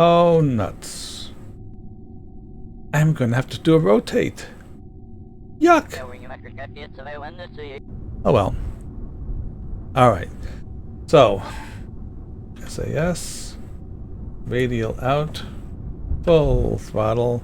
Oh, nuts. I'm gonna have to do a rotate. Yuck! Oh well. Alright. So, SAS, radial out, full throttle.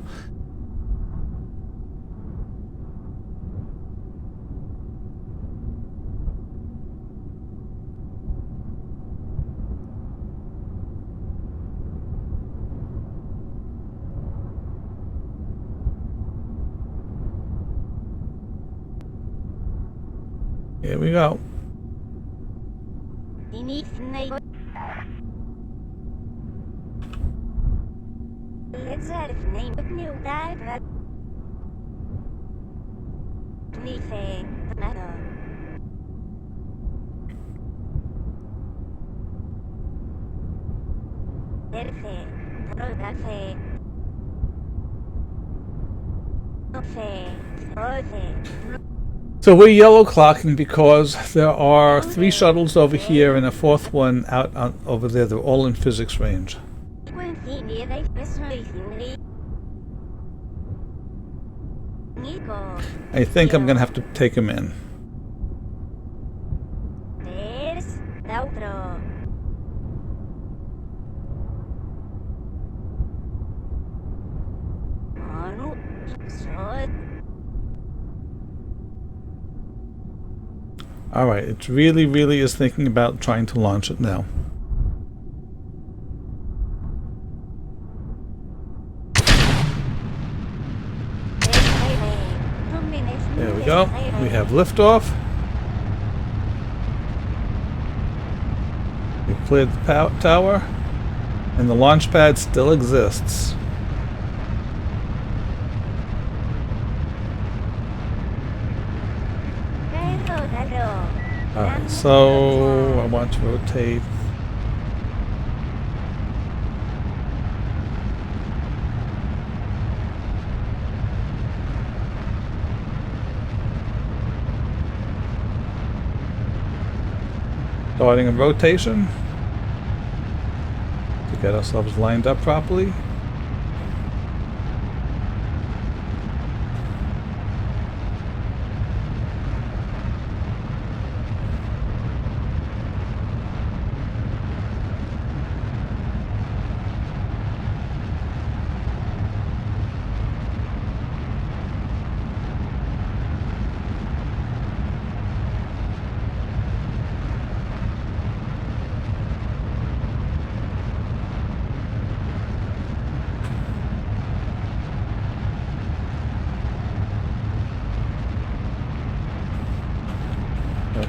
Here we go. So we're yellow clocking because there are 3 shuttles over here and a 4th one out over there. They're all in physics range. I think I'm going to have to take them in. Alright, it really is thinking about trying to launch it now. There we go. We have liftoff. We've cleared the tower, and the launch pad still exists. Alright, so I want to rotate. Starting a rotation to get ourselves lined up properly.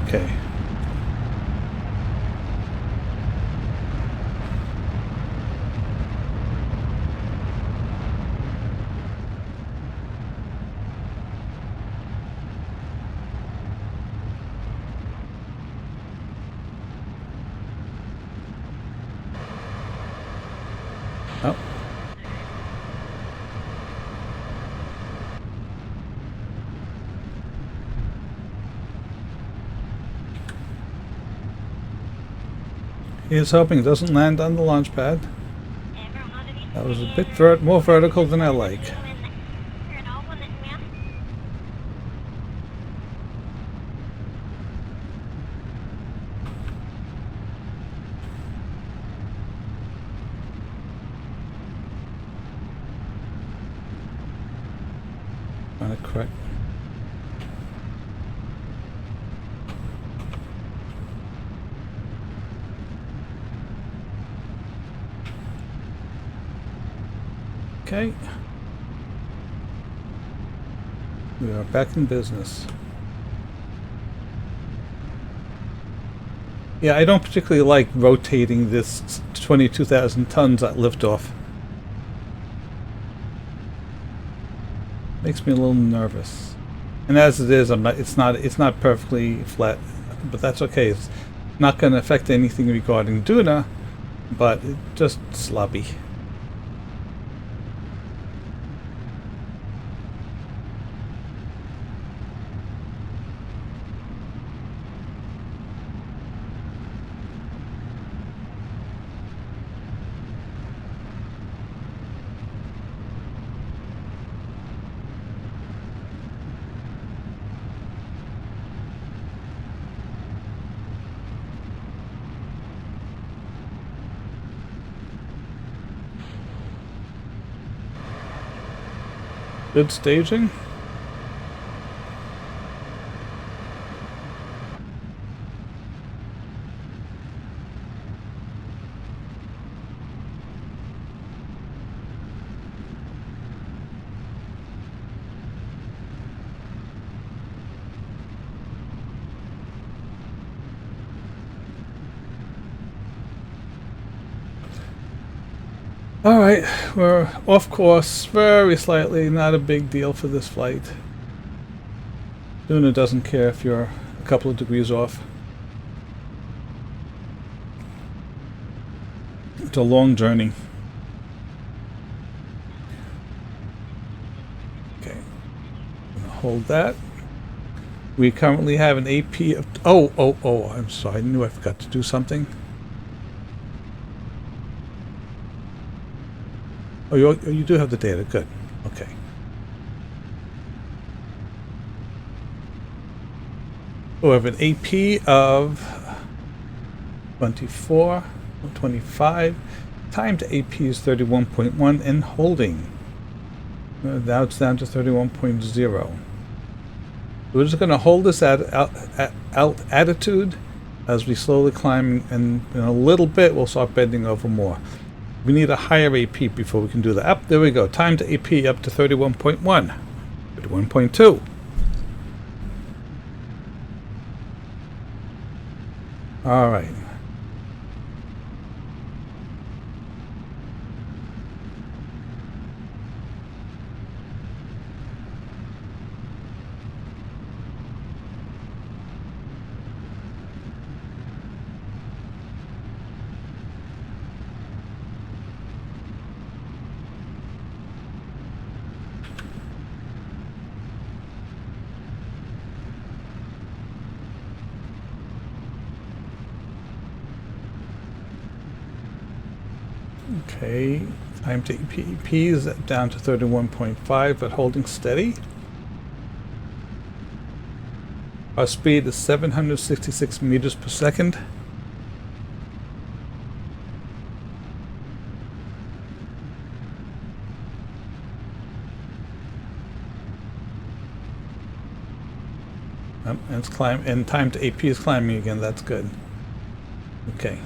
Okay. Oh. Here's hoping it doesn't land on the launch pad. That was a bit more vertical than I like. Trying to correct. Okay. We are back in business. Yeah, I don't particularly like rotating this 22,000 tons at liftoff. Makes me a little nervous. And as it is, it's not perfectly flat, but that's okay. It's not going to affect anything regarding Duna, but it's just sloppy. Good staging. All right, we're off course very slightly, not a big deal for this flight. Duna doesn't care if you're a couple of degrees off. It's a long journey. Okay, I'm gonna hold that. We currently have an AP of, oh, I'm sorry, I knew I forgot to do something. Oh, you do have the data. Good. Okay. We have an AP of 24, 25. Time to AP is 31.1 and holding. Now it's down to 31.0. We're just going to hold this at altitude as we slowly climb, and in a little bit we'll start bending over more. We need a higher AP before we can do that. Up, there we go. Time to AP up to 31.1. 31.2. All right. Okay, time to EP is down to 31.5, but holding steady. Our speed is 766 meters per second. And it's and time to AP is climbing again. That's good. Okay.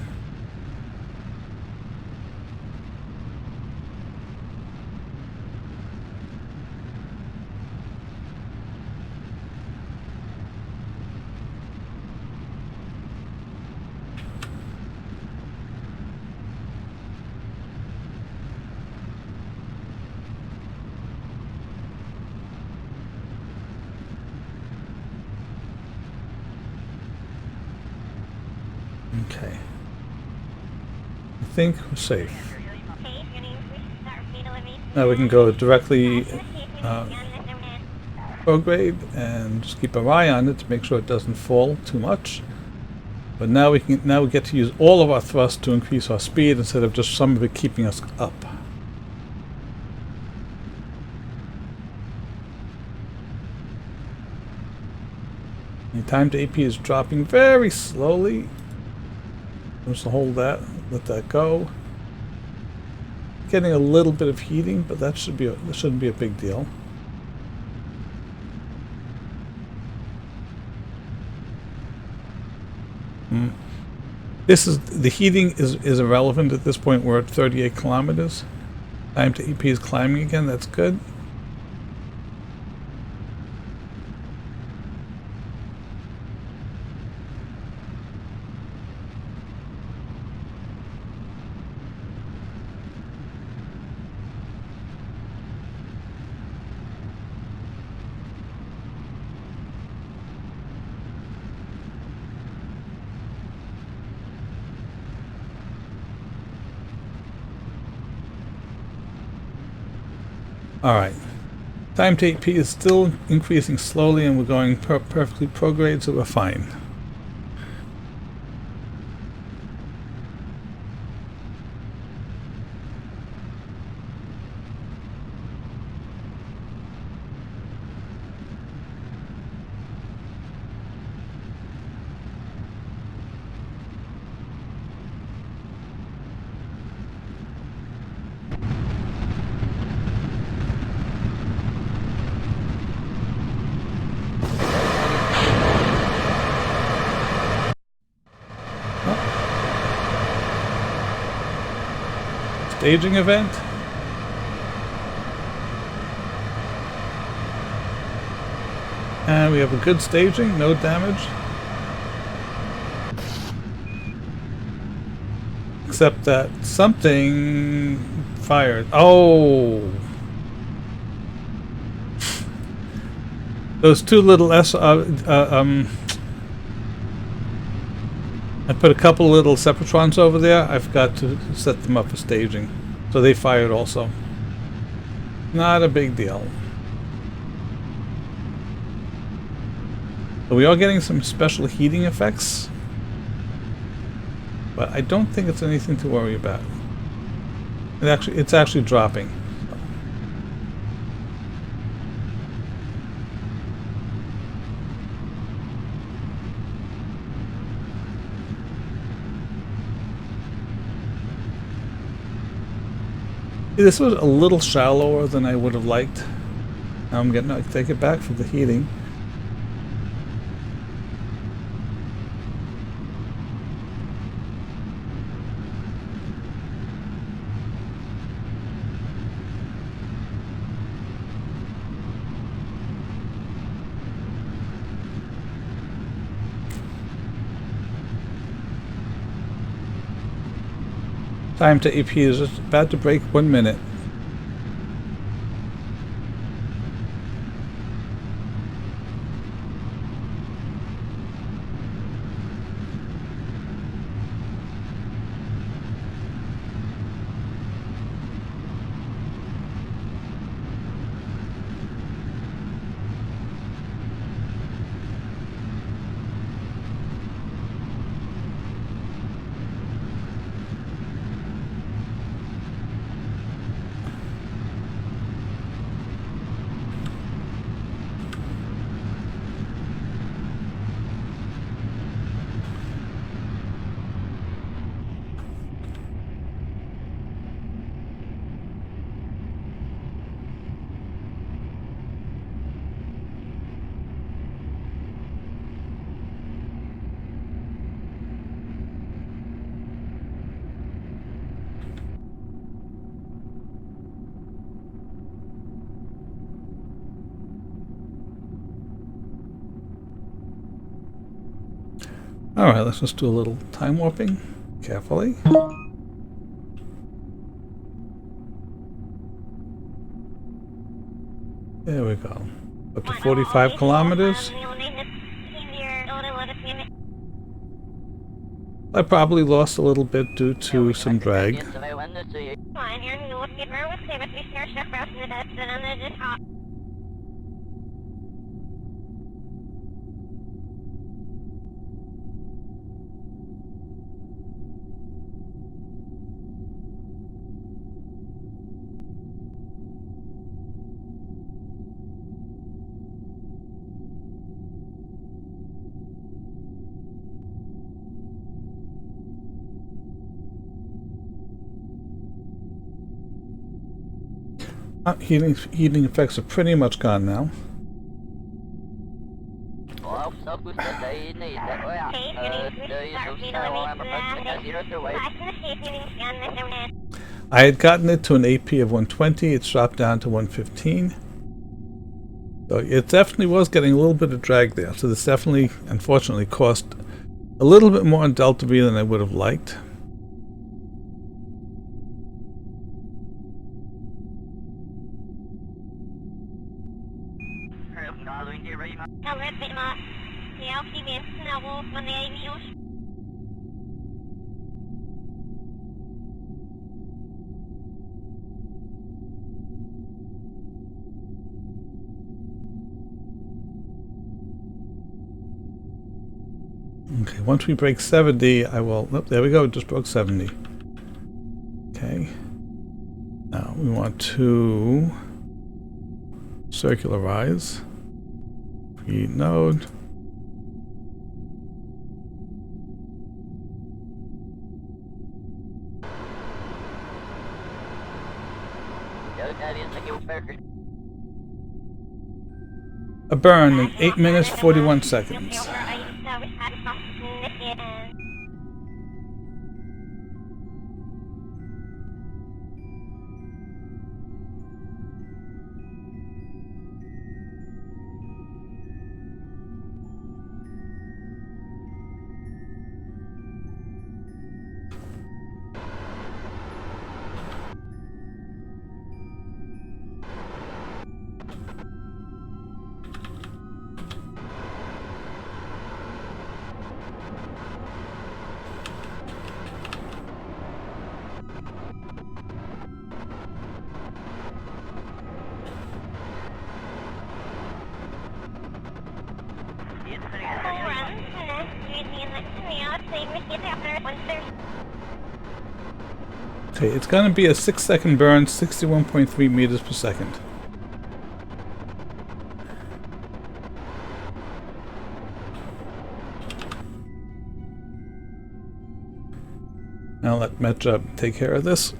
Okay. I think we're safe. Now we can go directly prograde and just keep our eye on it to make sure it doesn't fall too much. But now we get to use all of our thrust to increase our speed instead of just some of it keeping us up. The time to AP is dropping very slowly. Just hold that, let that go. Getting a little bit of heating, but that shouldn't be a big deal. The heating is irrelevant at this point. We're at 38 kilometers. Time to EP is climbing again. That's good. All right. Time to AP is still increasing slowly, and we're going perfectly prograde, so we're fine. staging event. And we have a good staging, no damage. Except that something fired. Oh! Those two little I put a couple little Separatrons over there. I forgot to set them up for staging. So they fired also. Not a big deal. So we are getting some special heating effects. But I don't think it's anything to worry about. It's actually dropping. This was a little shallower than I would have liked. Now I'm getting to take it back for the heating. Time to AP is just about to break 1 minute. Alright, let's just do a little time warping carefully. There we go. Up to 45 kilometers. I probably lost a little bit due to some drag. Heating effects are pretty much gone now. I had gotten it to an AP of 120, it's dropped down to 115. So it definitely was getting a little bit of drag there. So this definitely, unfortunately, cost a little bit more on Delta V than I would have liked. Okay, once we break 70, I will... Oh, there we go, it just broke 70. Okay. Now we want to circularize. Create node. A burn in 8 minutes 41 seconds. Okay, it's going to be a 6-second burn, 61.3 meters per second. Now let Metra take care of this.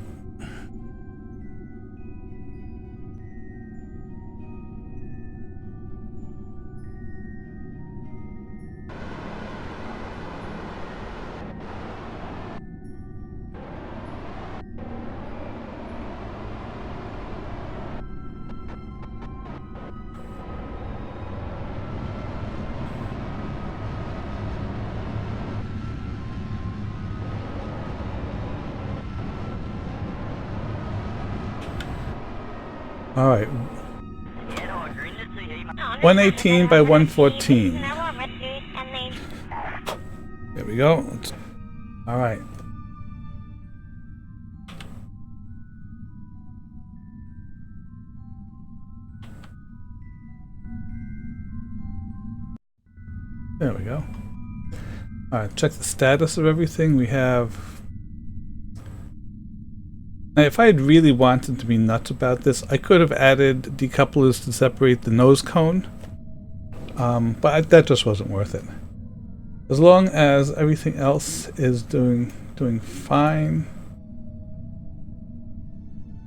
All right. 118 by 114. There we go. All right. There we go. All right, check the status of everything. We have... Now, if I had really wanted to be nuts about this, I could have added decouplers to separate the nose cone, but that just wasn't worth it. As long as everything else is doing fine,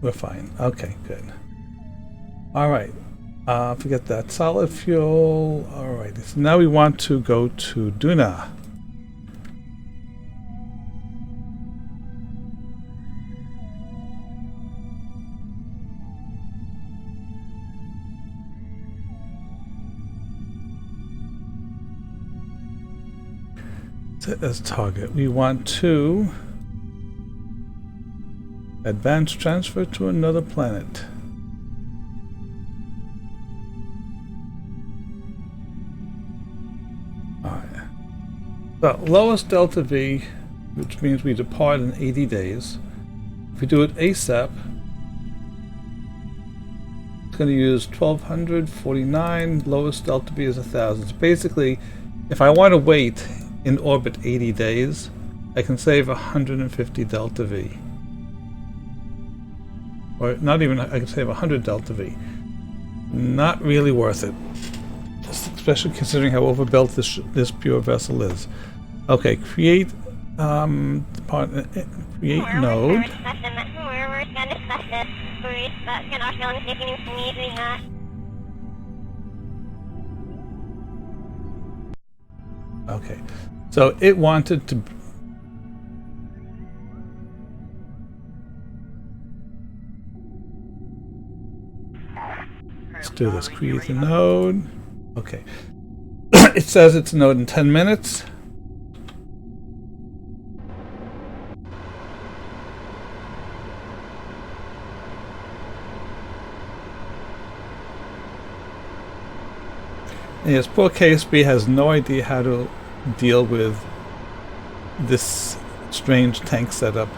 we're fine. Okay, good. All right, forget that. Solid fuel. All right, so now we want to go to Duna. Set as target. We want to advance transfer to another planet. Alright. So lowest delta V, which means we depart in 80 days. If we do it ASAP, it's going to use 1249. Lowest delta V is 1000. So basically, if I want to wait in orbit 80 days, I can save 150 delta V. Or not even, I can save 100 delta V. Not really worth it. Especially considering how overbuilt this pure vessel is. Okay, create create node. Okay, so it wanted to... Let's do this. Create a node. Okay. It says it's a node in 10 minutes. And yes, poor KSB has no idea how to deal with this strange tank setup.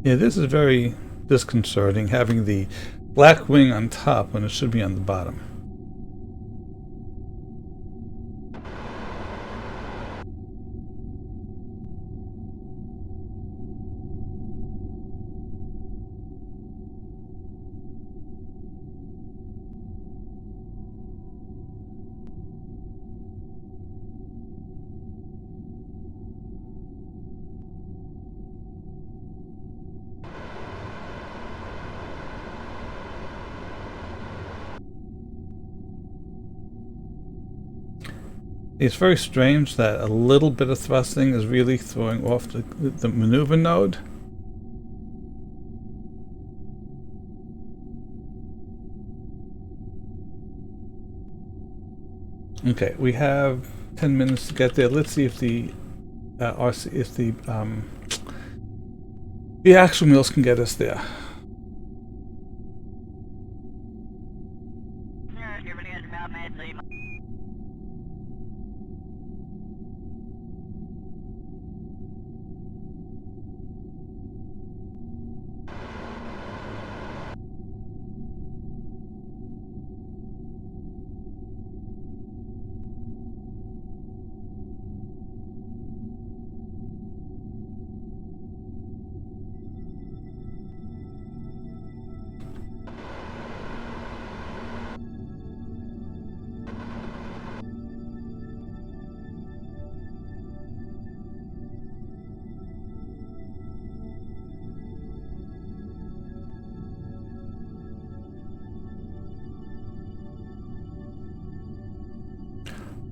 Yeah, this is very disconcerting, having the black wing on top when it should be on the bottom. It's very strange that a little bit of thrusting is really throwing off the maneuver node. Okay, we have 10 minutes to get there. Let's see if the action wheels can get us there.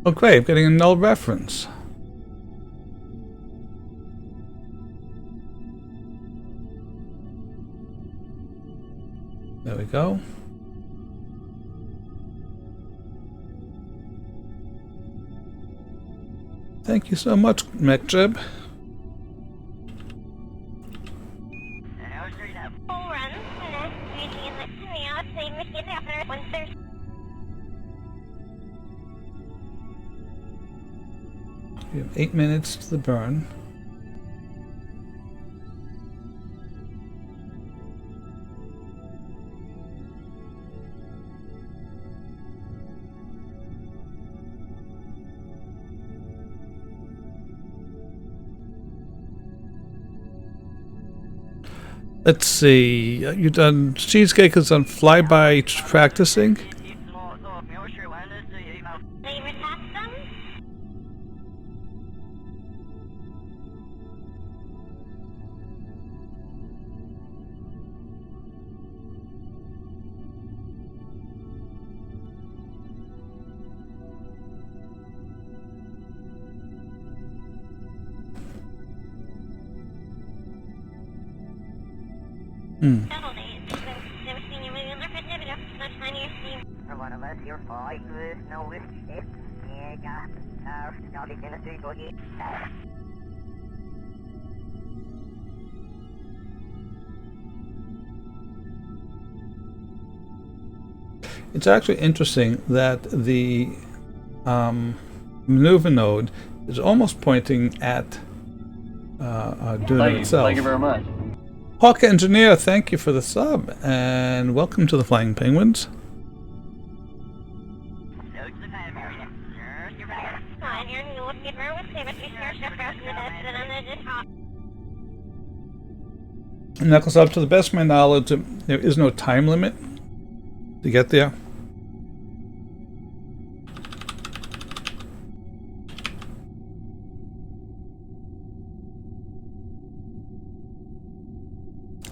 Oh great, I'm getting a null reference. There we go. Thank you so much, MechJib. We have 8 minutes to the burn. Let's see. You done Cheesecake is on flyby practicing. It's actually interesting that the maneuver node is almost pointing at Duna itself. Thank you very much. Hawk Engineer, thank you for the sub, and welcome to the Flying Penguins. Knuckles up, to the best of my knowledge, there is no time limit to get there.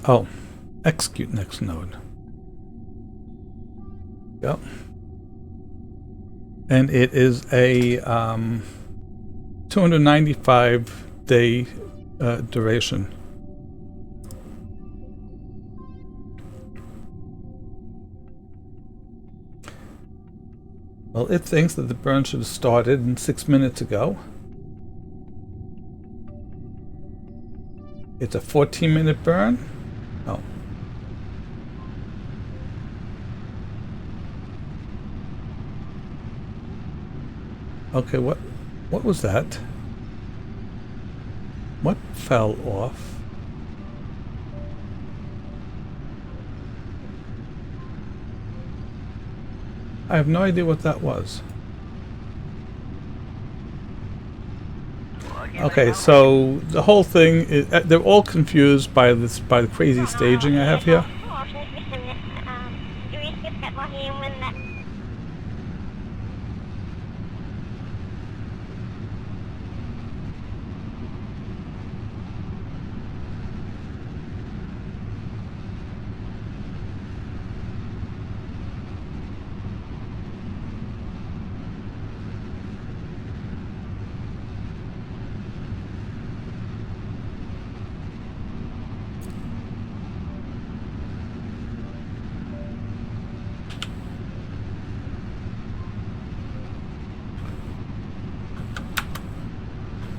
Oh, execute next node. Yep. And it is a 295-day duration. Well, it thinks that the burn should have started 6 minutes ago. It's a 14-minute burn. Oh. Okay, what was that? What fell off? I have no idea what that was. Okay, so the whole thing is, they're all confused by the crazy staging I have here.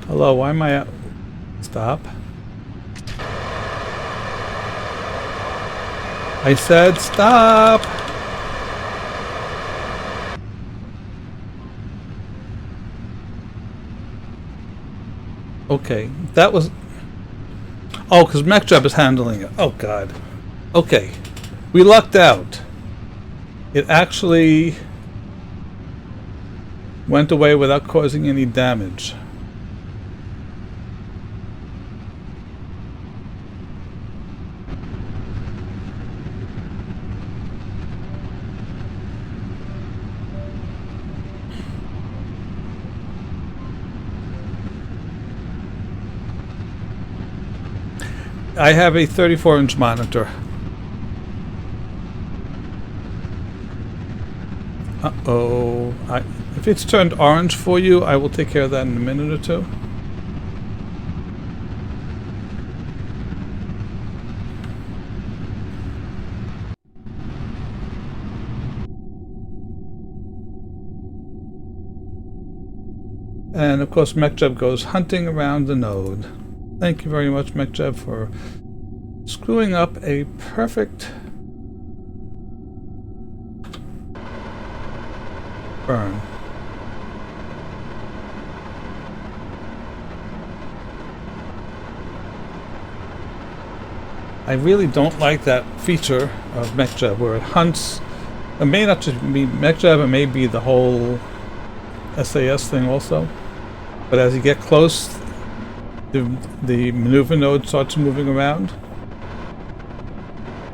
Hello, why am I at... Stop. I said stop! Okay, that was... Oh, because MechJeb is handling it. Oh, God. Okay. We lucked out. It actually went away without causing any damage. I have a 34-inch monitor. Uh-oh. If it's turned orange for you, I will take care of that in a minute or two. And of course, MechJeb goes hunting around the node. Thank you very much, MechJeb, for screwing up a perfect burn. I really don't like that feature of MechJeb where it hunts. It may not just be MechJeb, it may be the whole SAS thing also. But as you get close, the maneuver node starts moving around,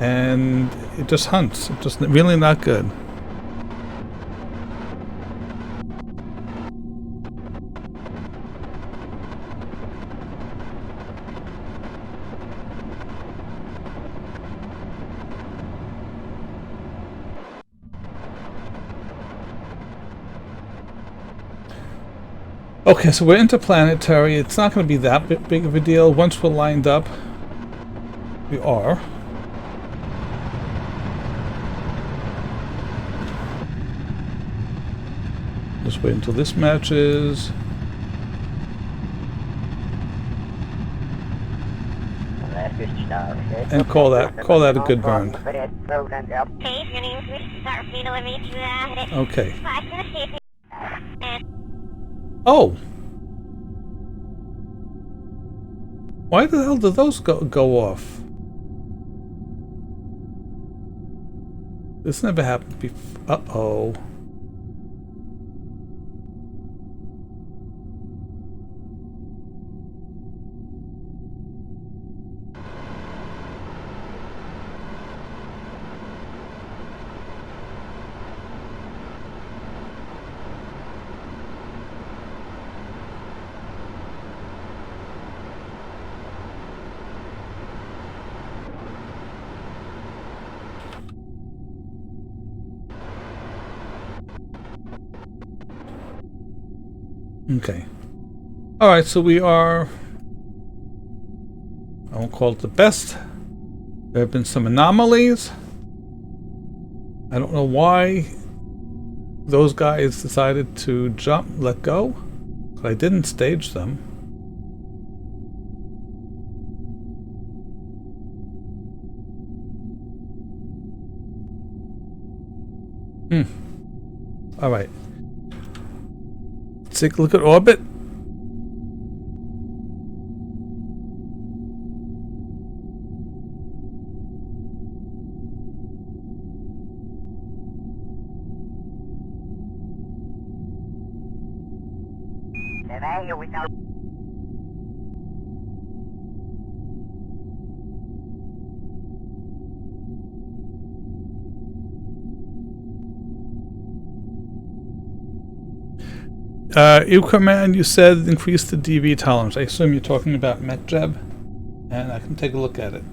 and it just hunts. It's just really not good. Okay, so we're interplanetary. It's not going to be that big of a deal. Once we're lined up, we are. Just wait until this matches. And call that a good burn. Okay. Oh! Why the hell did those go off? This never happened before. Uh-oh. Okay. Alright, so we are... I won't call it the best. There have been some anomalies. I don't know why those guys decided to let go. But I didn't stage them. Alright. Let's take a look at orbit. Command, you said increase the DV tolerance. I assume you're talking about MechJeb, and I can take a look at it.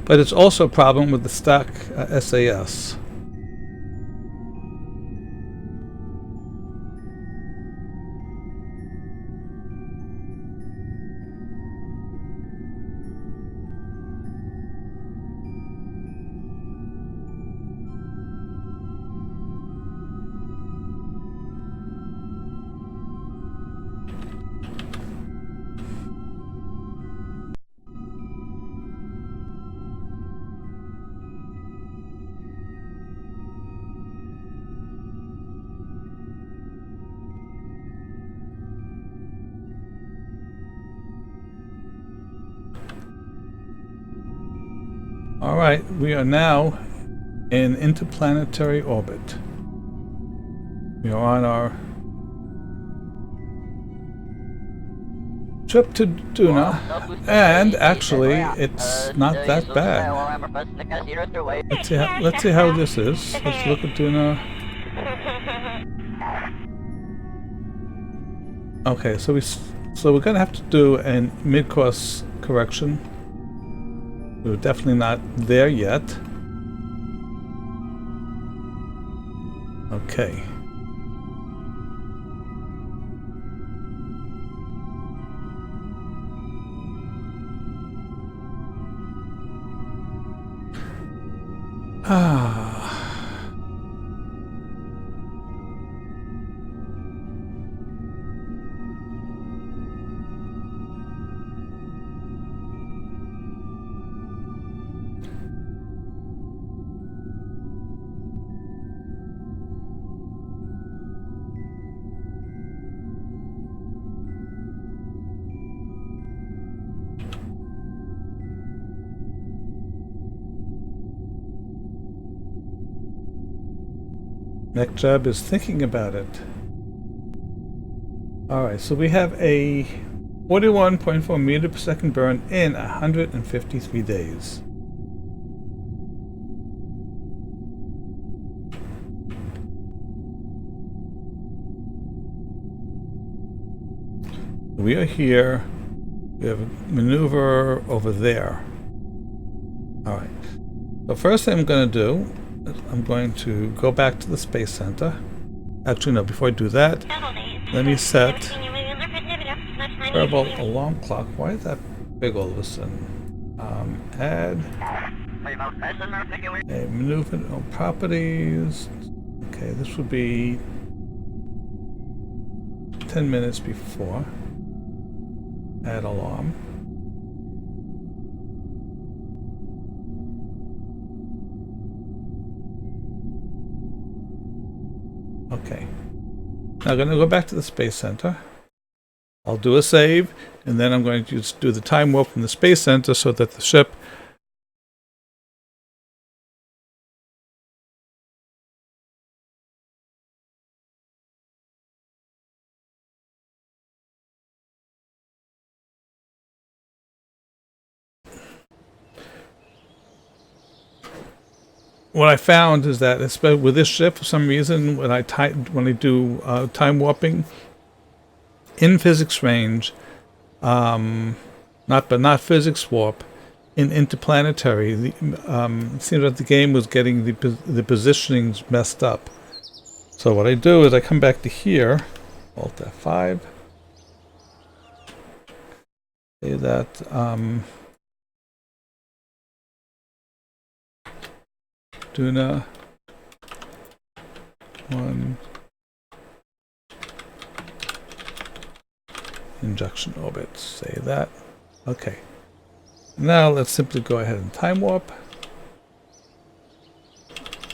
But it's also a problem with the stock SAS. All right, we are now in interplanetary orbit. We are on our trip to Duna, and actually, it's not that bad. Let's see how this is. Let's look at Duna. Okay, so we're gonna have to do a mid-course correction. We're definitely not there yet. Okay. MechJeb is thinking about it. Alright, so we have a 41.4 meter per second burn in 153 days. We are here. We have a maneuver over there. Alright. The first thing I'm going to do, I'm going to go back to the Space Center. Actually, no, before I do that, let me set variable alarm clock. Why is that big all of a sudden? Add a maneuver properties. Okay, this would be 10 minutes before. Add alarm. Okay. Now I'm going to go back to the Space Center. I'll do a save, and then I'm going to just do the time warp from the Space Center so that the ship what I found is that, especially with this ship, for some reason, when I do time warping in physics range, not physics warp, in interplanetary, it seems that the game was getting the positionings messed up. So what I do is I come back to here, Alt F5, say that Duna 1 injection orbit. Say that. Okay. Now let's simply go ahead and time warp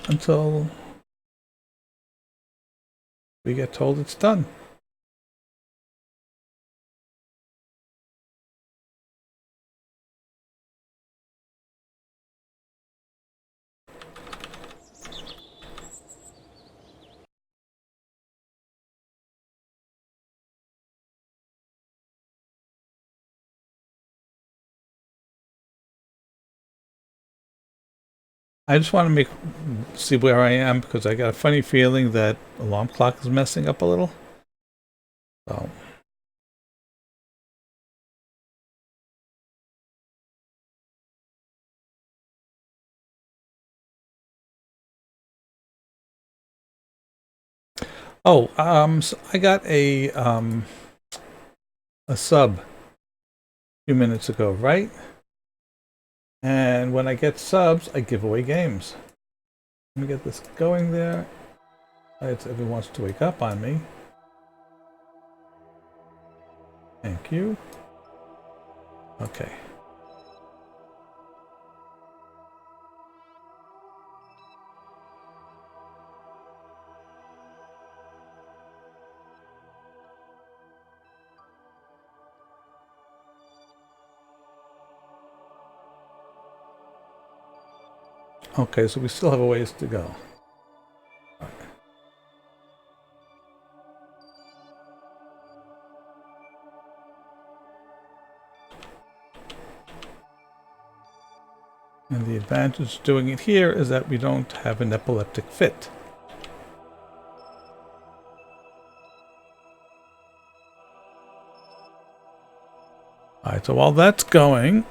until we get told it's done. I just want to see where I am because I got a funny feeling that alarm clock is messing up a little. So. Oh, so I got a sub a few minutes ago, right? And when I get subs, I give away games. Let me get this going there. Everyone wants to wake up on me. Thank you. Okay. Okay, so we still have a ways to go. And the advantage of doing it here is that we don't have an epileptic fit. Alright, so while that's going,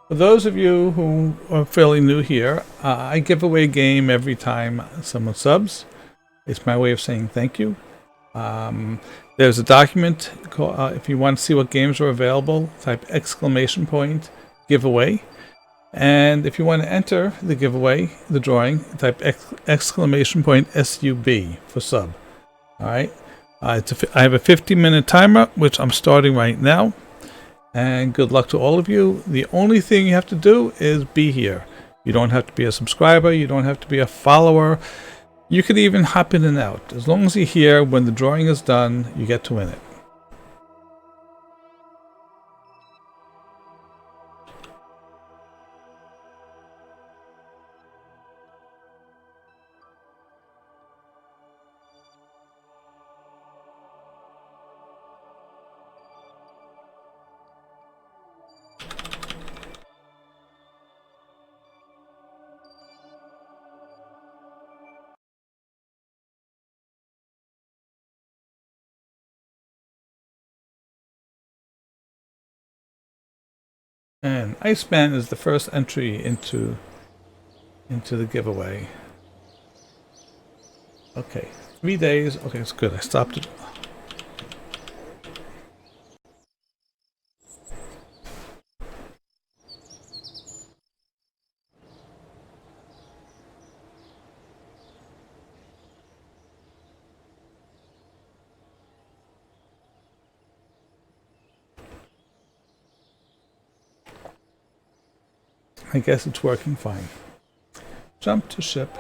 for those of you who are fairly new here, I give away a game every time someone subs. It's my way of saying thank you. There's a document called, if you want to see what games are available, type ! giveaway. And if you want to enter the giveaway, the drawing, type ! SUB for sub. Alright. I have a 50-minute timer, which I'm starting right now. And good luck to all of you. The only thing you have to do is be here. You don't have to be a subscriber. You don't have to be a follower. You could even hop in and out. As long as you're here, when the drawing is done, you get to win it. And Iceman is the first entry into the giveaway. Okay, 3 days. Okay, it's good. I stopped it. I guess it's working fine. Jump to ship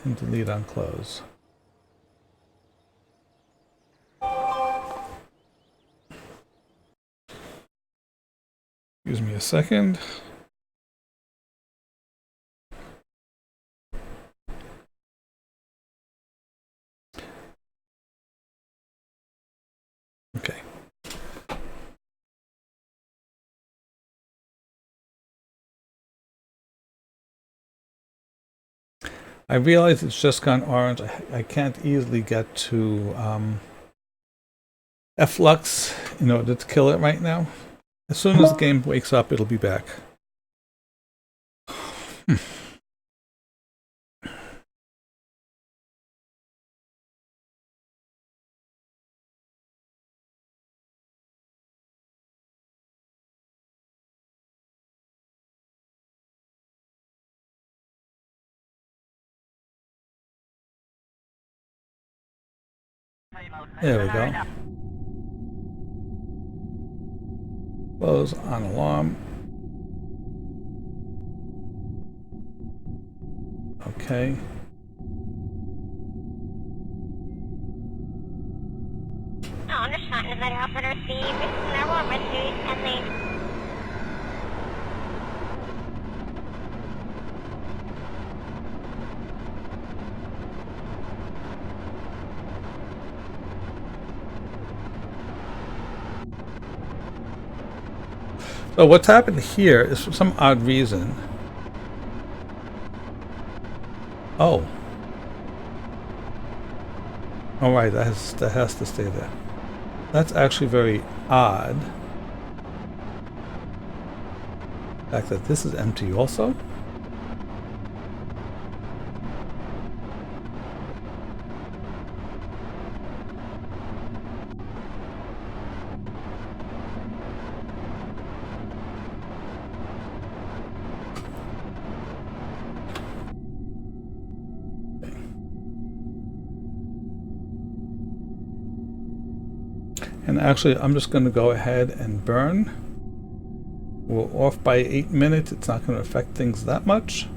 and delete on close. Excuse me a second. Okay. I realize it's just gone orange. I can't easily get to Flux in order to kill it right now. As soon as the game wakes up, it'll be back. There we go. Close on alarm. Okay. So what's happened here is, for some odd reason. Oh. All right, that has to stay there. That's actually very odd. The fact that this is empty also. And actually, I'm just going to go ahead and burn. We're off by 8 minutes. It's not going to affect things that much.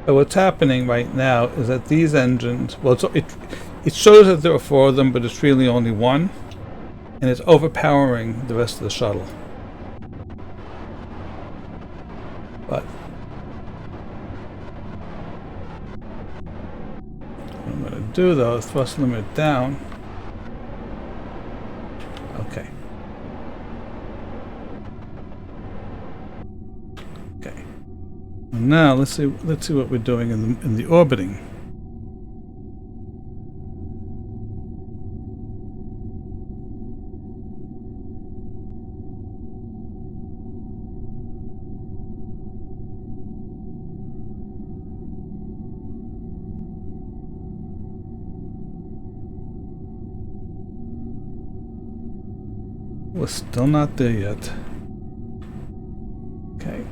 So what's happening right now is that these engines, well, it shows that there are 4 of them, but it's really only 1, and it's overpowering the rest of the shuttle. But what I'm going to do, though, is thrust limit down. Okay. Okay. Now let's see what we're doing in the orbiting. We're still not there yet. Okay.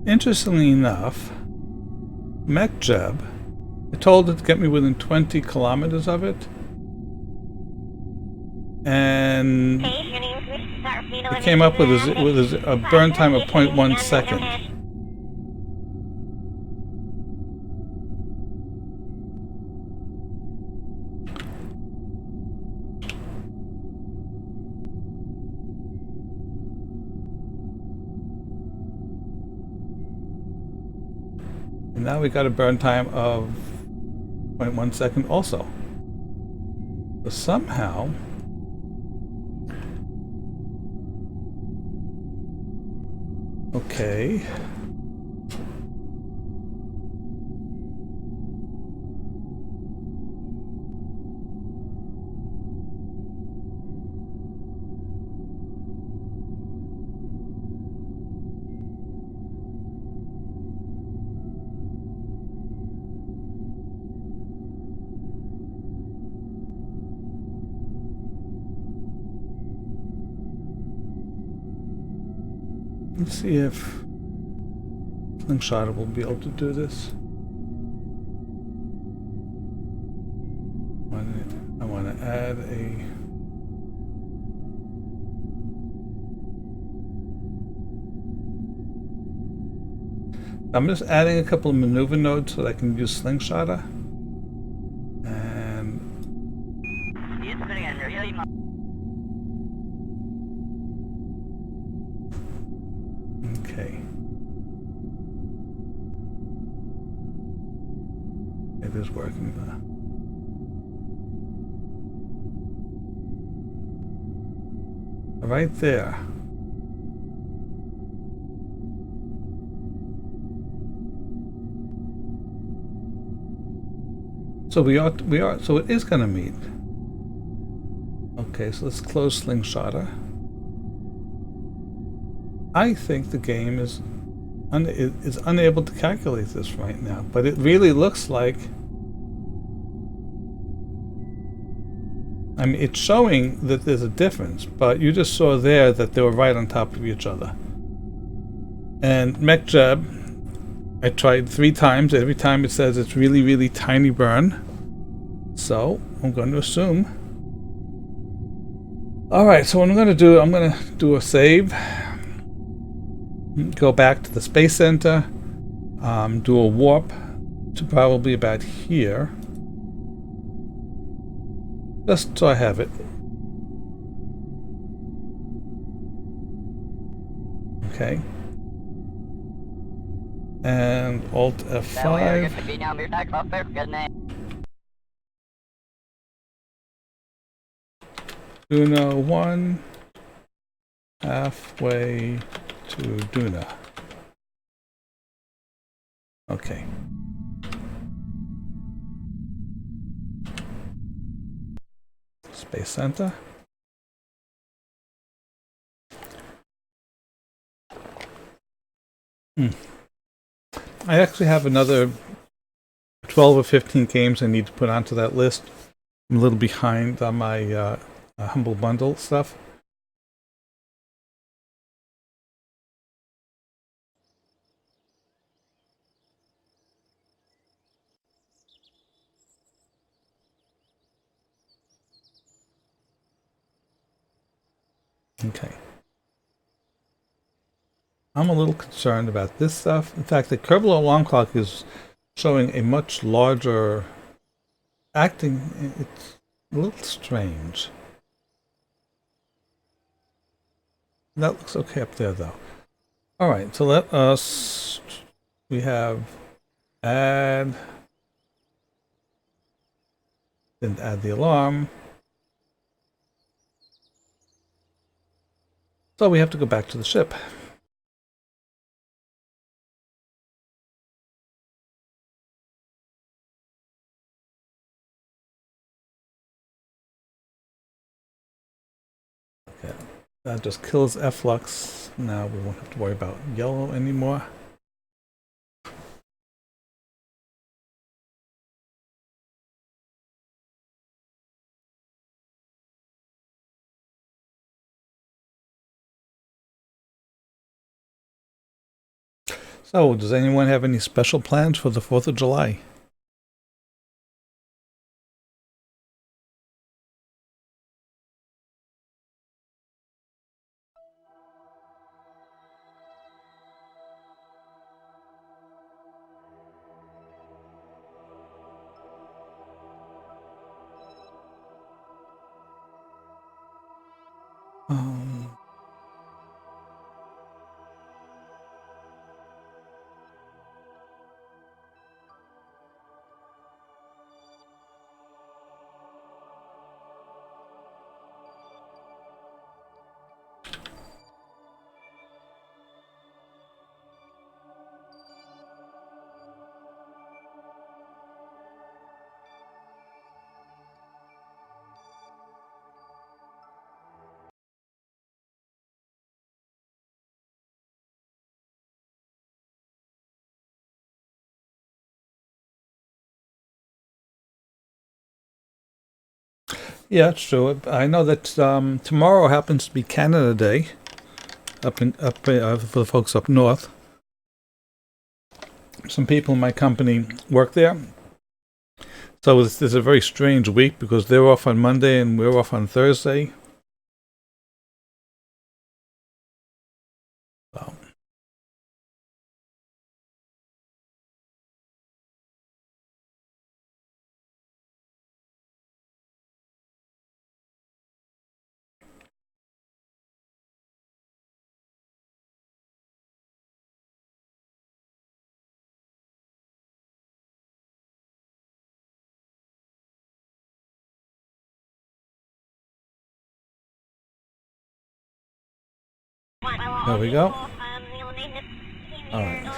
Interestingly enough, MechJeb, I told it to get me within 20 kilometers of it, and it came up with a burn time of 0.1 second. And now we got a burn time of 0.1 second also. So somehow okay. Let's see if Slingshot will be able to do this. I want to add a I'm just adding a couple of maneuver nodes so that I can use Slingshotter. And okay. It is working now. Right there. So it is gonna meet. Okay, so let's close Slingshotter. I think the game is unable to calculate this right now, but it really looks like, I mean, it's showing that there's a difference, but you just saw there that they were right on top of each other. And MechJab, I tried 3 times. Every time it says it's really, really tiny burn. So I'm going to assume. All right, so what I'm going to do a save. Go back to the Space Center. Do a warp to probably about here. Just so I have it. Okay. And Alt F5. Duna 1. Halfway to Duna. Okay. Space Center. I actually have another 12 or 15 games I need to put onto that list. I'm a little behind on my Humble Bundle stuff. Okay. I'm a little concerned about this stuff. In fact, the Kerbal Alarm Clock is showing a much larger acting. It's a little strange. That looks okay up there, though. All right, so let us. We have add. Then add the alarm. So we have to go back to the ship. Okay. That just kills efflux. Now we won't have to worry about yellow anymore. So, does anyone have any special plans for the 4th of July? Um, yeah, it's true. I know that tomorrow happens to be Canada Day for the folks up north. Some people in my company work there. So this is a very strange week because they're off on Monday and we're off on Thursday. So. There we go. All right.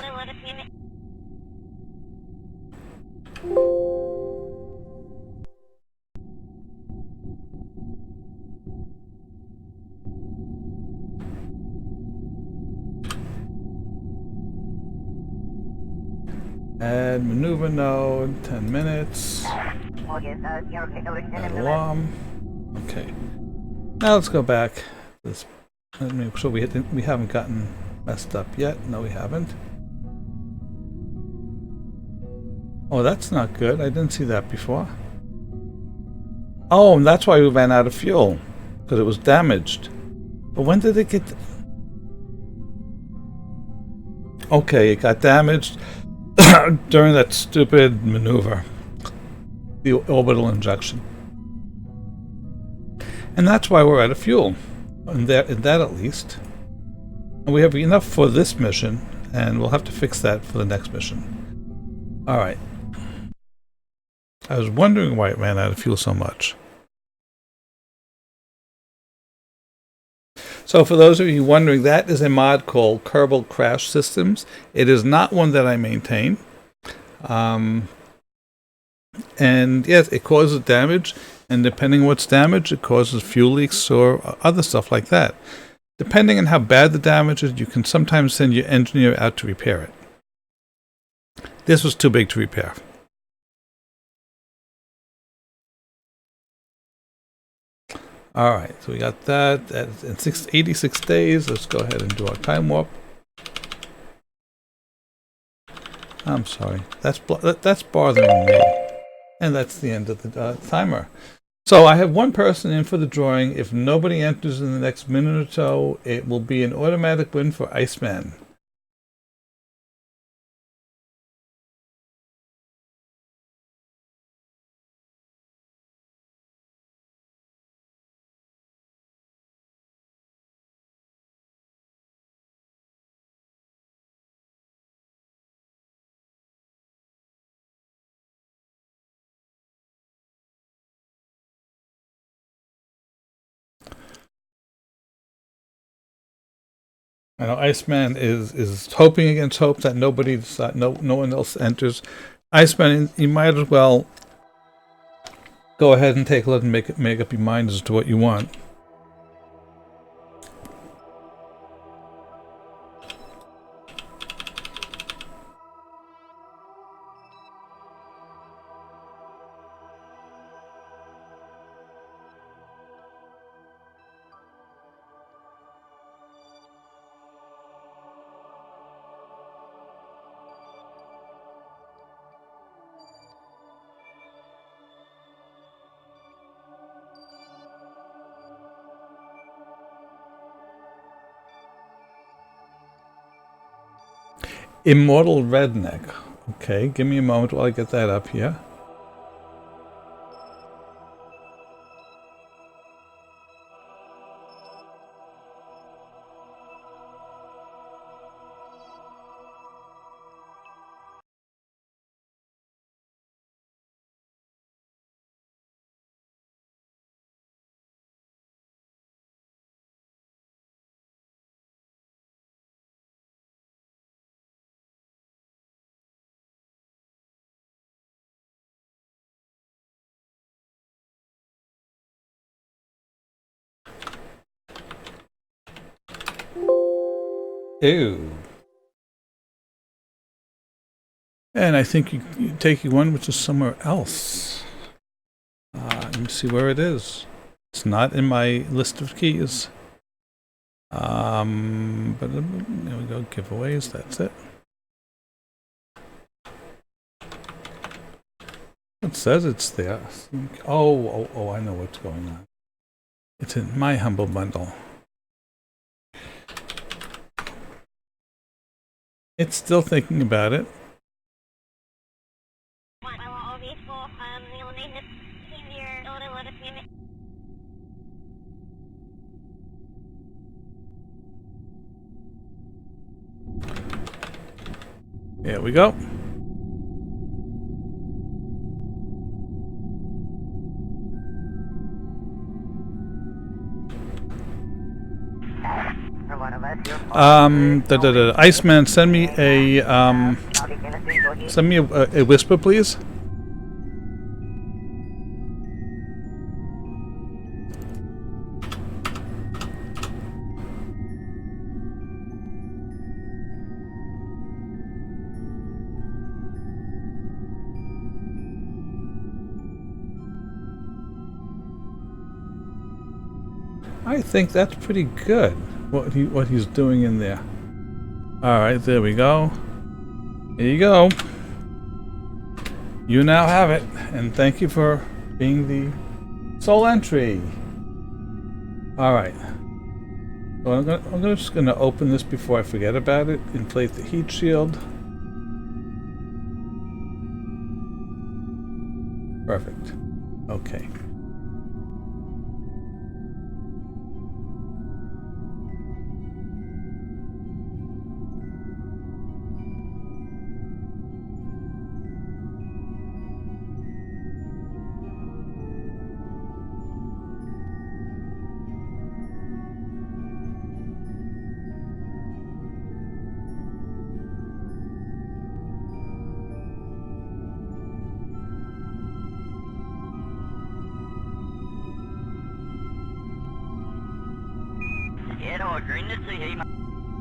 Add maneuver node, 10 minutes. Add alarm. Okay. Now let's go back. Let's make sure we haven't gotten messed up yet. No, we haven't. Oh, that's not good. I didn't see that before. Oh, and that's why we ran out of fuel. Because it was damaged. But when did it get... Okay, it got damaged during that stupid maneuver. The orbital injection. And that's why we're out of fuel. In that at least. And we have enough for this mission, and we'll have to fix that for the next mission. Alright. I was wondering why it ran out of fuel so much. So for those of you wondering, that is a mod called Kerbal Crash Systems. It is not one that I maintain. And yes, it causes damage, and depending on what's damaged, it causes fuel leaks or other stuff like that. Depending on how bad the damage is, you can sometimes send your engineer out to repair it. This was too big to repair. Alright, so we got that in 86 days. Let's go ahead and do our time warp. I'm sorry, that's bothering me. And that's the end of the timer. So I have one person in for the drawing. If nobody enters in the next minute or so, it will be an automatic win for Iceman. I know Iceman is hoping against hope that no one else enters. Iceman, you might as well go ahead and take a look and make up your mind as to what you want. Immortal Redneck. Okay, give me a moment while I get that up here. Ew. And I think you take one which is somewhere else. Let me see where it is. It's not in my list of keys. But there we go, giveaways, that's it. It says it's there. Oh, I know what's going on. It's in my humble bundle. It's still thinking about it. Here we go. Iceman, send me a whisper, please. I think that's pretty good, what he's doing in there. Alright, there we go. Here you go. You now have it, and thank you for being the sole entry. Alright. So I'm just going to open this before I forget about it. Inflate the heat shield. Perfect. Okay.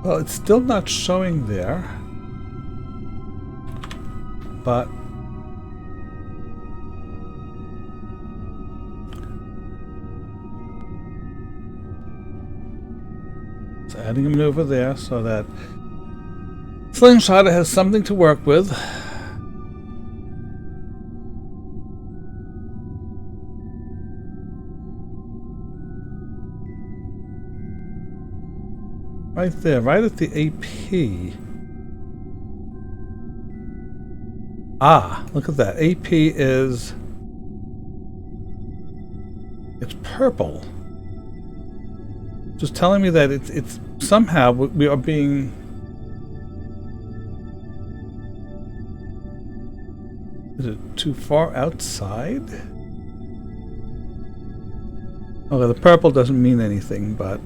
Well, it's still not showing there, but it's adding a maneuver there so that Slingshot has something to work with. Right there, right at the AP. Ah, look at that. AP is... it's purple. Just telling me that it's somehow we are being... is it too far outside? Okay, the purple doesn't mean anything, but...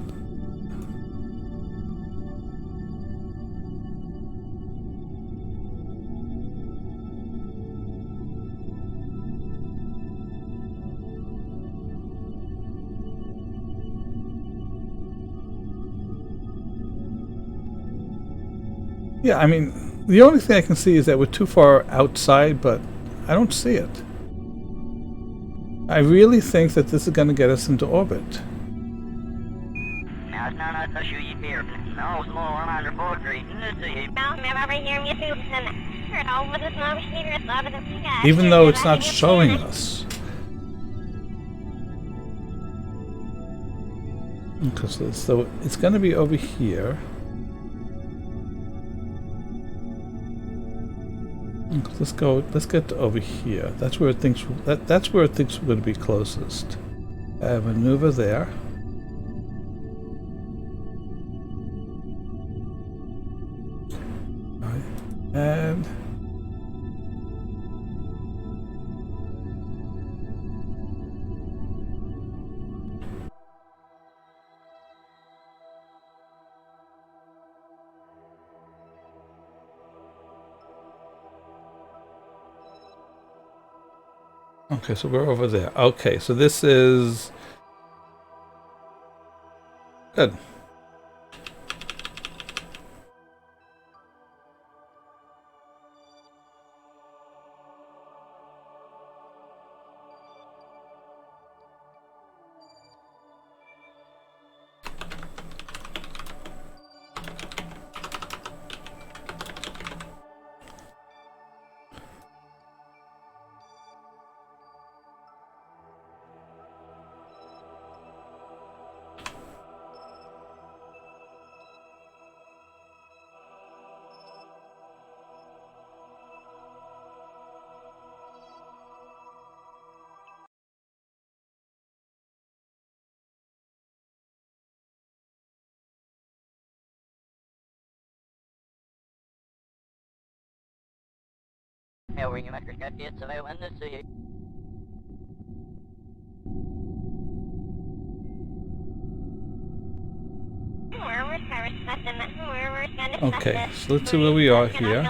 yeah, I mean, the only thing I can see is that we're too far outside, but I don't see it. I really think that this is going to get us into orbit. Even though it's not showing us. Okay, so it's going to be over here. Let's get to over here. That's where it thinks that's where it thinks we're going to be closest. Maneuver there. All right. And okay, so we're over there. Okay, so this is good. Okay, so let's see where we are here.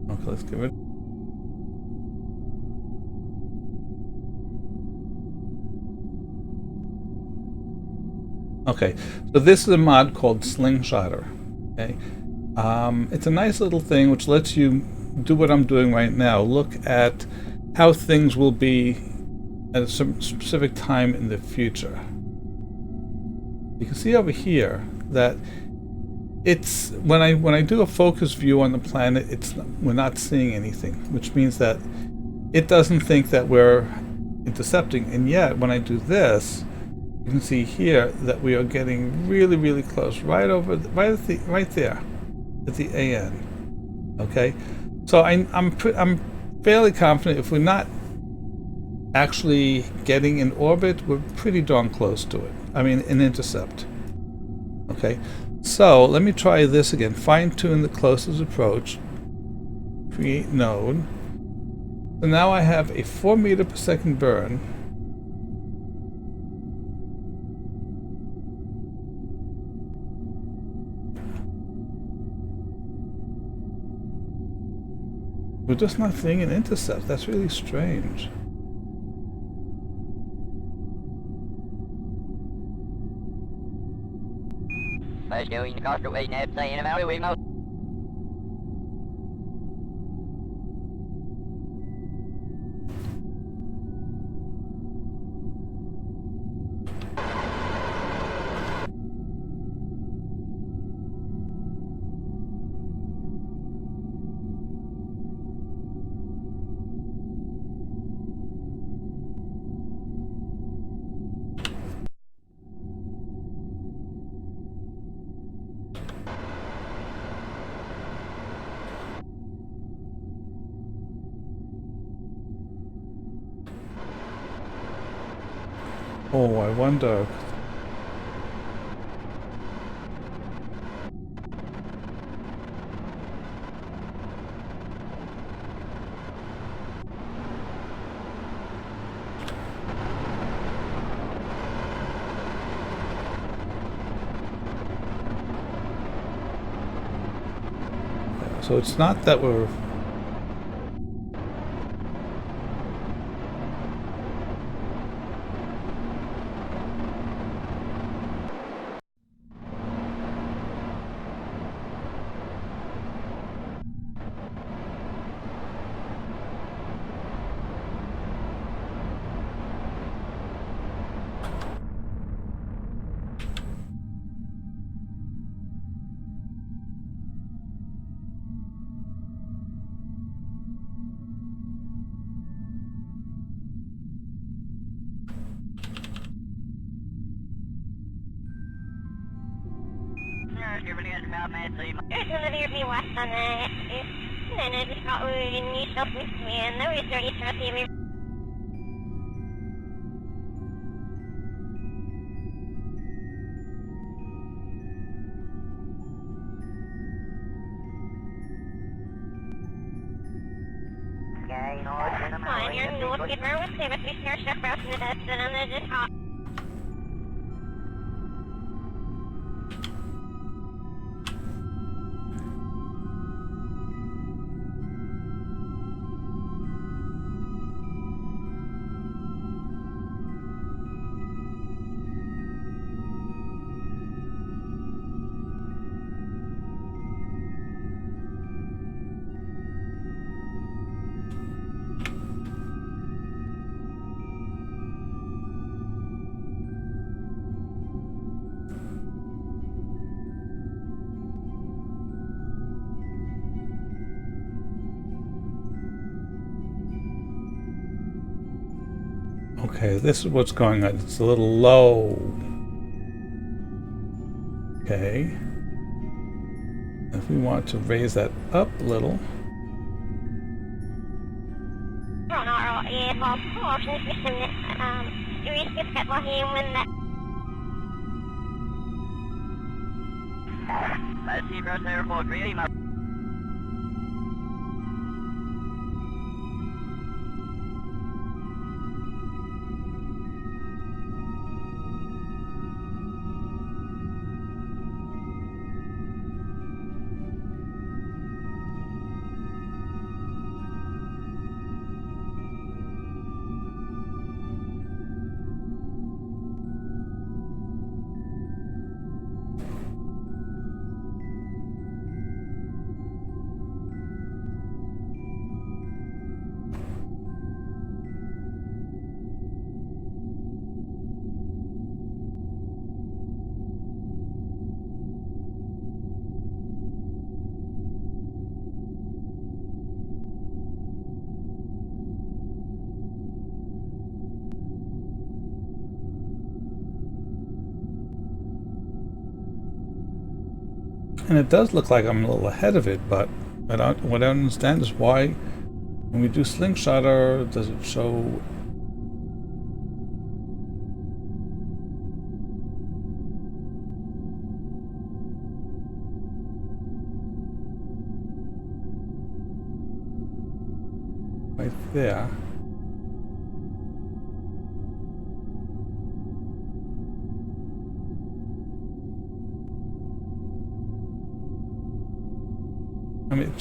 Okay, let's give it. Okay, so this is a mod called Slingshotter. Okay, it's a nice little thing which lets you do what I'm doing right now. Look at how things will be at a specific time in the future. You can see over here that it's when I do a focus view on the planet, we're not seeing anything, which means that it doesn't think that we're intercepting. And yet, when I do this, you can see here that we are getting really, really close, right there at the AN. Okay, so I'm fairly confident if we're not actually getting in orbit, we're pretty darn close to it. I mean, an intercept. Okay, so let me try this again. Fine-tune the closest approach. Create node. So now I have a 4 meter per second burn. We're just not seeing an intercept. That's really strange. Oh, I wonder. So it's not that we're... Okay, this is what's going on. It's a little low. Okay. If we want to raise that up a little. And it does look like I'm a little ahead of it, but what I don't understand is why when we do slingshotter, does it show right there? I mean,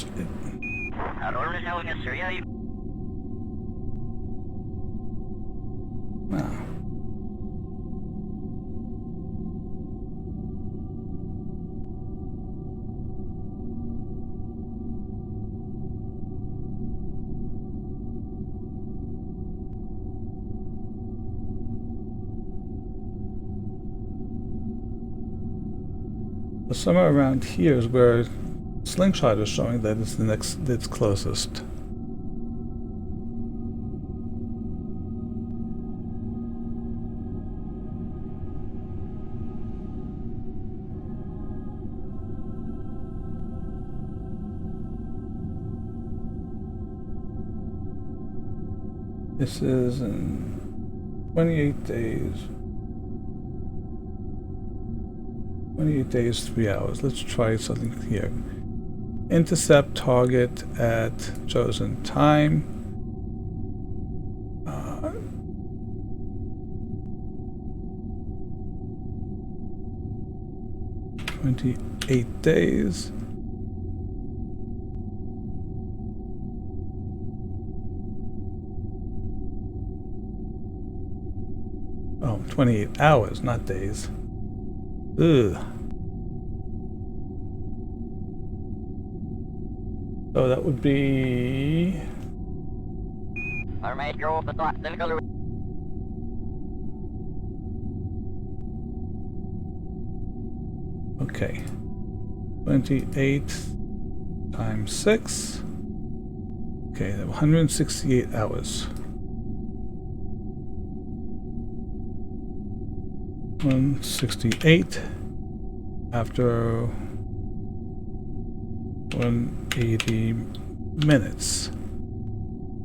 wow. But somewhere around here is where Slingshot is showing that it's the next, that's closest. This is in 28 days. 28 days, 3 hours. Let's try something here. Intercept target at chosen time. 28 days. Oh, 28 hours, not days. Ugh. So that would be... Okay. 28 times 6. Okay, 168 hours. 168 after 180 minutes.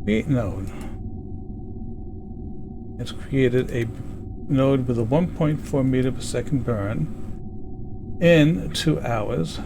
Create node. It's created a node with a 1.4 meter per second burn in 2 hours.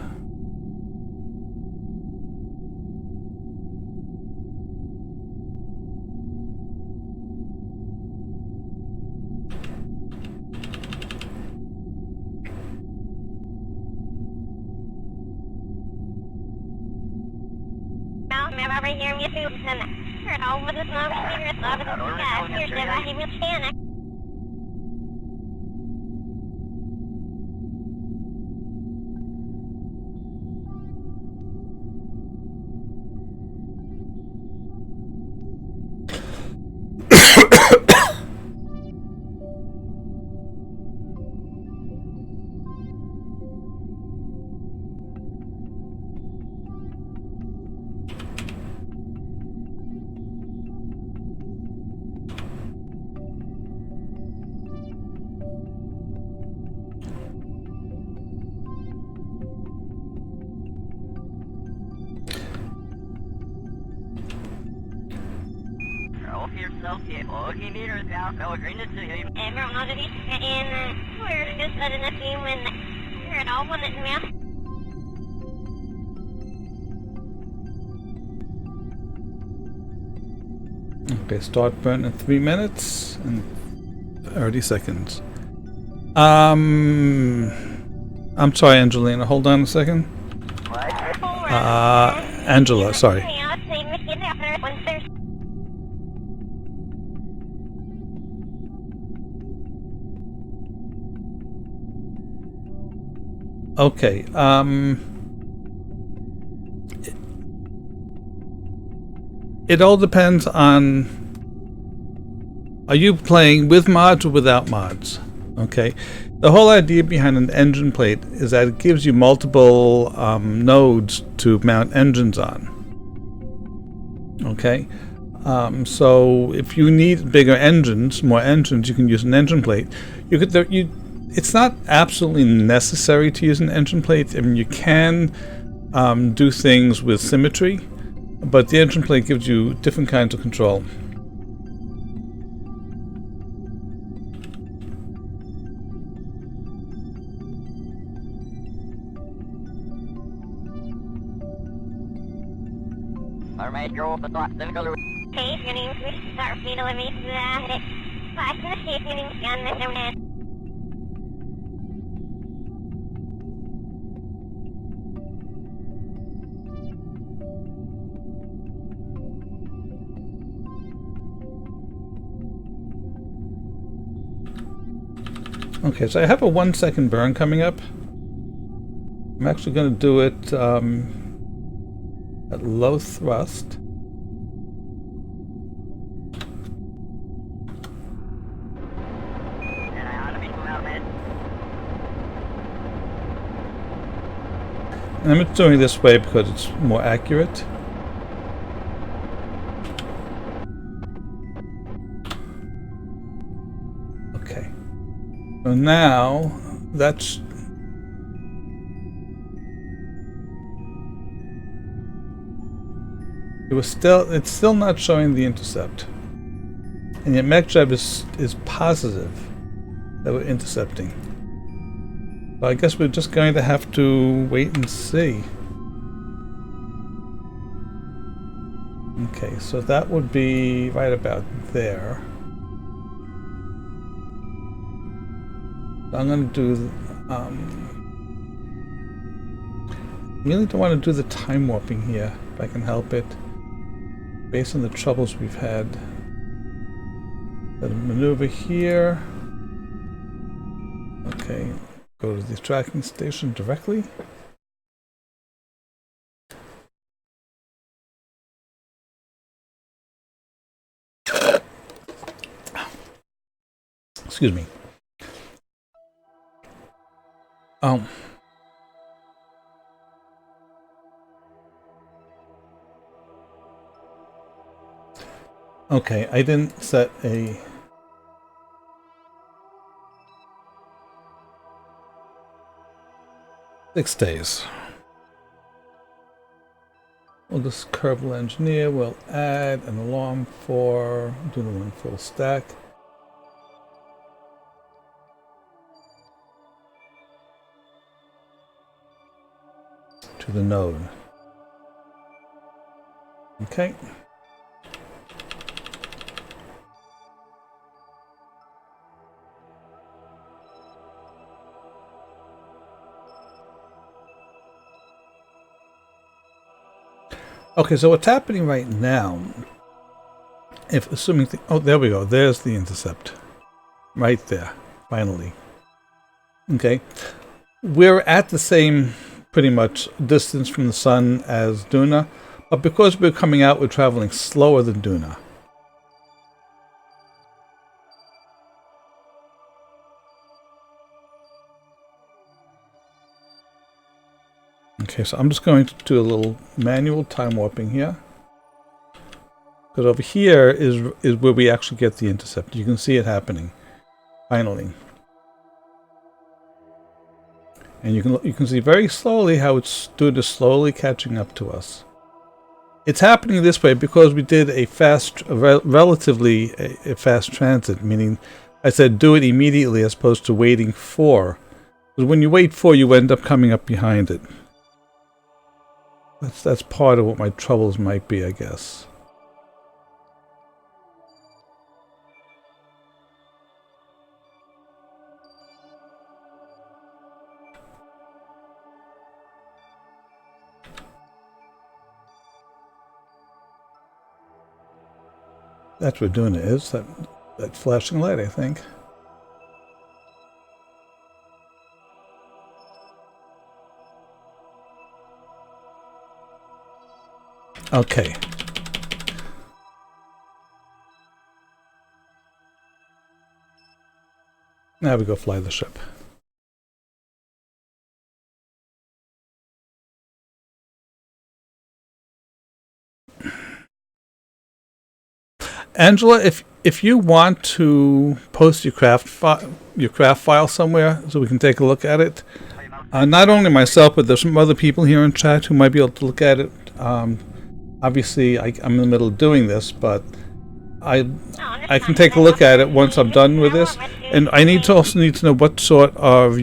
Okay, start burn in 3 minutes and 30 seconds. I'm sorry, Angelina. Hold on a second. Angela, sorry. Okay, it all depends on, are you playing with mods or without mods? Okay, the whole idea behind an engine plate is that it gives you multiple nodes to mount engines on. Okay, so if you need bigger engines, more engines, you can use an engine plate. it's not absolutely necessary to use an engine plate. I mean, you can do things with symmetry, but the engine plate gives you different kinds of control. Okay, so I have a 1 second burn coming up. I'm actually going to do it at low thrust. And I'm doing it this way because it's more accurate. Okay. So now that's it's still not showing the intercept. And yet MechJeb is positive that we're intercepting. So I guess we're just going to have to wait and see. Okay, so that would be right about there. So I'm going to do really don't want to do the time warping here if I can help it, based on the troubles we've had. The maneuver here. Okay, go to the tracking station directly. Excuse me. Okay, I didn't set a... Six days. We'll just Kerbal engineer. We'll add an alarm for Duna 1 full stack. To the node. Okay. Okay, so what's happening right now, if assuming, oh, there we go, there's the intercept. Right there, finally. Okay, we're at the same, pretty much, distance from the sun as Duna, but because we're coming out, we're traveling slower than Duna. Okay, so I'm just going to do a little manual time warping here. Because over here is where we actually get the intercept. You can see it happening, finally. And you can see very slowly how it's slowly catching up to us. It's happening this way because we did a relatively a fast transit, meaning I said do it immediately as opposed to waiting for. Because when you wait for, you end up coming up behind it. That's part of what my troubles might be, I guess. That's what Duna is, that flashing light, I think. Okay. Now we go fly the ship. Angela, if you want to post your craft file somewhere so we can take a look at it, not only myself, but there's some other people here in chat who might be able to look at it. Obviously, I'm in the middle of doing this, but I can take a look at it once I'm done with this. And I also need to know what sort of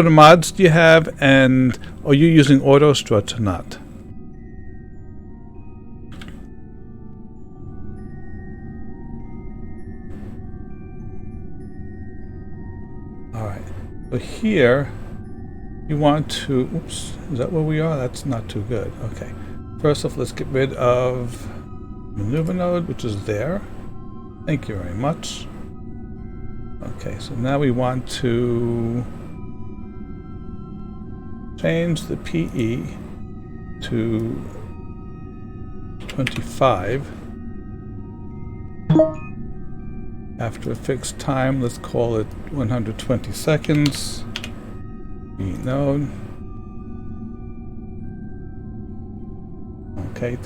mods do you have, and are you using auto struts or not? Alright, so here you want to, oops, is that where we are? That's not too good. Okay, first off, let's get rid of maneuver node, which is there. Thank you very much. Okay, so now we want to change the PE to 25. After a fixed time, let's call it 120 seconds. PE node. Okay.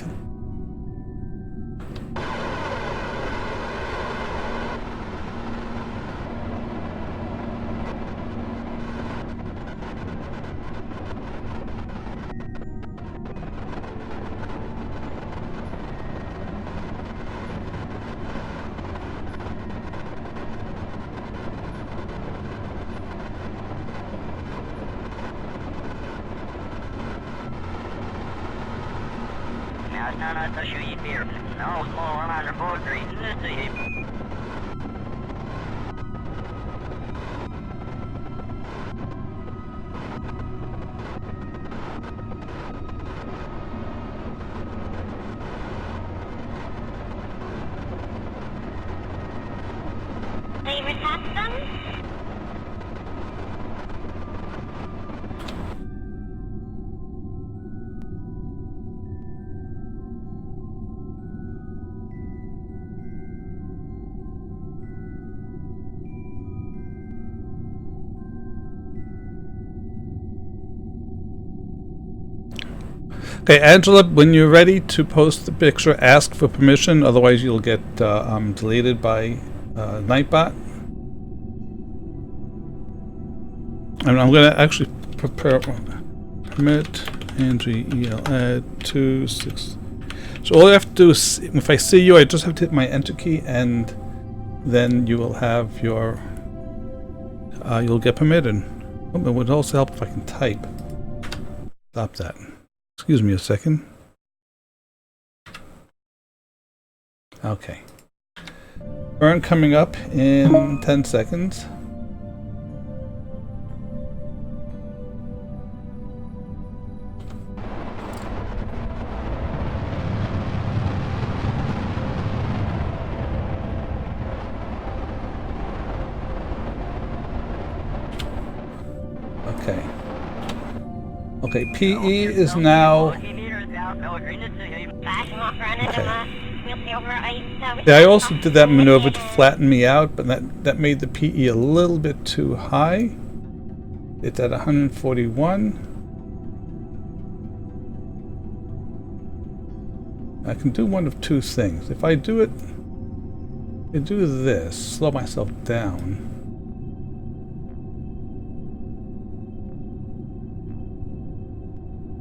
Okay, Angela, when you're ready to post the picture, ask for permission, otherwise you'll get deleted by Nightbot. And I'm going to actually prepare permit Angie EL add 26. So all I have to do is, if I see you, I just have to hit my enter key, and then you will have your, you'll get permitted. Oh, it would also help if I can type. Stop that. Excuse me a second. Okay. Burn coming up in 10 seconds. Okay. Okay, PE is now... Okay. Yeah, I also did that maneuver to flatten me out, but that made the PE a little bit too high. It's at 141. I can do one of two things. If I do this, slow myself down.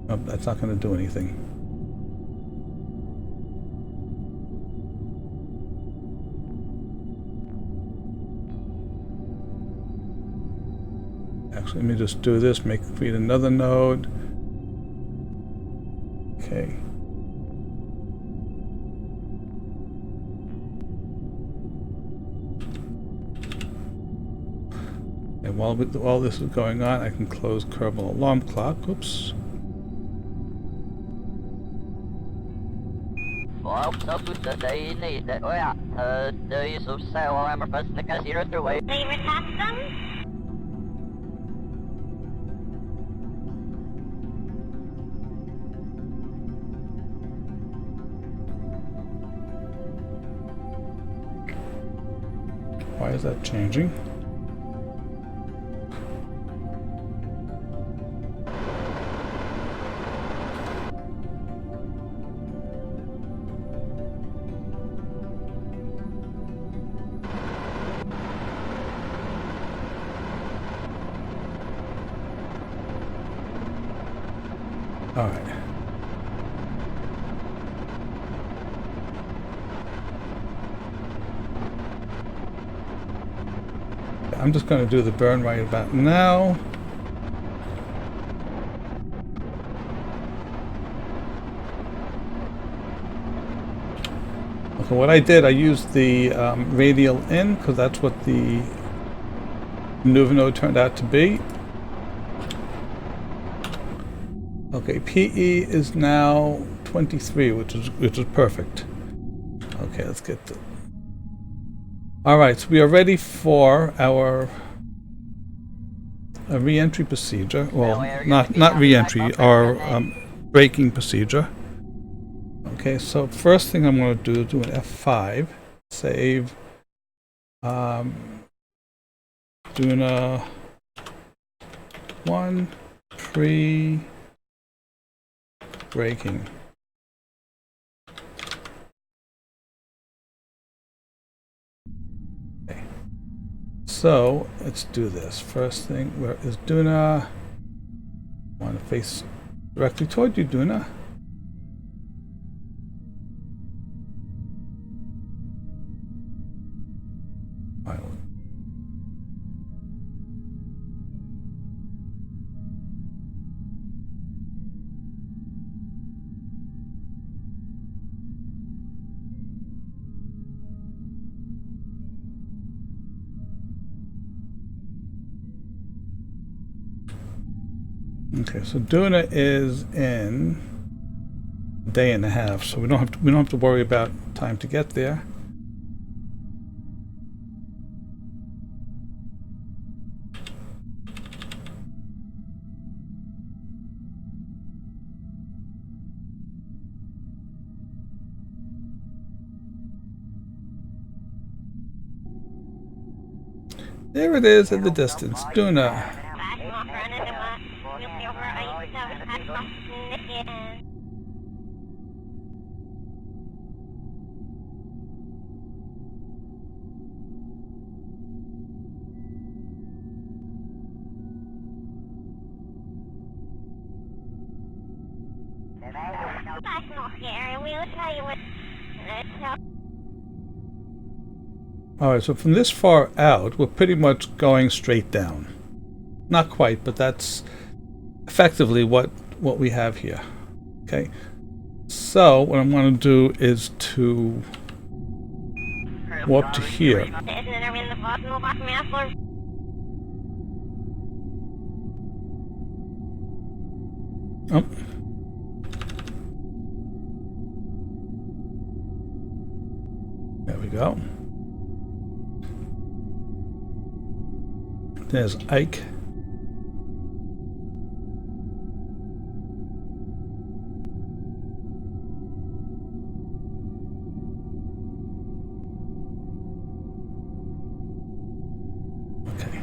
Oh, that's not going to do anything. Actually, let me just do this, create another node. Okay. And while this is going on, I can close Kerbin alarm clock. Oops. Why is that changing? All right. I'm just going to do the burn right about now. Okay, what I did, I used the radial in because that's what the maneuver node turned out to be. Okay, PE is now 23, which is perfect. Okay, let's get to. All right, so we are ready for our re-entry procedure. Well, not re-entry, our braking procedure. Okay, so first thing I'm going to do an F5, save Duna 1 pre-braking. Okay, so let's do this. First thing, where is Duna? I want to face directly toward you, Duna. Okay, so Duna is in a day and a half, so we don't have to worry about time to get there. There it is in the distance, Duna. Alright, so from this far out, we're pretty much going straight down. Not quite, but that's effectively what we have here. Okay, so what I'm going to do is to warp to here. Oh. There we go. There's Ike. Okay.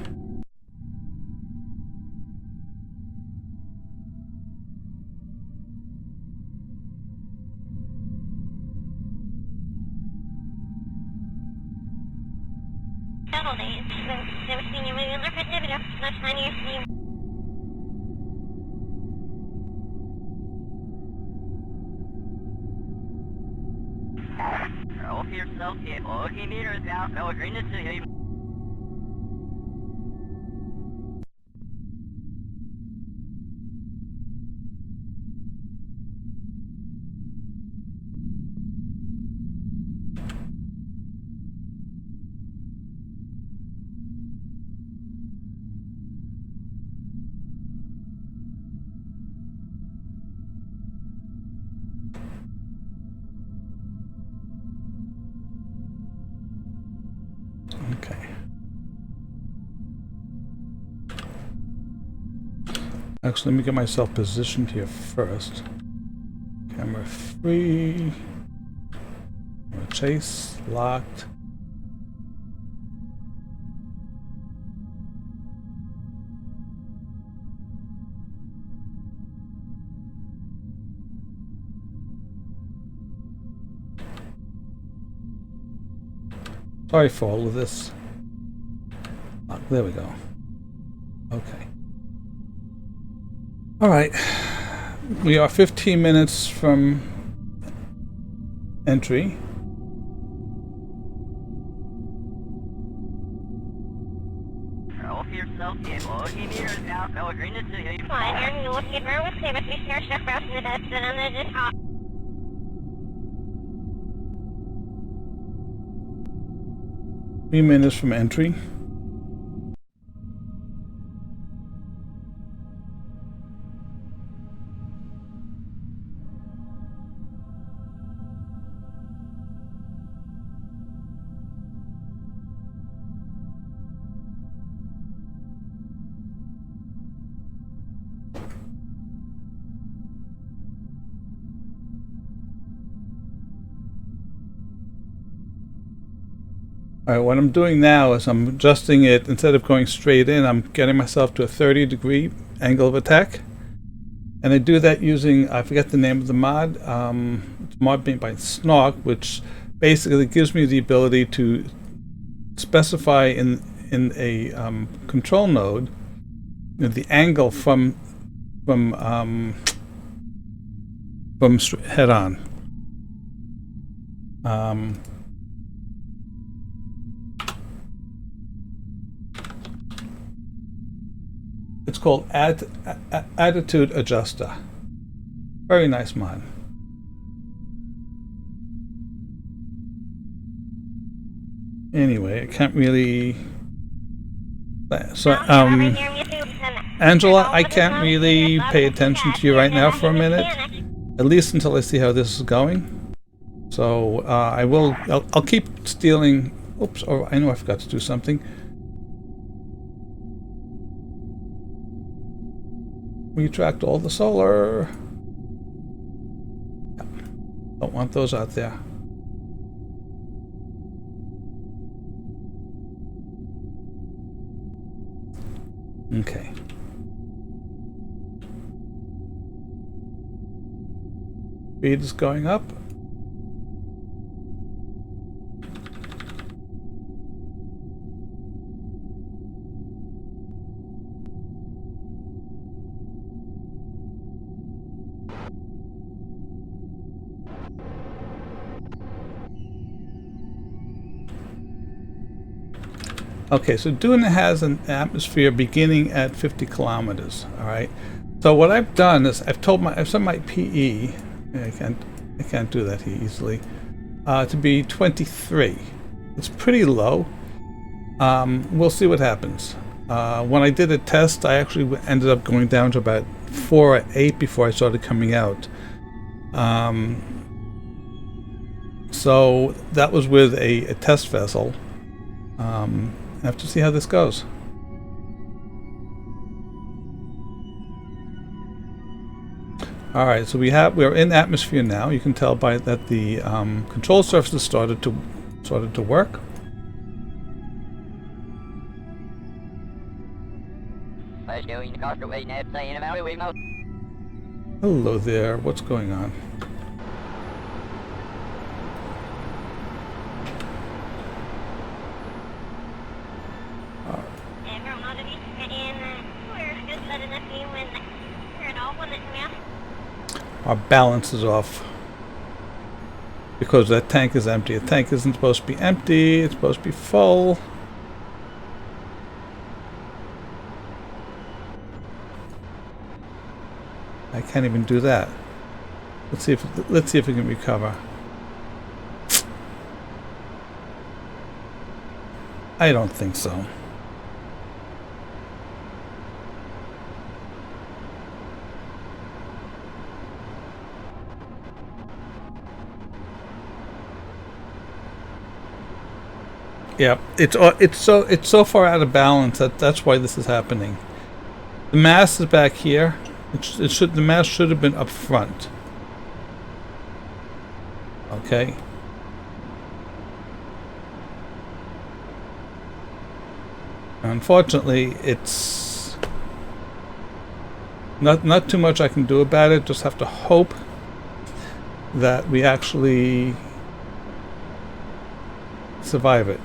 Okay. Actually, let me get myself positioned here first. Camera free. Chase locked. Sorry for all of this. Oh, there we go. Okay. All right. we are 15 minutes from entry. Three minutes from entry. Alright, what I'm doing now is I'm adjusting it. Instead of going straight in, I'm getting myself to a 30-degree angle of attack. And I do that using, I forget the name of the mod. It's a mod made by Snark, which basically gives me the ability to specify in a control node, you know, the angle from head on. It's called Attitude Adjuster. Very nice mod. Anyway, I can't really. So, Angela, I can't really pay attention to you right now for a minute, at least until I see how this is going. So I'll keep stealing. Oops! Oh, I know I forgot to do something. Retract all the solar. Don't want those out there. Okay. Speed is going up. Okay, so Duna has an atmosphere beginning at 50 kilometers. All right. So what I've done is I've set my PE. I can't do that easily. To be 23. It's pretty low. We'll see what happens. When I did a test, I actually ended up going down to about 4 or 8 before I started coming out. So that was with a test vessel. I have to see how this goes. All right, so we're in atmosphere now. You can tell by that the control surfaces started to work. Hello there. What's going on? Our balance is off because that tank is empty. A tank isn't supposed to be empty, it's supposed to be full. I can't even do that. Let's see if we can recover. I don't think so. Yeah, it's so far out of balance that's why this is happening. The mast is back here. The mast should have been up front. Okay. Unfortunately, it's not too much I can do about it. Just have to hope that we actually survive it.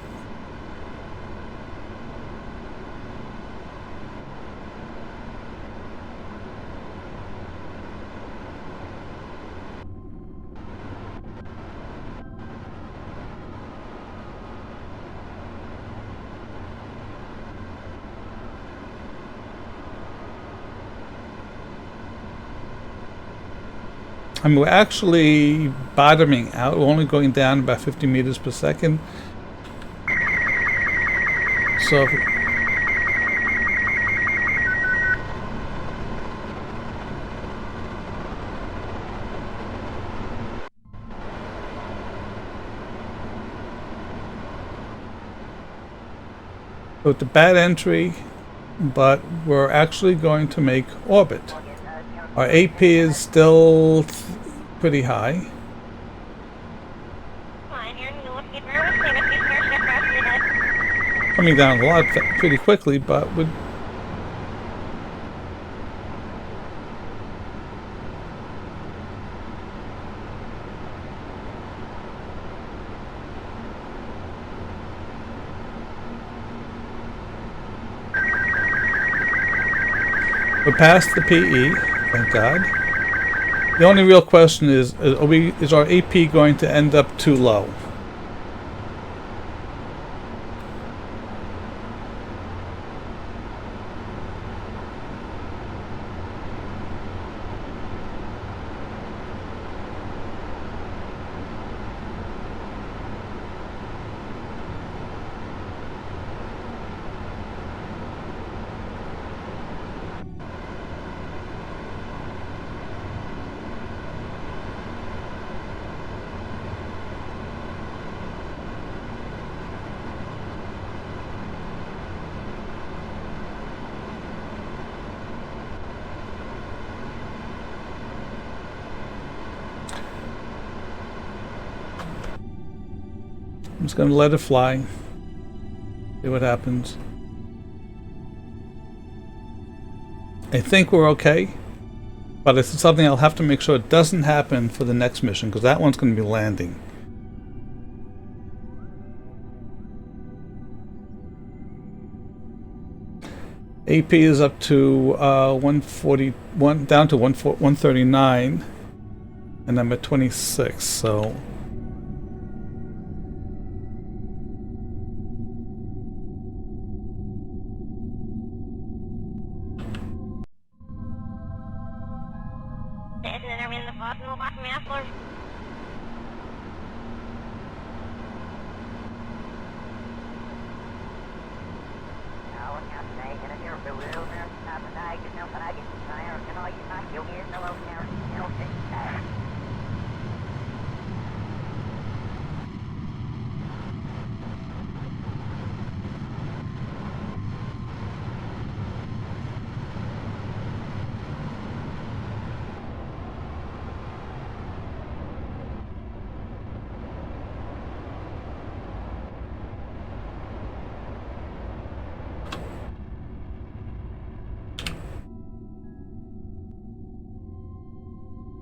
I mean, we're actually bottoming out. We're only going down about 50 meters per second. So it's a bad entry, but we're actually going to make orbit. Our AP is still pretty high. Coming down a lot pretty quickly, but we're past the PE, thank God. The only real question is our AP going to end up too low? I'm just going to let it fly, see what happens. I think we're okay, but it's something I'll have to make sure it doesn't happen for the next mission, because that one's going to be landing. AP is up to 141, down to 139, and I'm at 26, so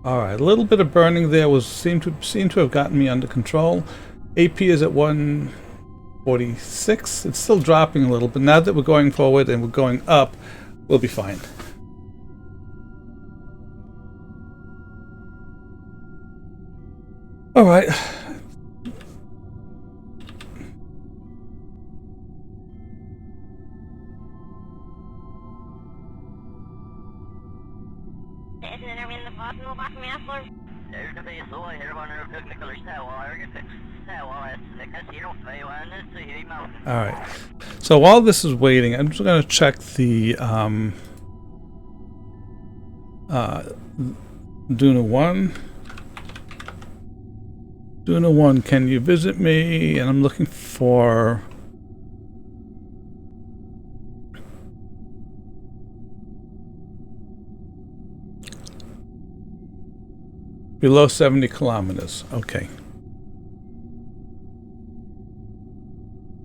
alright, a little bit of burning there seemed to have gotten me under control. AP is at 146. It's still dropping a little, but now that we're going forward and we're going up, we'll be fine. Alright. Alright, so while this is waiting, I'm just going to check the Duna 1. Duna 1, can you visit me? And I'm looking for below 70 kilometers. Okay.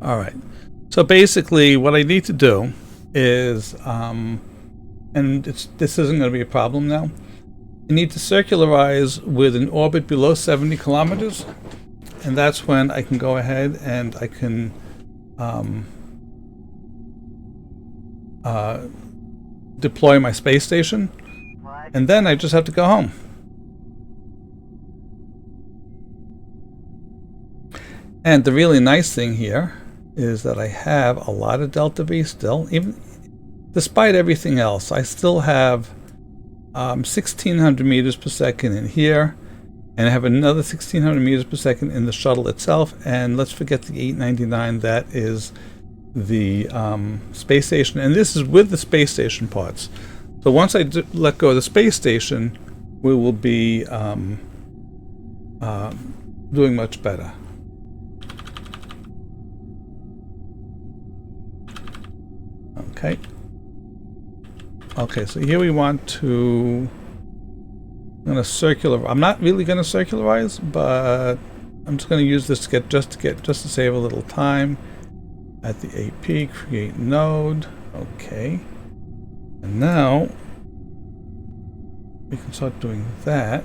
All right. So basically what I need to do is, and this isn't going to be a problem now, I need to circularize with an orbit below 70 kilometers, and that's when I can go ahead and I can deploy my space station, and then I just have to go home. And the really nice thing here is that I have a lot of Delta V still. Even despite everything else, I still have 1600 meters per second in here, and I have another 1600 meters per second in the shuttle itself. And let's forget the 899. That is the space station, and this is with the space station parts. So once I let go of the space station, we will be doing much better. Okay. Okay, so here we want to, I'm going to circular. I'm not really going to circularize, but I'm just going to use this to just to save a little time. At the AP, create node. Okay. And now we can start doing that.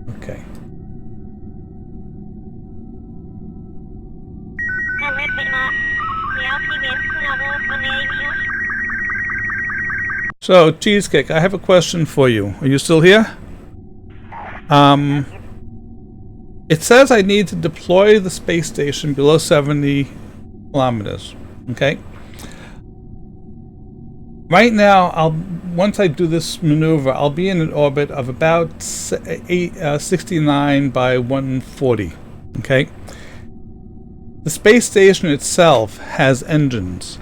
Okay. Okay. So, Cheesecake, I have a question for you. Are you still here? It says I need to deploy the space station below 70 kilometers. Okay? Right now, once I do this maneuver, I'll be in an orbit of about 69 by 140. Okay? The space station itself has engines.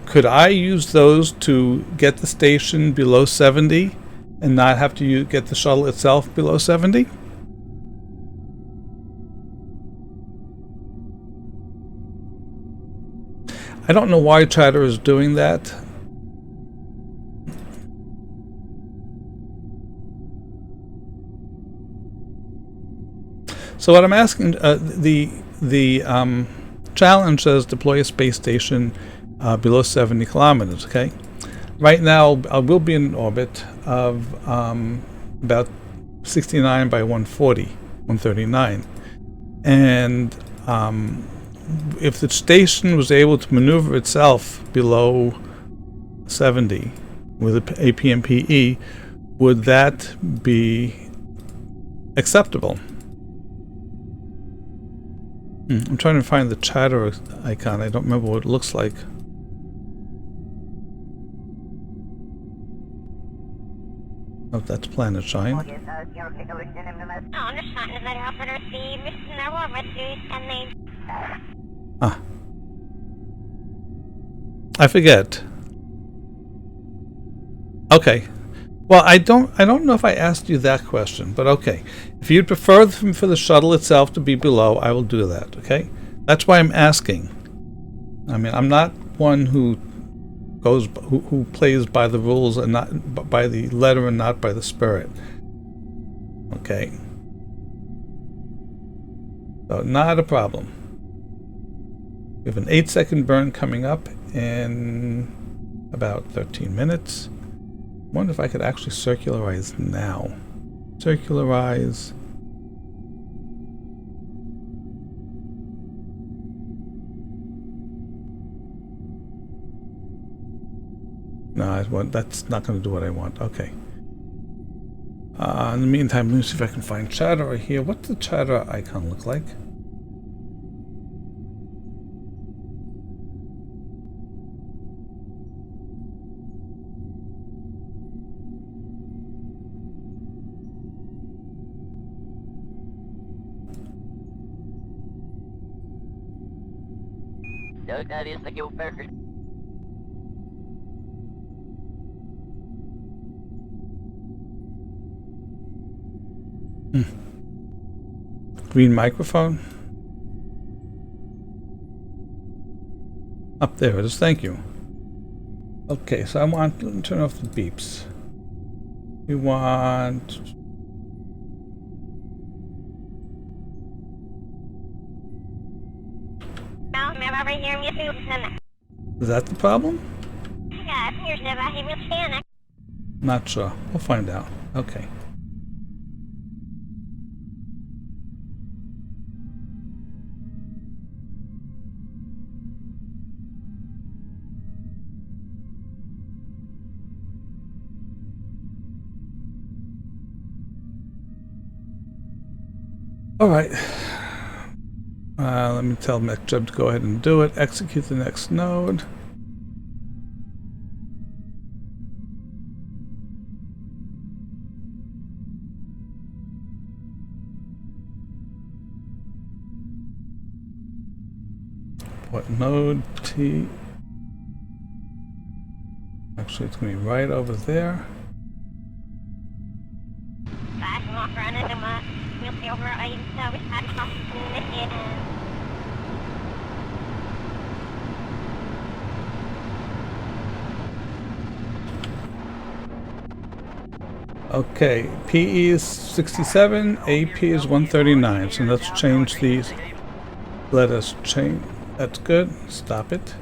Could I use those to get the station below 70 and not have to get the shuttle itself below 70? I don't know why Chatter is doing that. So what I'm asking, the challenge says deploy a space station below 70 kilometers. Okay, right now I will be in an orbit of about 69 by 140, 139, and if the station was able to maneuver itself below 70 with a APMPE, would that be acceptable? I'm trying to find the chatter icon. I don't remember what it looks like. Oh, that's Planet Shine. Ah. I forget. Okay. Well, I don't know if I asked you that question, but okay. If you'd prefer for the shuttle itself to be below, I will do that, okay? That's why I'm asking. I mean, I'm not one who plays by the rules and not by the letter and not by the spirit. Okay. So, not a problem. We have an 8-second burn coming up in about 13 minutes. I wonder if I could actually circularize now. Circularize. No, that's not going to do what I want. Okay. In the meantime, let me see if I can find chatter here. What's the chatter icon look like? That is the Gilbert. Green microphone. Up there it is. Thank you. Okay, so I want to turn off the beeps. We want. Is that the problem? Not sure. We'll find out. Okay. All right. Let me tell MechJeb to go ahead and do it. Execute the next node. What node T? Actually, it's going to be right over there. Okay, PE is 67, AP is 139. So let's change these. Let us change. That's good. Stop it.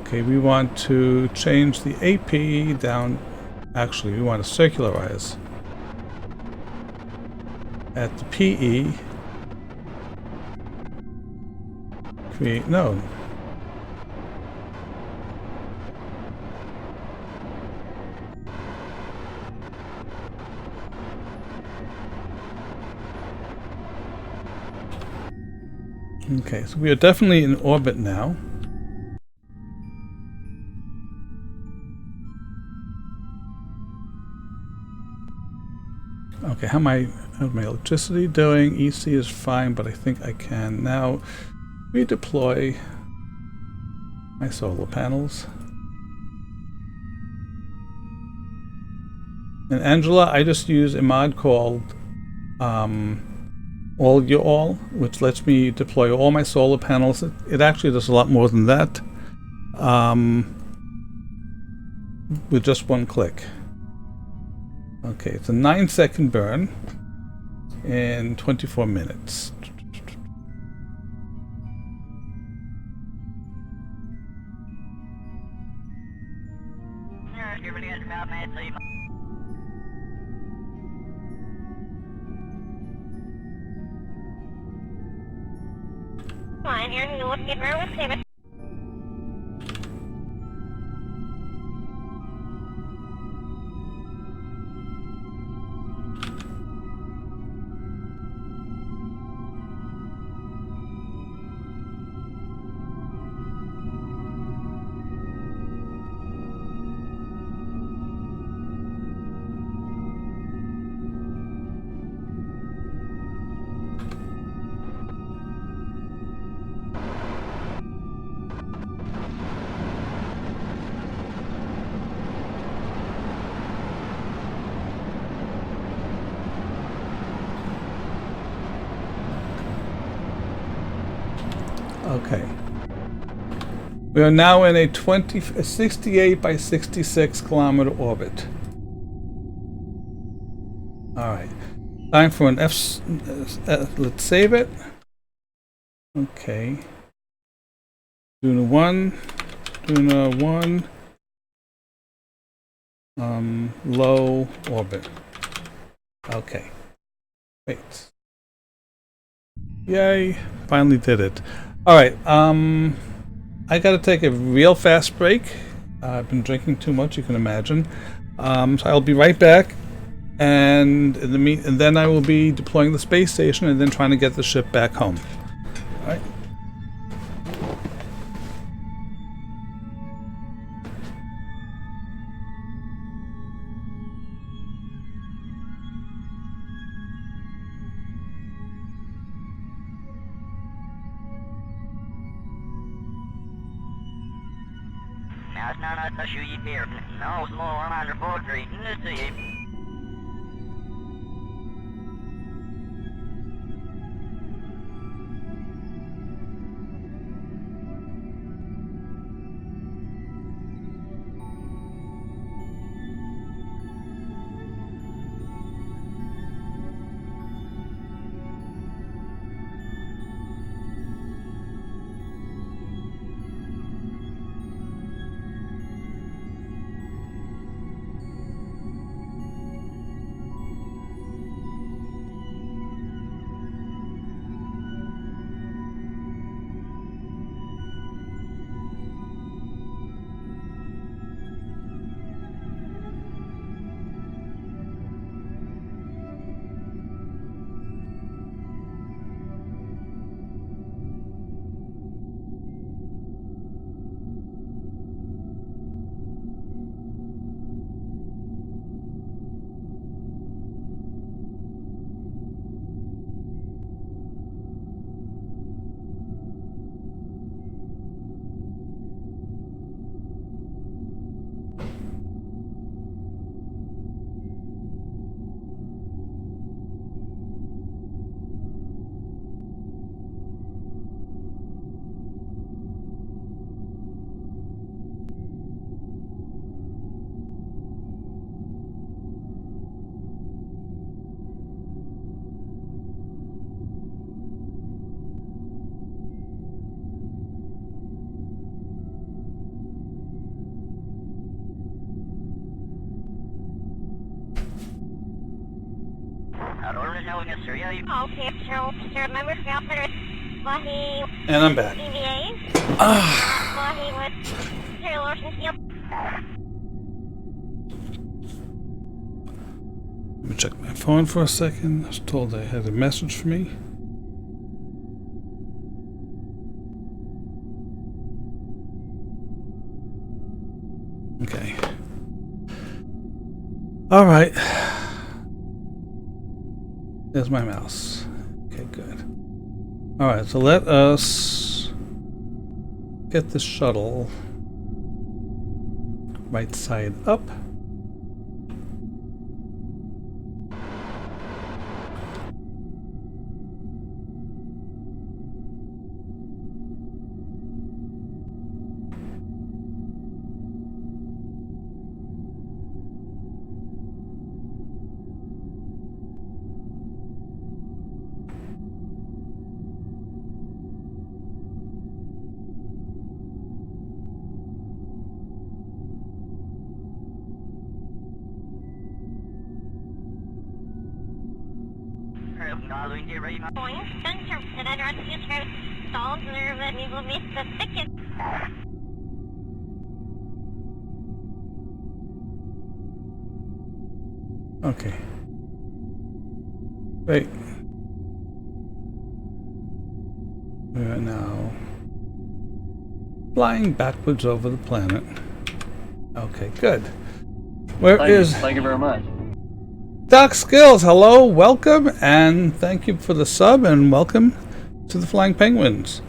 Okay, we want to change the AP down. Actually, we want to circularize at the PE. Create node. Okay, so we are definitely in orbit now. Okay, how's my electricity doing? EC is fine, but I think I can now redeploy my solar panels. And Angela, I just use a mod called All Your All, which lets me deploy all my solar panels. It actually does a lot more than that with just one click. Okay, it's a 9-second burn in 24 minutes. Okay. We are now in a 68 by 66 kilometer orbit. Alright. Time for an let's save it. Okay. Duna 1. Low orbit. Okay. Wait. Yay. Finally did it. Alright, I gotta take a real fast break. I've been drinking too much, you can imagine. So I'll be right back, and and then I will be deploying the space station and then trying to get the ship back home. Alright. No, small one under poetry. Okay, so remember Scalper Wahi And I'm back. DVA? Ah, Wahi with Zero Ocean Seal. let me check my phone for a second. I was told they had a message for me. Okay. All right. There's my mouse. Okay, good. All right, so let us get the shuttle right side up. Okay. Wait. We are now flying backwards over the planet. Okay, good. Thank you very much. Doc Skills? Hello, welcome, and thank you for the sub, and welcome to the Flying Penguins.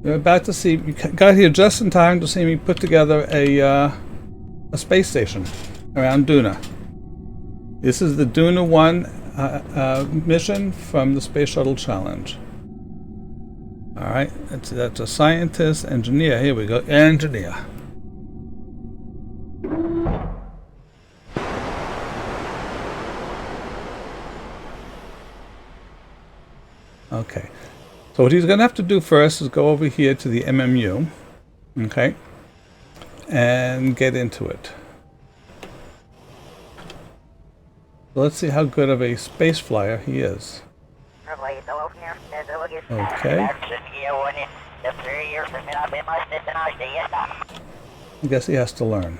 You're about to see. You got here just in time to see me put together a space station around Duna. This is the Duna 1 mission from the Space Shuttle Challenge. All right, that's a scientist, engineer. Here we go, engineer. Okay, so what he's going to have to do first is go over here to the MMU, okay, and get into it. So let's see how good of a space flyer he is. Okay. I guess he has to learn.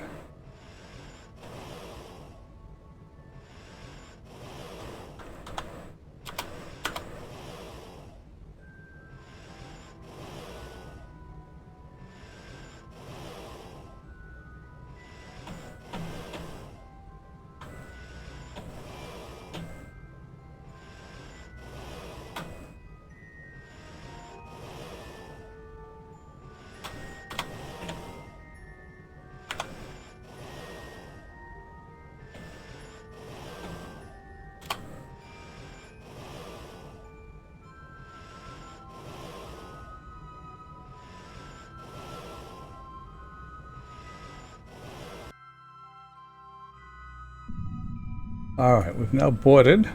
All right, we've now boarded.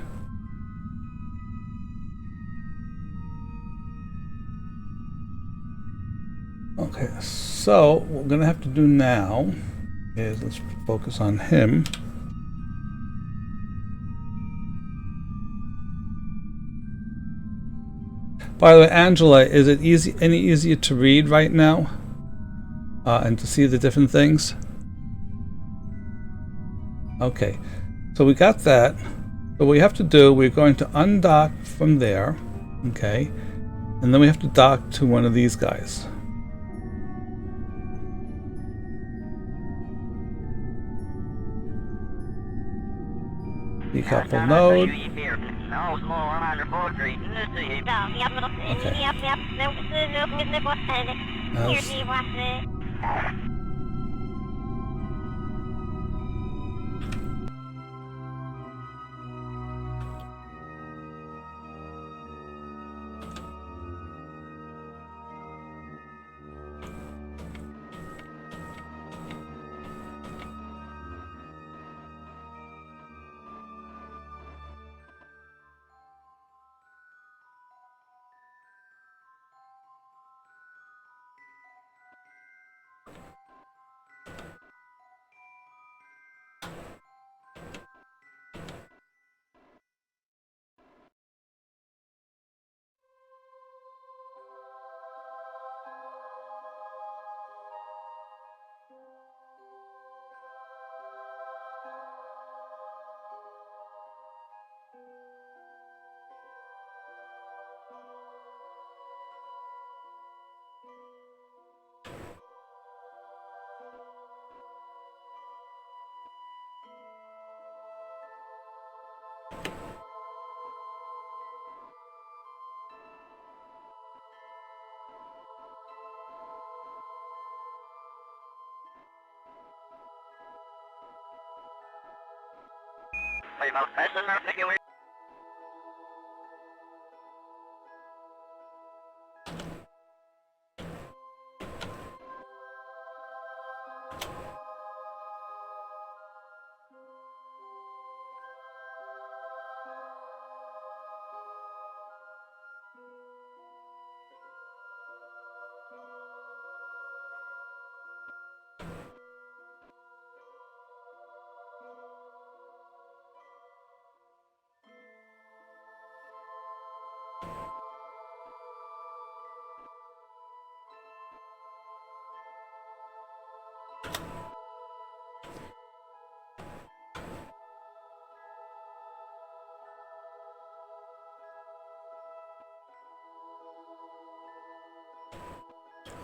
Okay, so what we're going to have to do now is let's focus on him. By the way, Angela, is it any easier to read right now and to see the different things? Okay, so we got that. So what we have to do, we're going to undock from there, okay, and then we have to dock to one of these guys. Decouple node.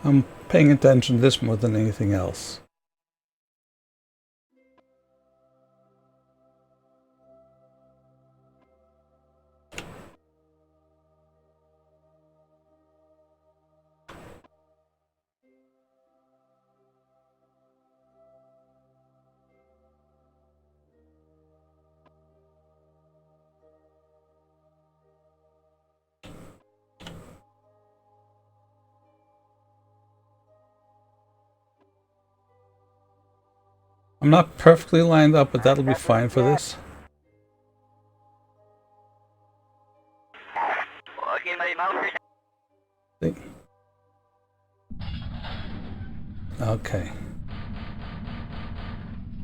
I'm paying attention to this more than anything else. I'm not perfectly lined up, but that'll be fine for this. See? Okay.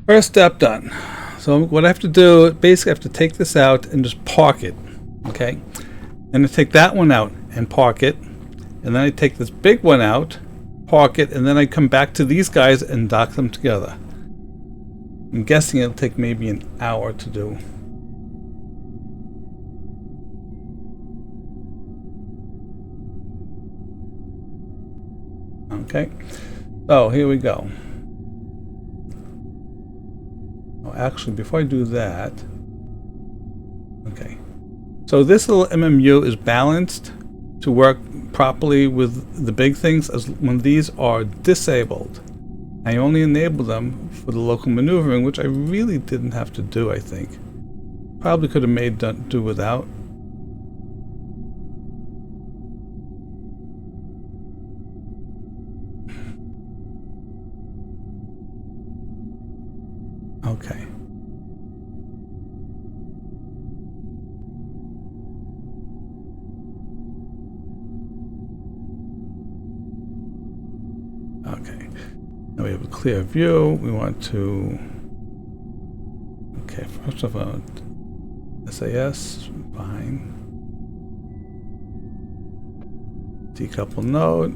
First step done. So what I have to do, basically I have to take this out and just park it. Okay? Then I take that one out and park it. And then I take this big one out, park it, and then I come back to these guys and dock them together. I'm guessing it'll take maybe an hour to do. Okay, so here we go. Oh, actually, before I do that, okay. So this little MMU is balanced to work properly with the big things as when these are disabled. I only enable them for the local maneuvering, which I really didn't have to do, I think. Probably could have made do without. Okay. Okay. Now we have a clear view. We want to... Okay, first of all, SAS, fine. Decouple node.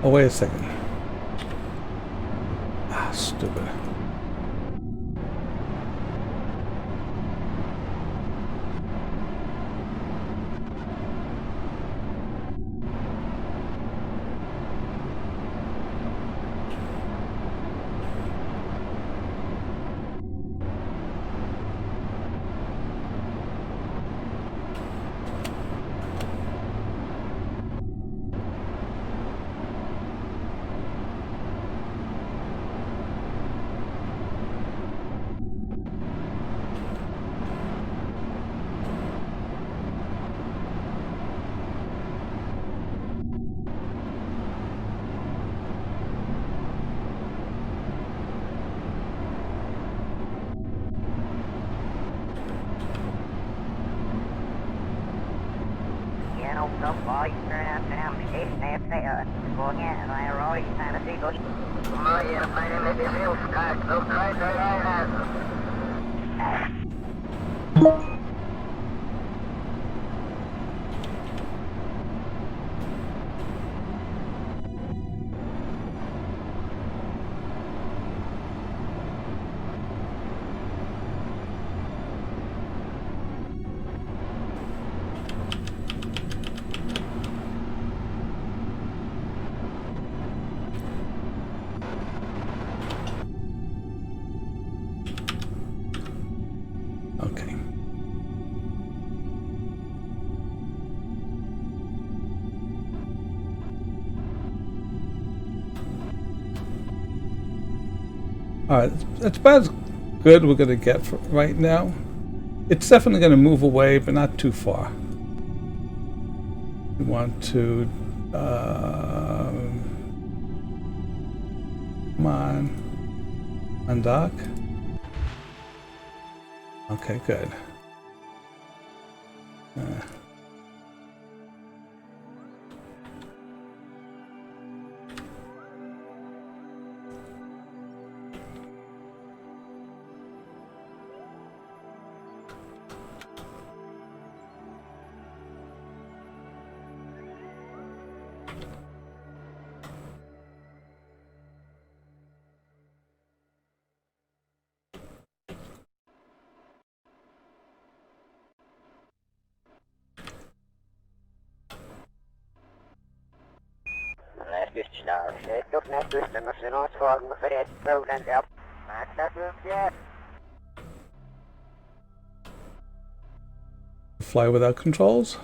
Oh, wait a second. Ah, stupid. Okay. Alright, that's about as good we're going to get for right now. It's definitely going to move away, but not too far. We want to... come on. Undock. Okay, good. Fly without controls.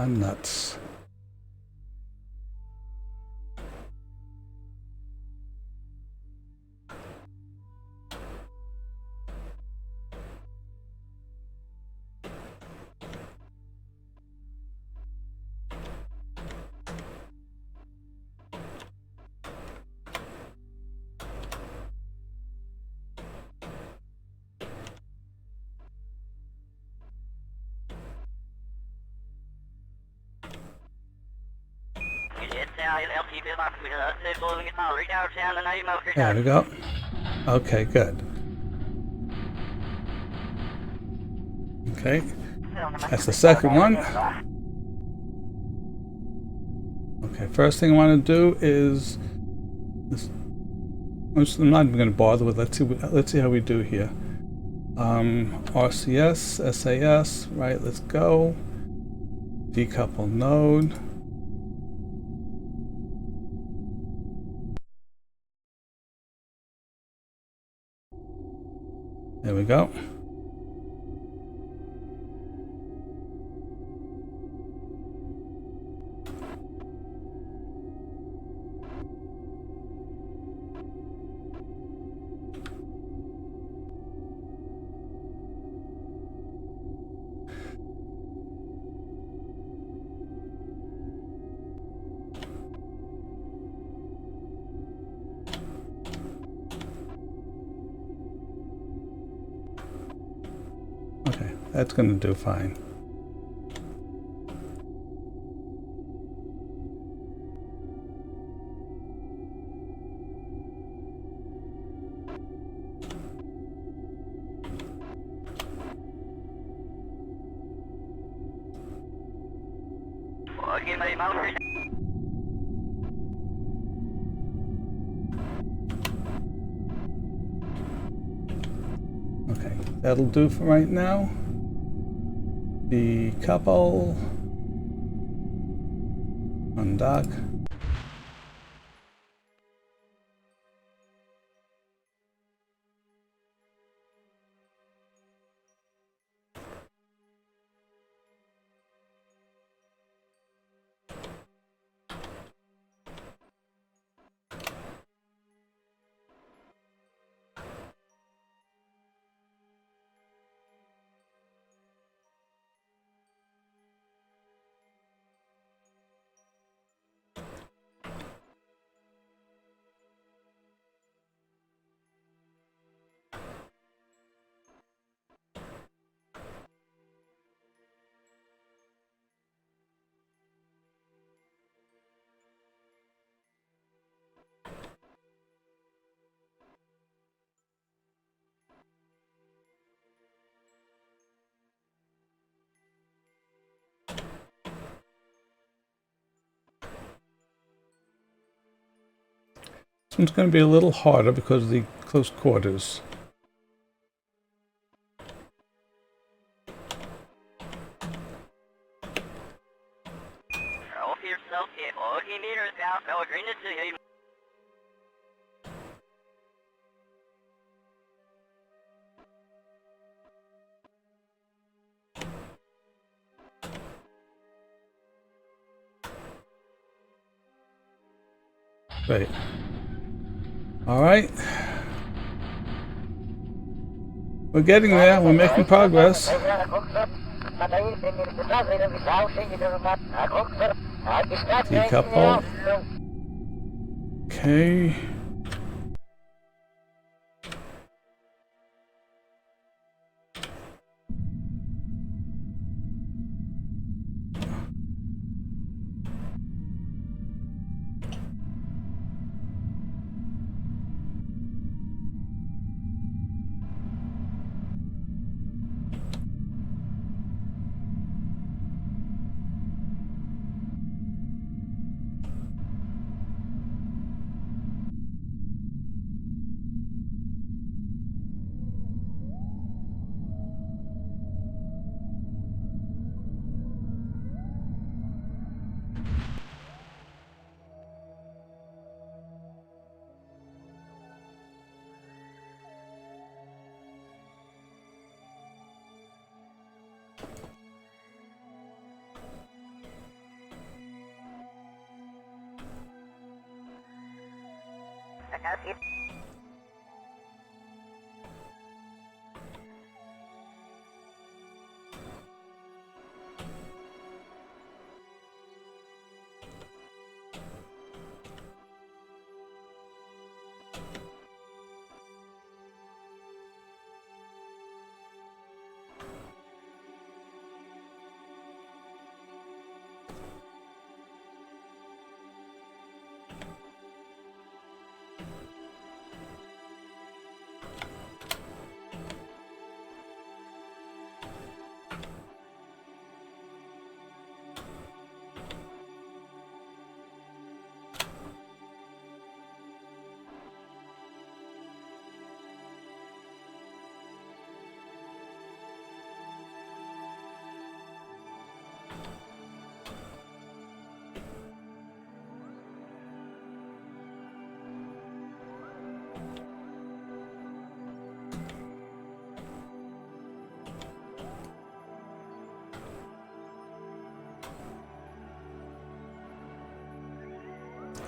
Nuts. There we go. Okay, good. Okay, that's the second one. Okay, first thing I want to do is this. I'm not even going to bother with. Let's see how we do here. RCS, SAS, right? Let's go. Decouple node. There we go. That's gonna do fine. Okay, that'll do for right now. The couple undock. This one's going to be a little harder because of the close quarters. Right. All right. We're getting there. We're making progress. Decouple. Okay.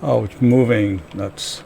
Oh, it's moving. Nuts.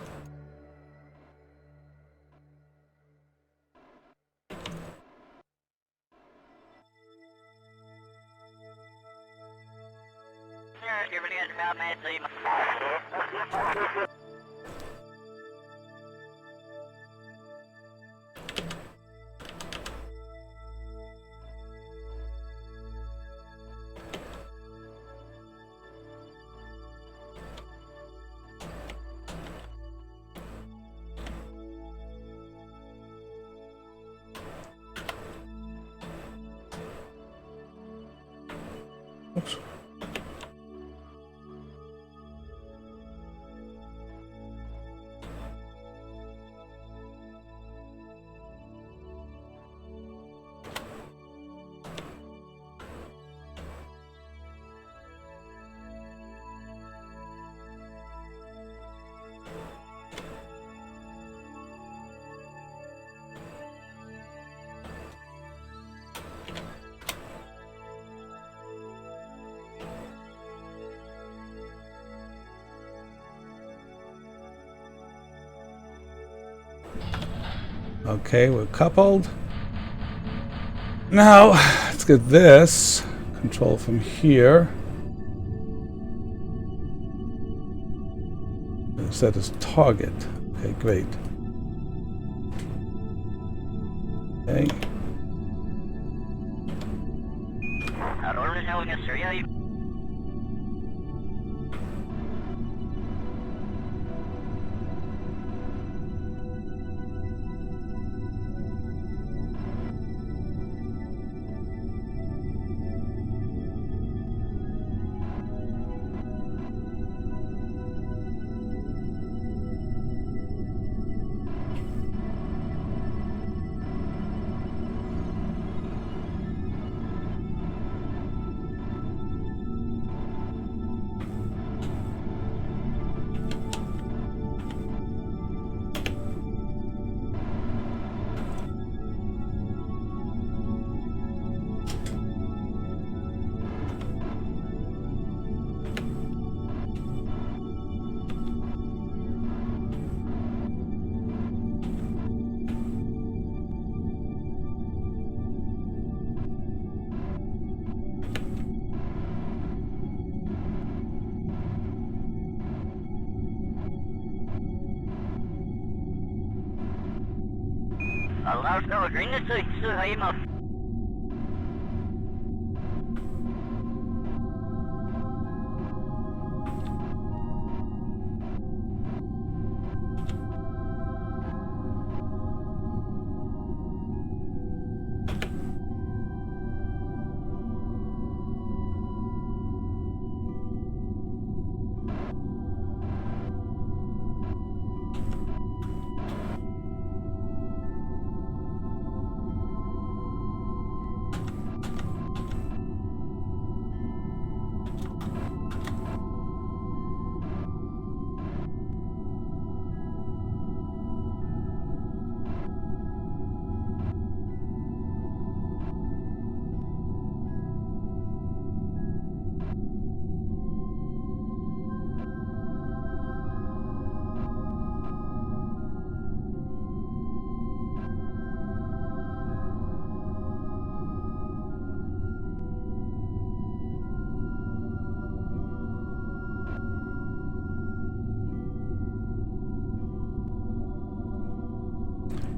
Oops. Okay, we're coupled. Now, let's get this control from here. Set as target. Okay, great. Okay.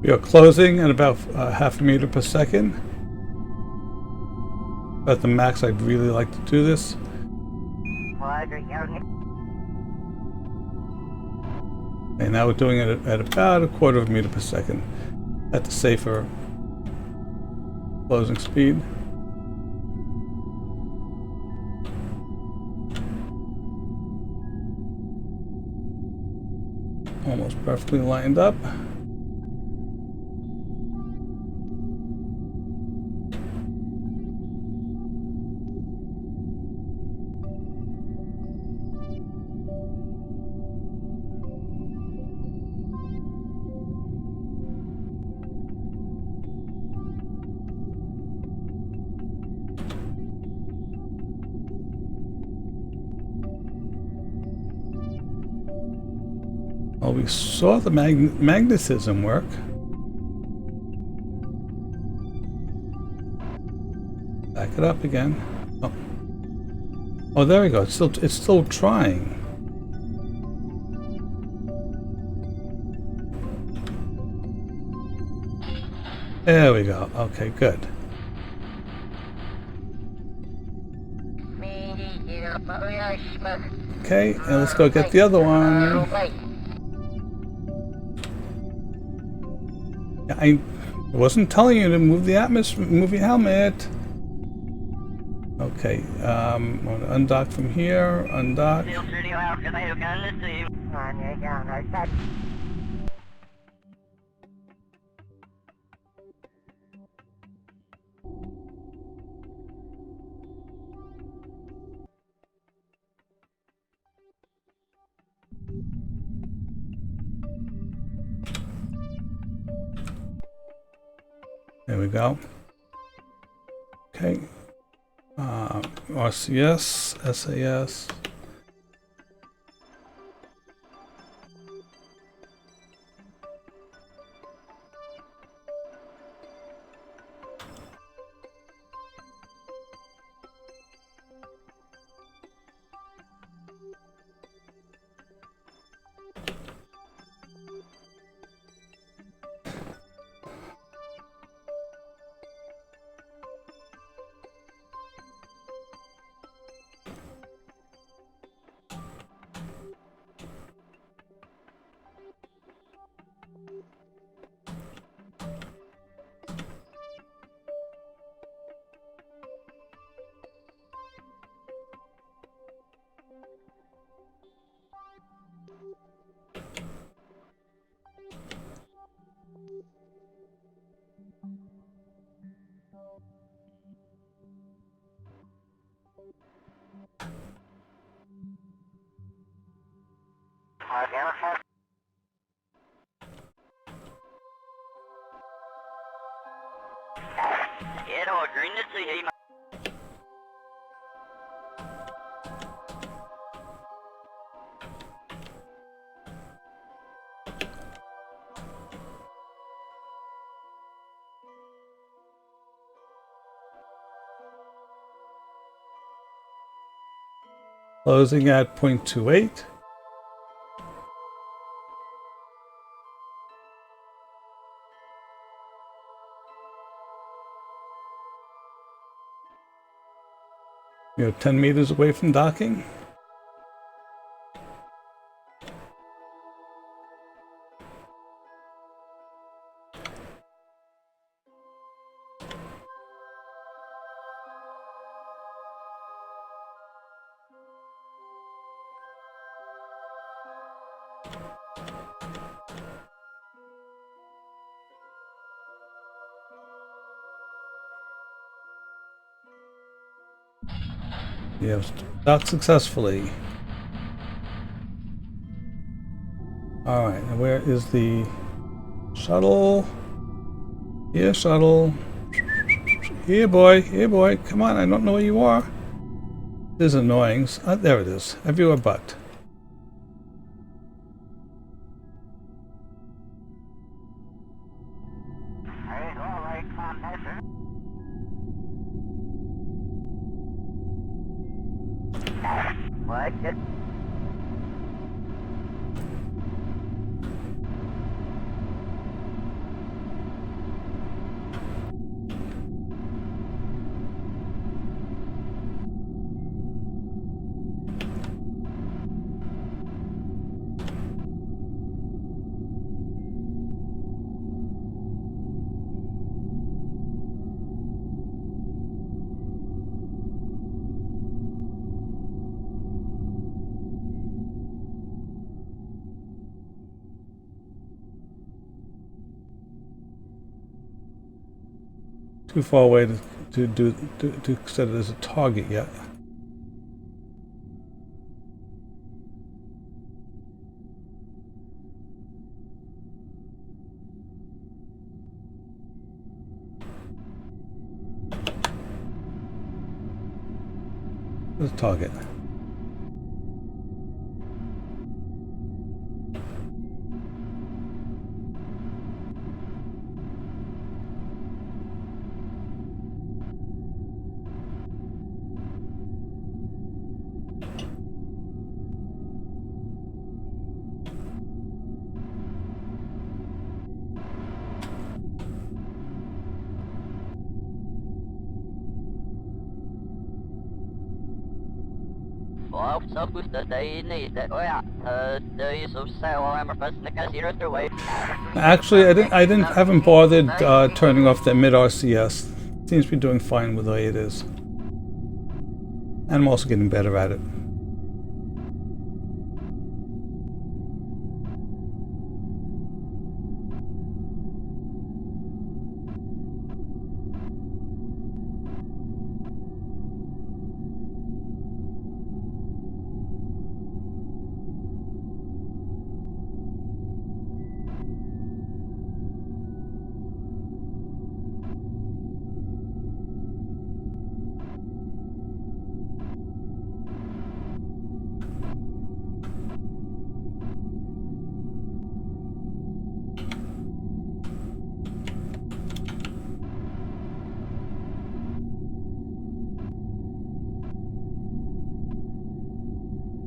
We are closing at about half a meter per second. At the max, I'd really like to do this. And now we're doing it at about a quarter of a meter per second at the safer closing speed. Almost perfectly lined up. Well, we saw the magnetism work. Back it up again. Oh, oh, there we go. It's still trying. There we go. Okay, good. Okay, and let's go get the other one. I wasn't telling you to move the atmosphere, move your helmet. Okay, I'm going to undock from here, undock. There we go. Okay. RCS, SAS. Closing at 0.28. You're 10 meters away from docking. You have docked successfully. Alright, now where is the shuttle? Here, shuttle. Here, boy, come on, I don't know where you are. This is annoying. There it is. Everywhere but. Too far away to set it as a target yet. There's a target. Actually, haven't bothered turning off the mid RCS. Seems to be doing fine with the way it is. And I'm also getting better at it.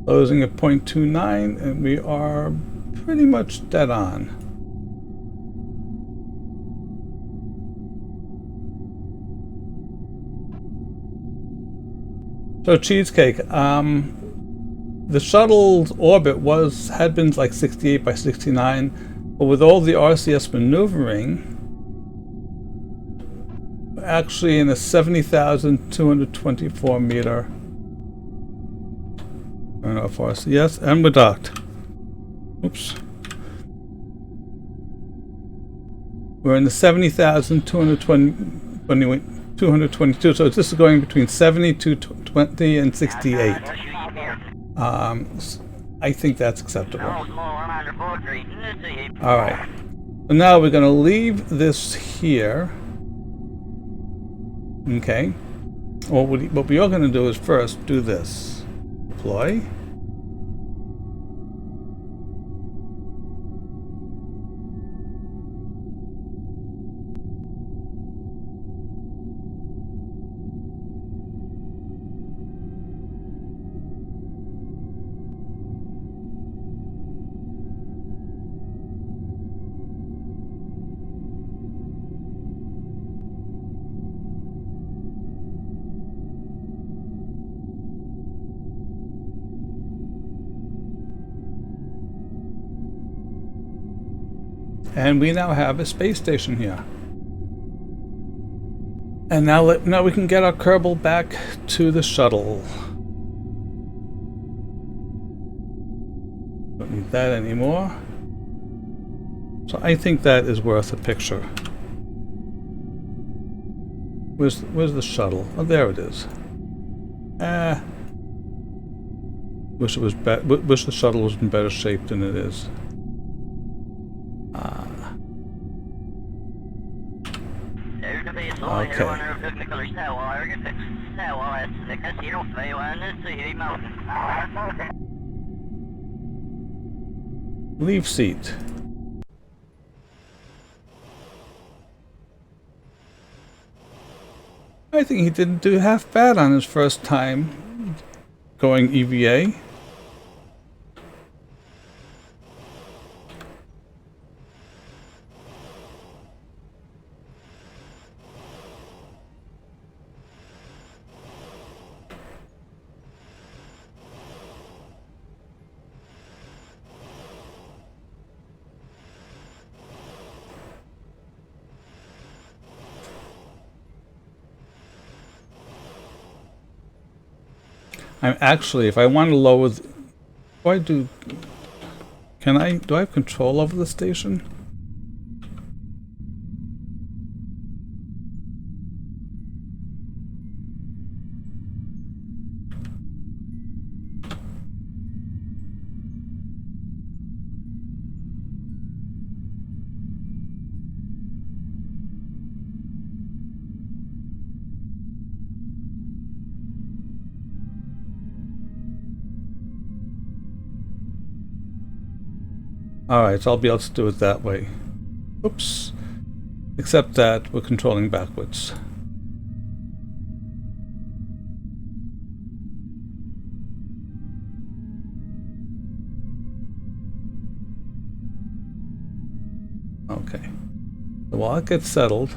Closing at 0.29, and we are pretty much dead on. So Cheesecake, the shuttle's orbit had been like 68 by 69, but with all the RCS maneuvering, we're actually in a 70,224 meter. I don't know if RCS, and we're docked. Oops. We're in the 70,222, so this is going between 70 to 20 and 68. I think that's acceptable. Alright. So now we're going to leave this here. Okay. Well, what we are going to do is first do this. Deploy. And we now have a space station here. And now we can get our Kerbal back to the shuttle. Don't need that anymore. So I think that is worth a picture. Where's the shuttle? Oh, there it is. Wish the shuttle was in better shape than it is. Okay. Leave seat. I think he didn't do half bad on his first time going EVA. I'm actually, if I want to lower do I have control over the station? Alright, so I'll be able to do it that way. Oops. Except that we're controlling backwards. Okay. So while it gets settled,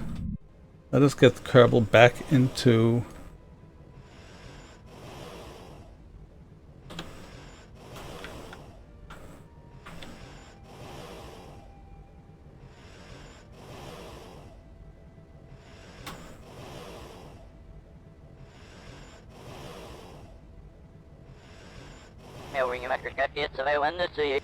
let us get the Kerbal back into Ring Master Scott, it's a one to see.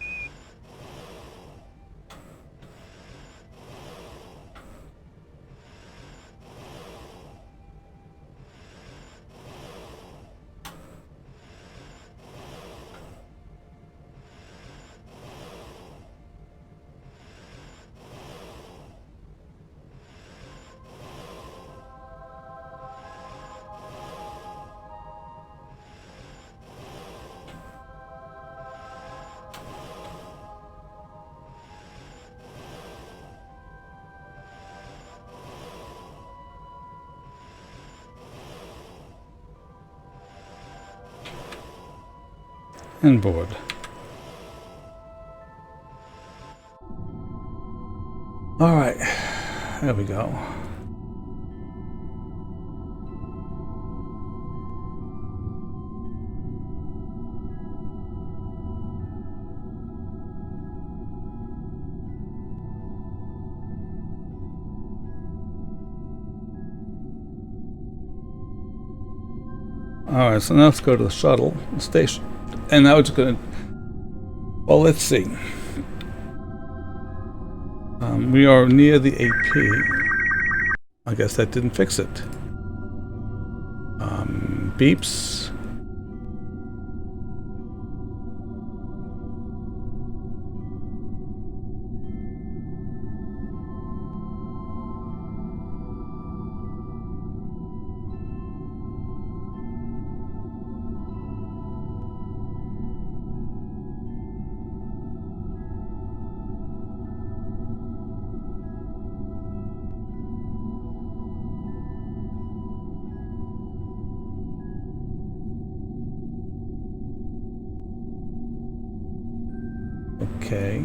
And board. All right, there we go. All right, so now let's go to the shuttle station. And now it's going to, well, let's see. We are near the AP. I guess that didn't fix it. Beeps. Okay,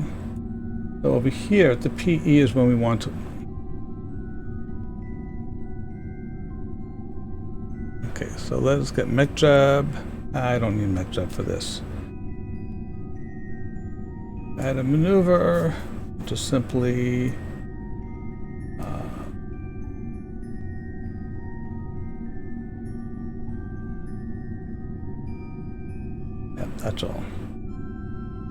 so over here at the PE is when we want to. Okay, so let's get mech jab. I don't need mech jab for this. Add a maneuver, just simply yep, that's all.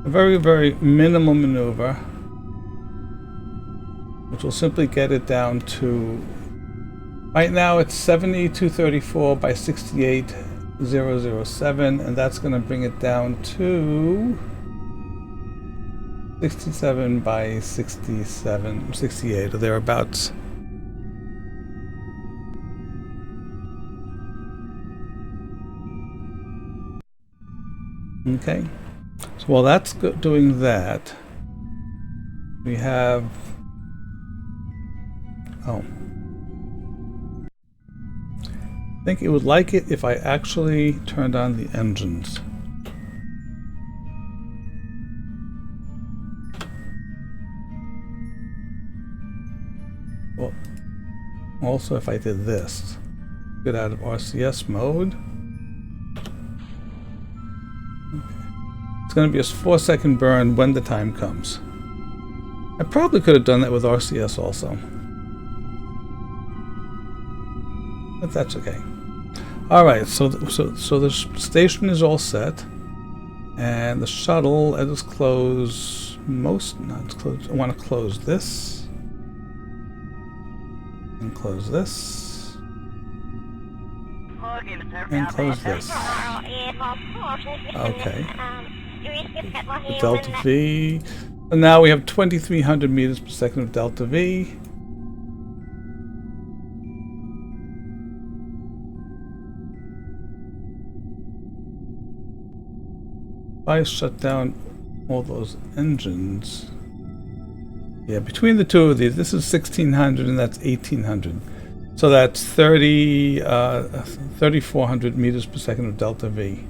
A very, very minimal maneuver, which will simply get it down to, right now it's 7234 by 68007, and that's going to bring it down to 67 by 68, or thereabouts. Okay. So while that's doing that, we have, I think it would like it if I actually turned on the engines. Well, also if I did this, get out of RCS mode. It's going to be a 4-second burn when the time comes. I probably could have done that with RCS also, but that's okay. All right, so the station is all set, and the shuttle. Let's close most. Not close. I want to close this and close this and close this. Okay. The delta V. And now we have 2,300 meters per second of delta V. If I shut down all those engines. Yeah, between the two of these, this is 1,600 and that's 1,800. So that's 3,400 meters per second of delta V.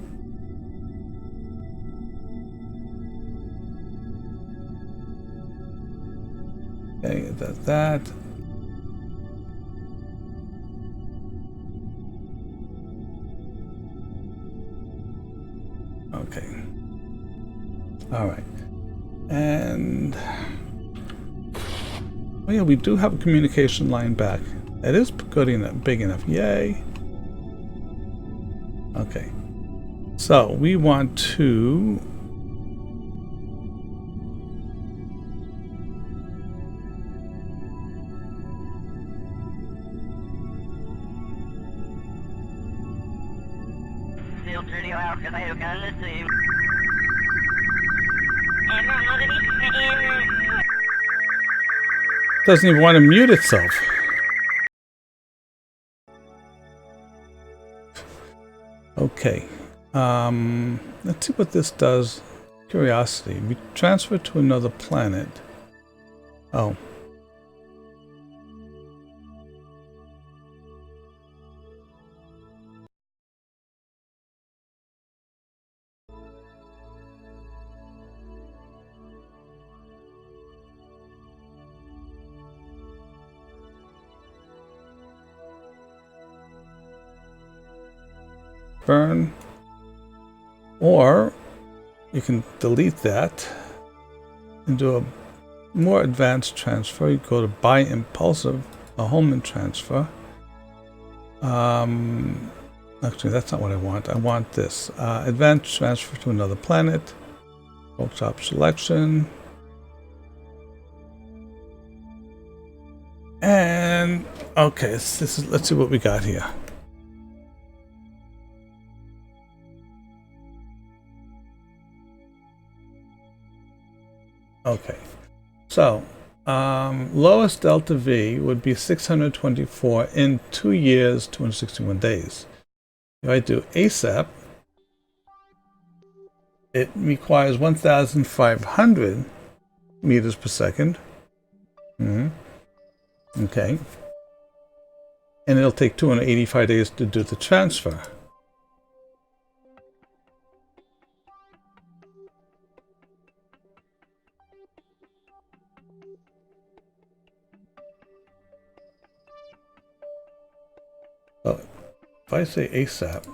Okay, that's that. Okay. All right. And oh yeah, we do have a communication line back. That is good enough, big enough. Yay. Okay. So we want to doesn't even want to mute itself. Okay. Let's see what this does. Curiosity. We transfer to another planet. Oh. Burn, or you can delete that and do a more advanced transfer. You go to buy impulsive, a Holman transfer. Actually, that's not what I want. I want this advanced transfer to another planet. Workshop selection, and okay, this is. Let's see what we got here. Okay, so lowest delta V would be 624 in 2 years, 261 days. If I do ASAP, it requires 1,500 meters per second. Okay, and it'll take 285 days to do the transfer. So if I say ASAP,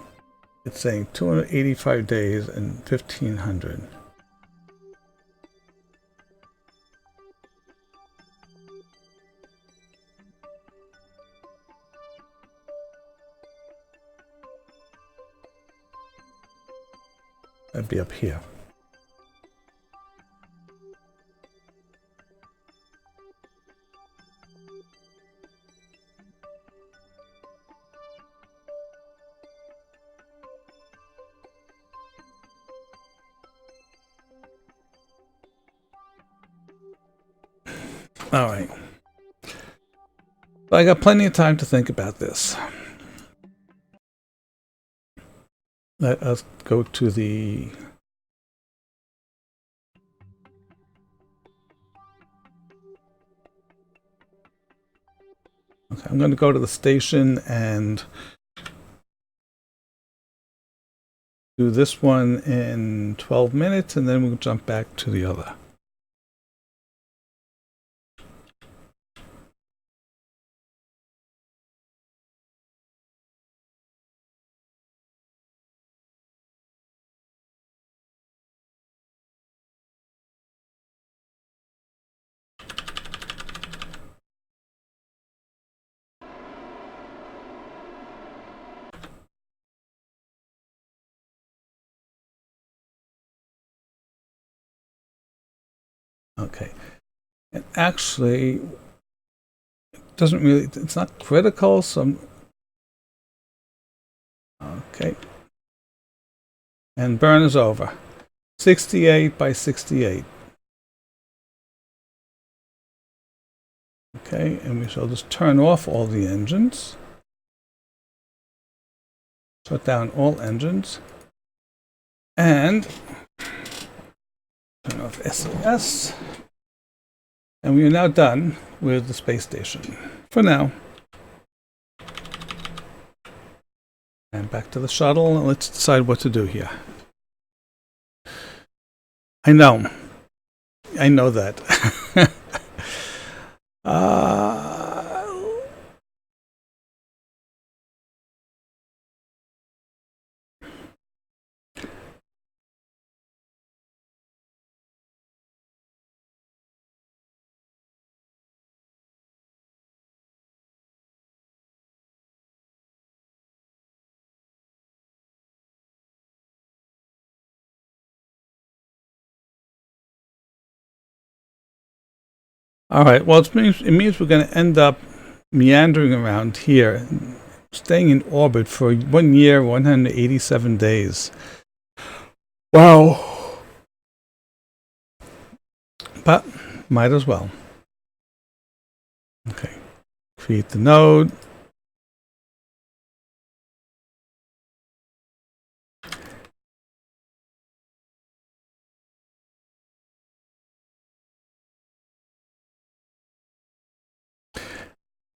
it's saying 285 days and 1,500. That'd be up here. All right. I got plenty of time to think about this. Let us go to the okay, I'm going to go to the station and do this one in 12 minutes, and then we'll jump back to the other. Okay, and actually, it doesn't really, it's not critical, so okay. And burn is over. 68 by 68. Okay, and we shall just turn off all the engines. Shut down all engines. And turn off SAS. And we are now done with the space station. For now. And back to the shuttle, and let's decide what to do here. I know that. All right. Well, it means we're going to end up meandering around here, staying in orbit for 1 year, 187 days. Wow. But might as well. Okay. Create the node.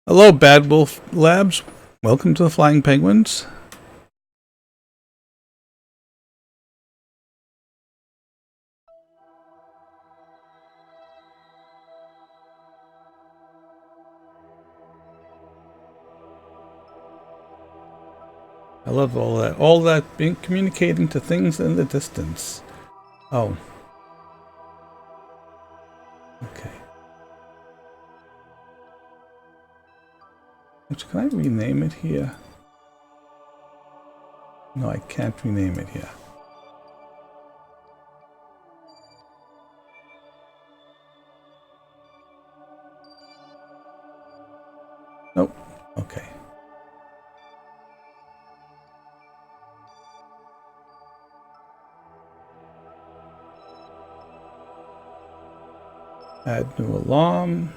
Hello, Bad Wolf Labs. Welcome to the Flying Penguins. I love all that. All that being communicating to things in the distance. Oh. Okay. Can I rename it here? No, I can't rename it here. Nope. Okay. Add new alarm.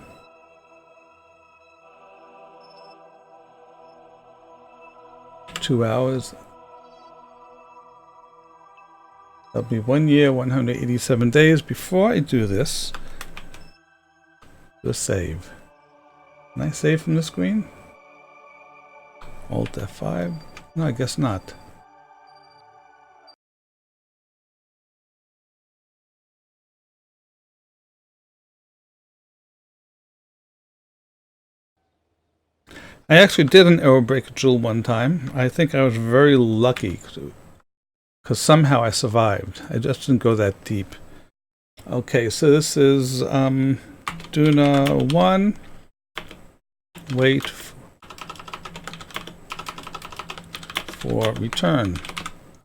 Two hours. That'll be 1 year, 187 days. Before I do this, just save. Can I save from the screen? Alt F5? No, I guess not. I actually did an aerobrake Joule one time. I think I was very lucky because somehow I survived. I just didn't go that deep. Okay, so this is Duna 1. Wait for return.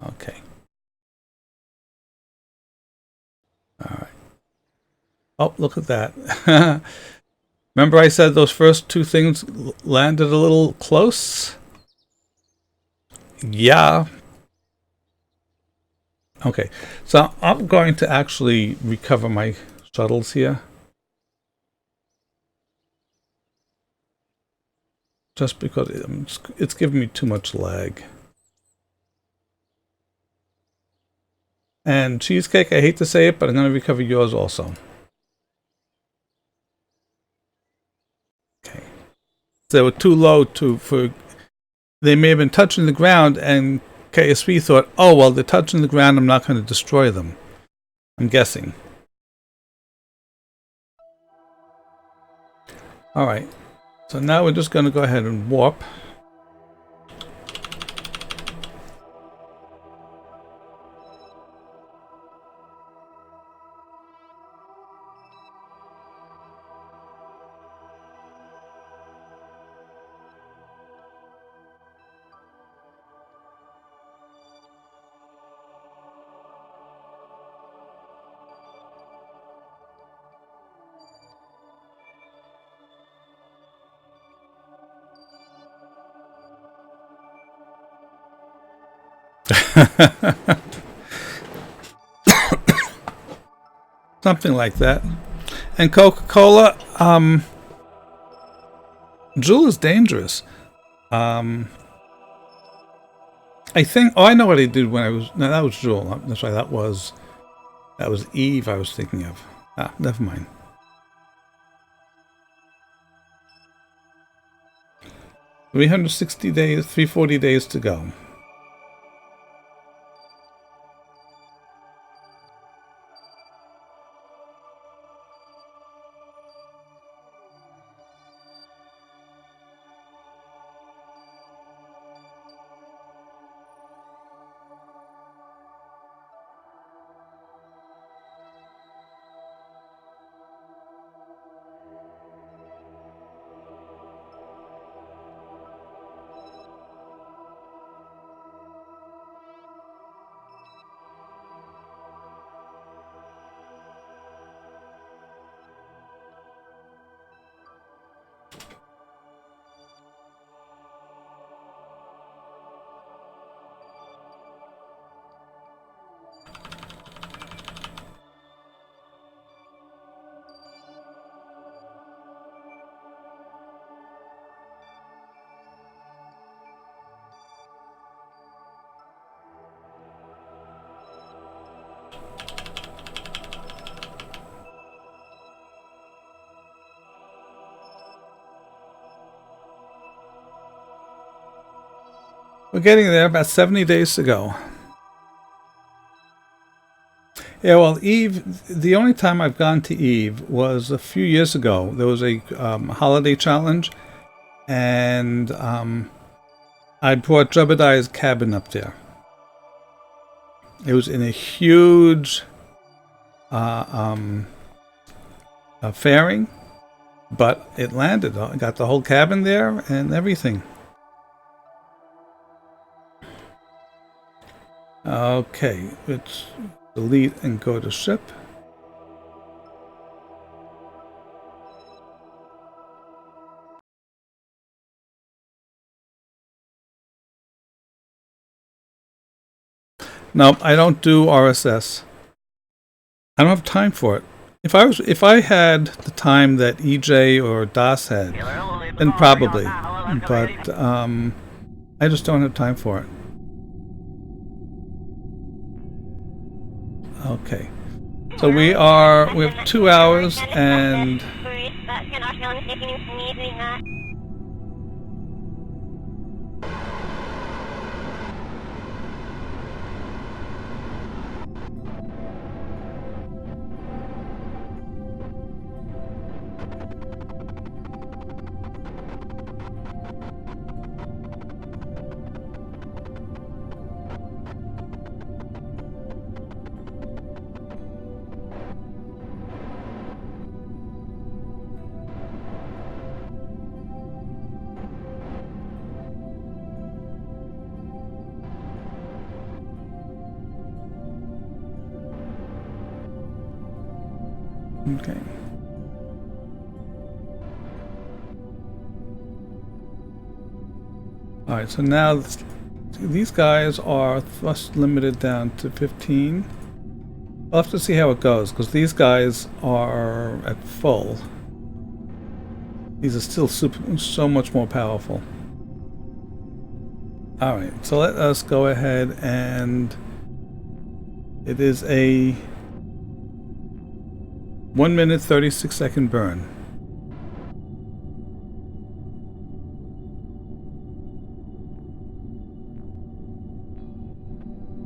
Okay. All right. Oh, look at that. Remember I said those first two things landed a little close? Yeah. Okay, so I'm going to actually recover my shuttles here. Just because it's giving me too much lag. And Cheesecake, I hate to say it, but I'm going to recover yours also. Okay. They were too low they may have been touching the ground, and KSV thought, oh, well, they're touching the ground, I'm not going to destroy them. I'm guessing. All right. So now we're just going to go ahead and warp. Something like that. And Coca-Cola, Joule is dangerous. I think, oh, I know what I did when I was, no, that was Joule. That's right, that was Eve I was thinking of. Ah, never mind. $360 days, 340 days to go. We're getting there, about 70 days to go. Yeah, well, Eve, the only time I've gone to Eve was a few years ago. There was a holiday challenge, and I brought Jebediah's cabin up there. It was in a huge fairing, but it landed. I got the whole cabin there and everything. Okay, let's delete and go to ship. No, I don't do RSS. I don't have time for it. If I had the time that EJ or Das had, then probably. But I just don't have time for it. Okay. So we have 2 hours and okay. All right, so now these guys are thrust limited down to 15. I'll have to see how it goes, because these guys are at full. These are still so much more powerful. All right, so let us go ahead and it is a 1 minute 36-second burn.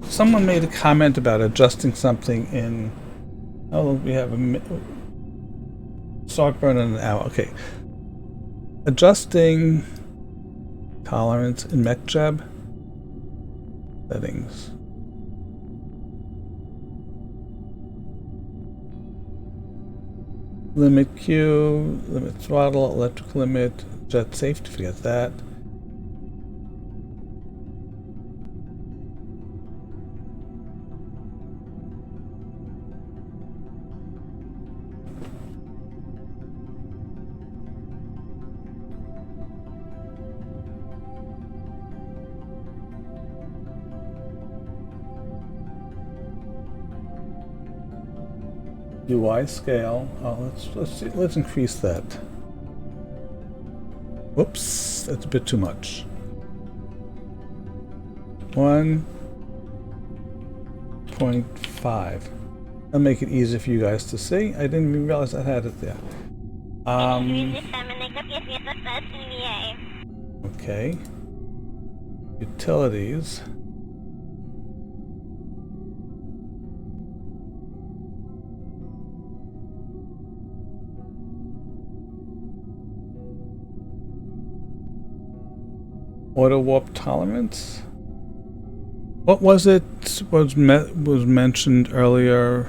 Someone made a comment about adjusting something in. Oh, we have a start burn in an hour. Okay, adjusting tolerance in MechJeb settings. Limit Q, limit throttle, electric limit, jet safety, forget that. UI scale. Oh, let's increase that. Whoops, that's a bit too much. 1.5. That'll make it easier for you guys to see. I didn't even realize I had it there. Okay. Utilities. Auto warp tolerance. What was it? Was mentioned earlier?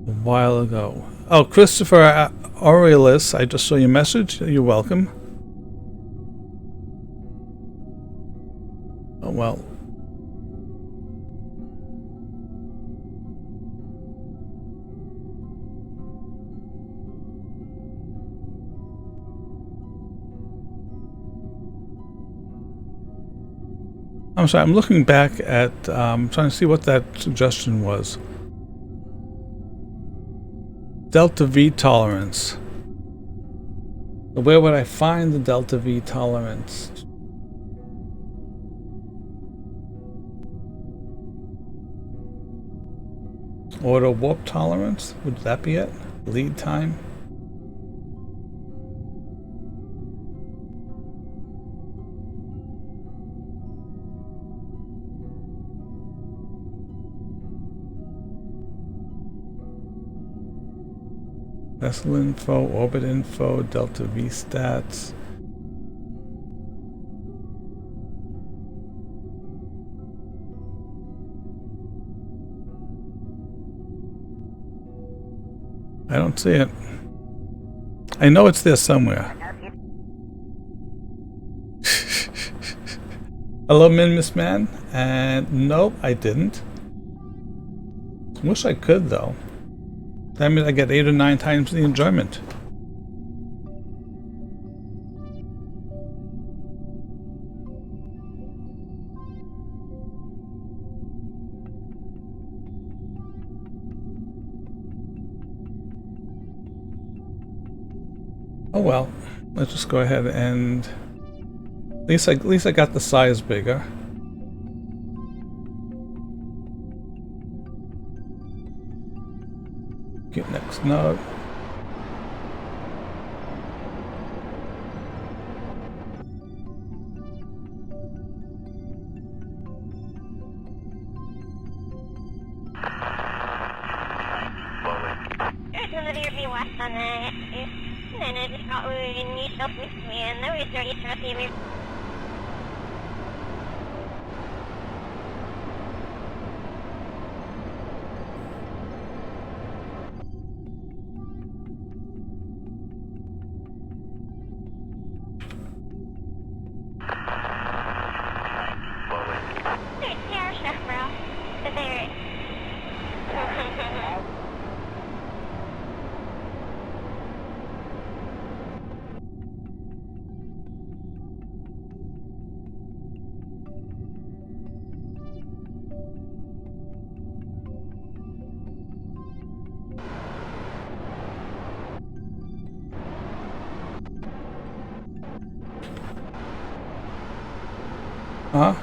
A while ago. Oh, Christopher Aurelis, I just saw your message. You're welcome. Oh, well. I'm sorry, I'm looking back at, trying to see what that suggestion was. Delta V tolerance. So where would I find the delta V tolerance? Auto warp tolerance? Would that be it? Lead time? Vessel info, orbit info, delta V stats. I don't see it. I know it's there somewhere. Hello, Miss Man. And nope, I didn't. Wish I could though. That means I get 8 or 9 times the enjoyment. Oh well, let's just go ahead and at least I got the size bigger. Get next node. There's another be west on that. And I just got moved and you stuff with me and there was 30 to see me. Huh?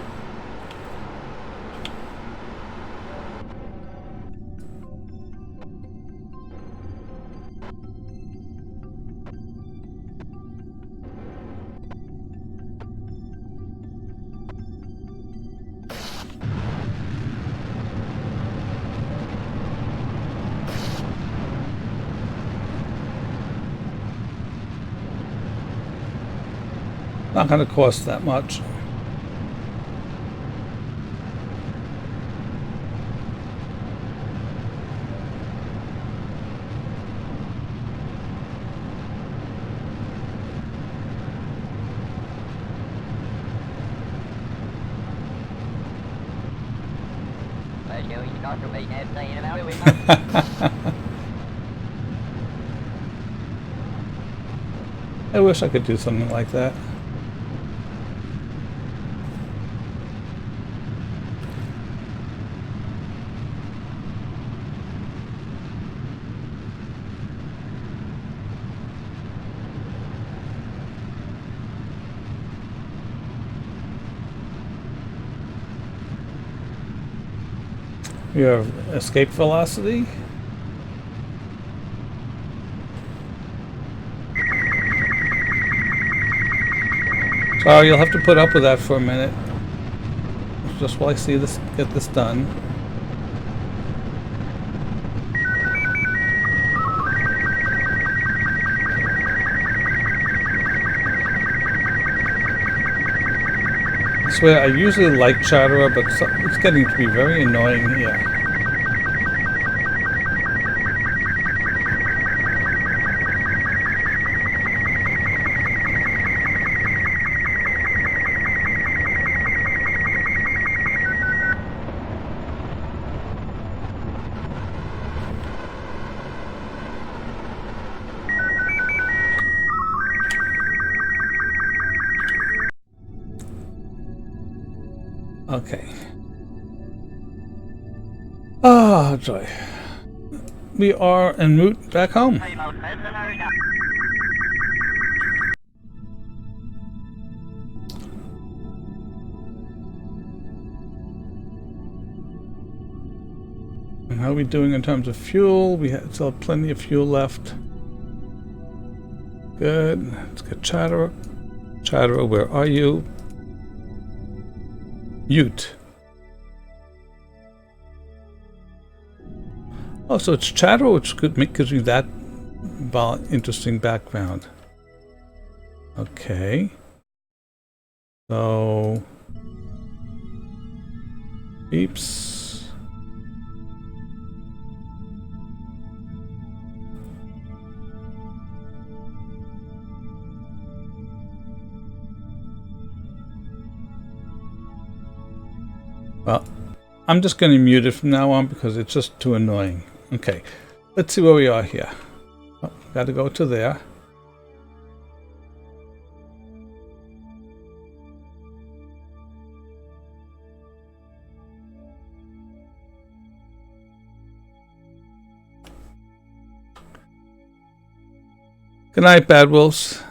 Not gonna cost that much. I wish I could do something like that. Your escape velocity? So you'll have to put up with that for a minute. Just while I see this, get this done. I swear, I usually like Chatterer, but it's getting to be very annoying here. Okay. Ah, joy. We are en route back home. How are we doing in terms of fuel? We still have plenty of fuel left. Good. Let's get Chatterer. Chatterer, where are you? Ute. Oh, so it's Chatterer, which gives me that interesting background. Okay. So, beeps. Well, I'm just going to mute it from now on because it's just too annoying. Okay, let's see where we are here. Oh, got to go to there. Good night, Bad Wolves.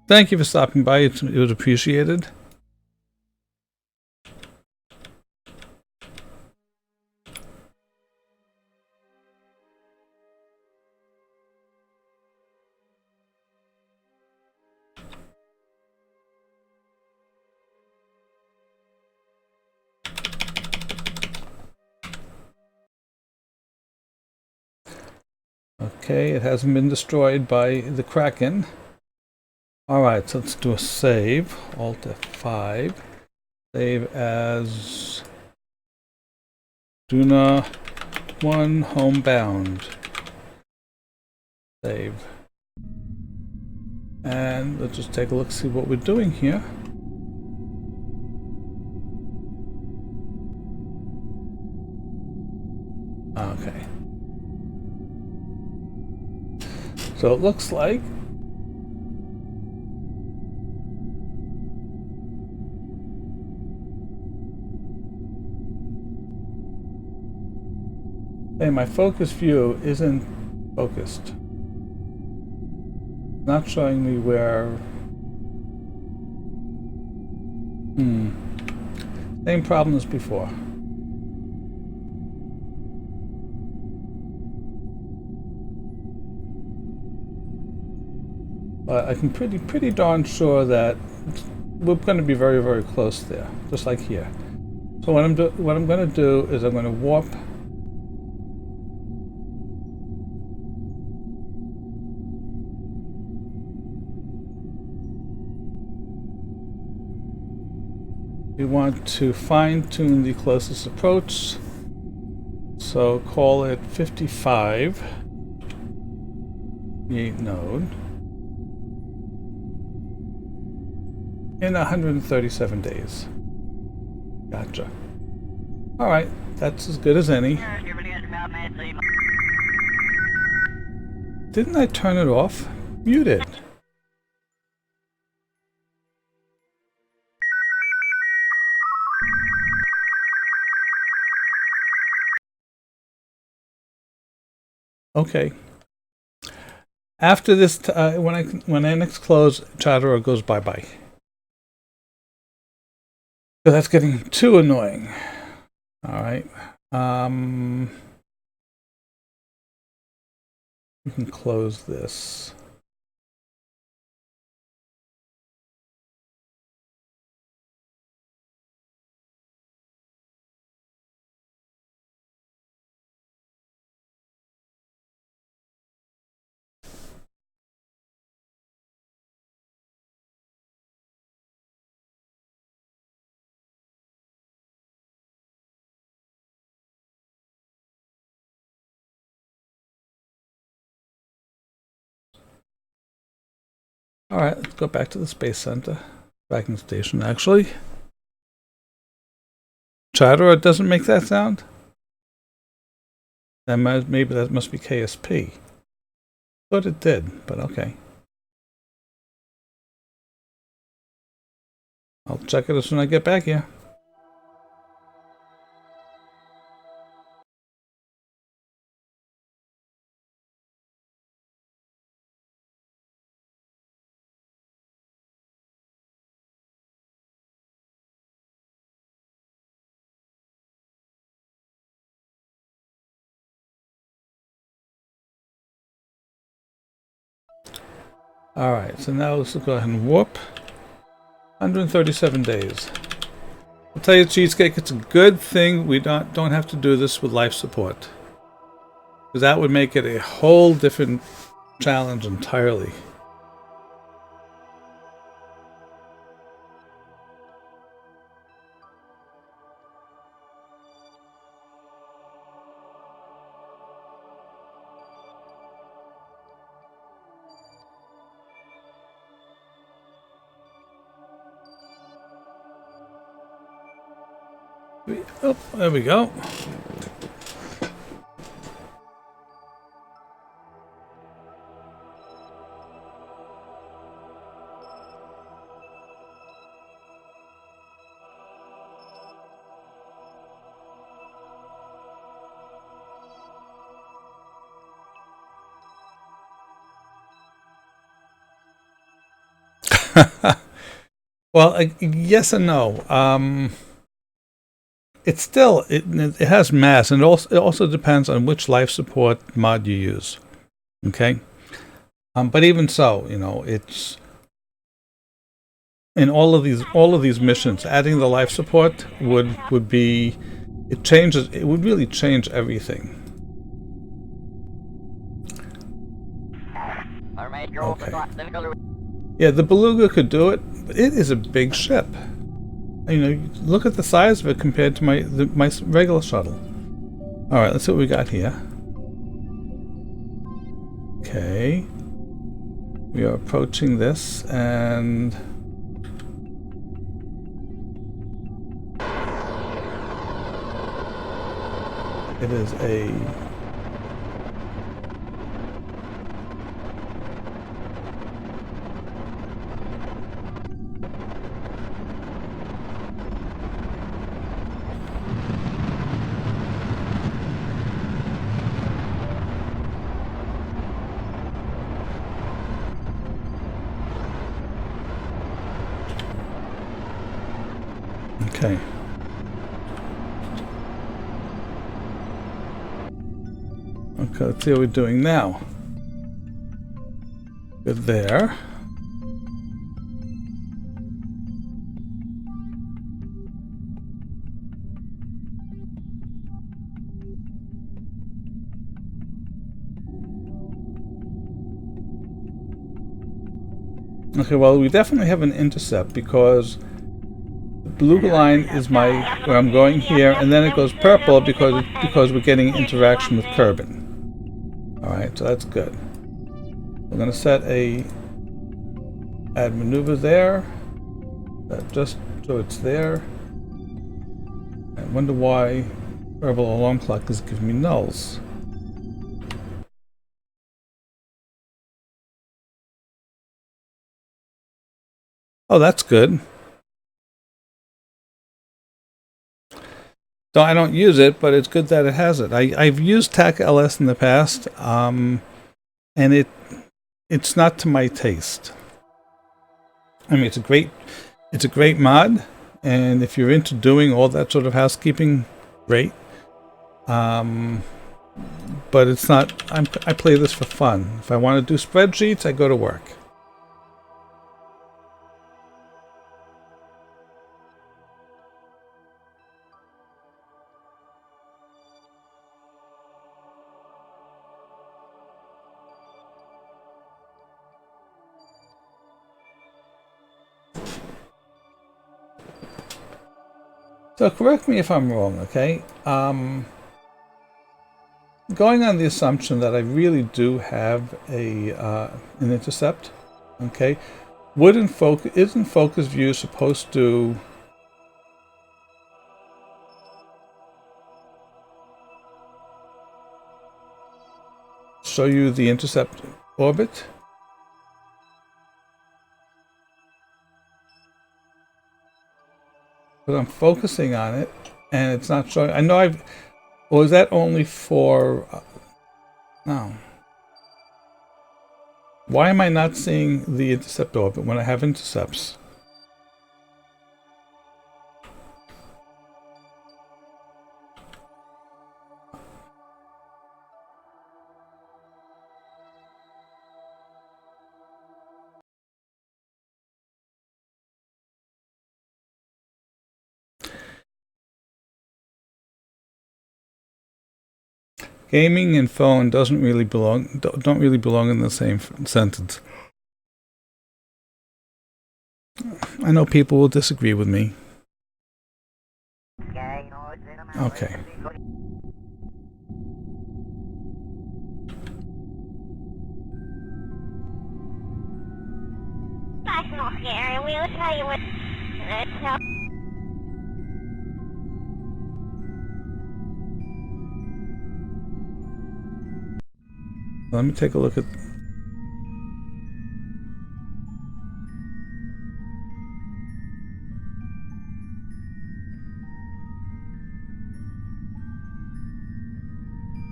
Thank you for stopping by. It was appreciated. Okay, it hasn't been destroyed by the Kraken. Alright, so let's do a save. Alt F5. Save as Duna 1 homebound. Save. And let's just take a look, see what we're doing here. Okay. So it looks like my focus view isn't focused. Not showing me where. Same problem as before. But I can pretty darn sure that we're going to be very, very close there, just like here. So what I'm going to do is I'm going to warp. We want to fine-tune the closest approach, so call it 55, create node, in 137 days. Gotcha. Alright, that's as good as any. Didn't I turn it off? Muted. Okay. After this, when I next close, Chatterer goes bye-bye. So that's getting too annoying. All right. We can close this. All right, let's go back to the Space Center. Tracking station, actually. Chatterer doesn't make that sound? Maybe that must be KSP. Thought it did, but okay. I'll check it as soon as I get back here. Alright, so now let's go ahead and warp. 137 days. I'll tell you, Cheesecake, it's a good thing we don't have to do this with life support. Because that would make it a whole different challenge entirely. Oh, there we go. Well, yes and no. It's still it has mass, and it also depends on which life support mod you use. Okay, but even so, you know, it's in all of these missions. Adding the life support would be it would really change everything. Okay. Yeah, the Beluga could do it, but it is a big ship. You know, look at the size of it compared to my regular shuttle. All right, let's see what we got here. Okay, we are approaching this, and it is a okay. Okay, let's see what we're doing now. Good there. Okay, well, we definitely have an intercept because the blue line is where I'm going here, and then it goes purple because we're getting interaction with Kerbin. All right, so that's good. We're going to set a add maneuver there, just so it's there. I wonder why purple alarm clock is giving me nulls. Oh, that's good. So I don't use it, but it's good that it has it. I've used TAC LS in the past, and it's not to my taste. I mean, it's a great mod, and if you're into doing all that sort of housekeeping, great. But it's not. I play this for fun. If I want to do spreadsheets, I go to work. So correct me if I'm wrong, okay? Going on the assumption that I really do have an intercept, okay? Isn't focus view supposed to show you the intercept orbit? But I'm focusing on it, and it's not showing. I know or is that only for? No. Why am I not seeing the intercept orbit when I have intercepts? Gaming and phone don't really belong in the same sentence. I know people will disagree with me. Okay. That's not scary. We'll tell you what. Let me take a look at.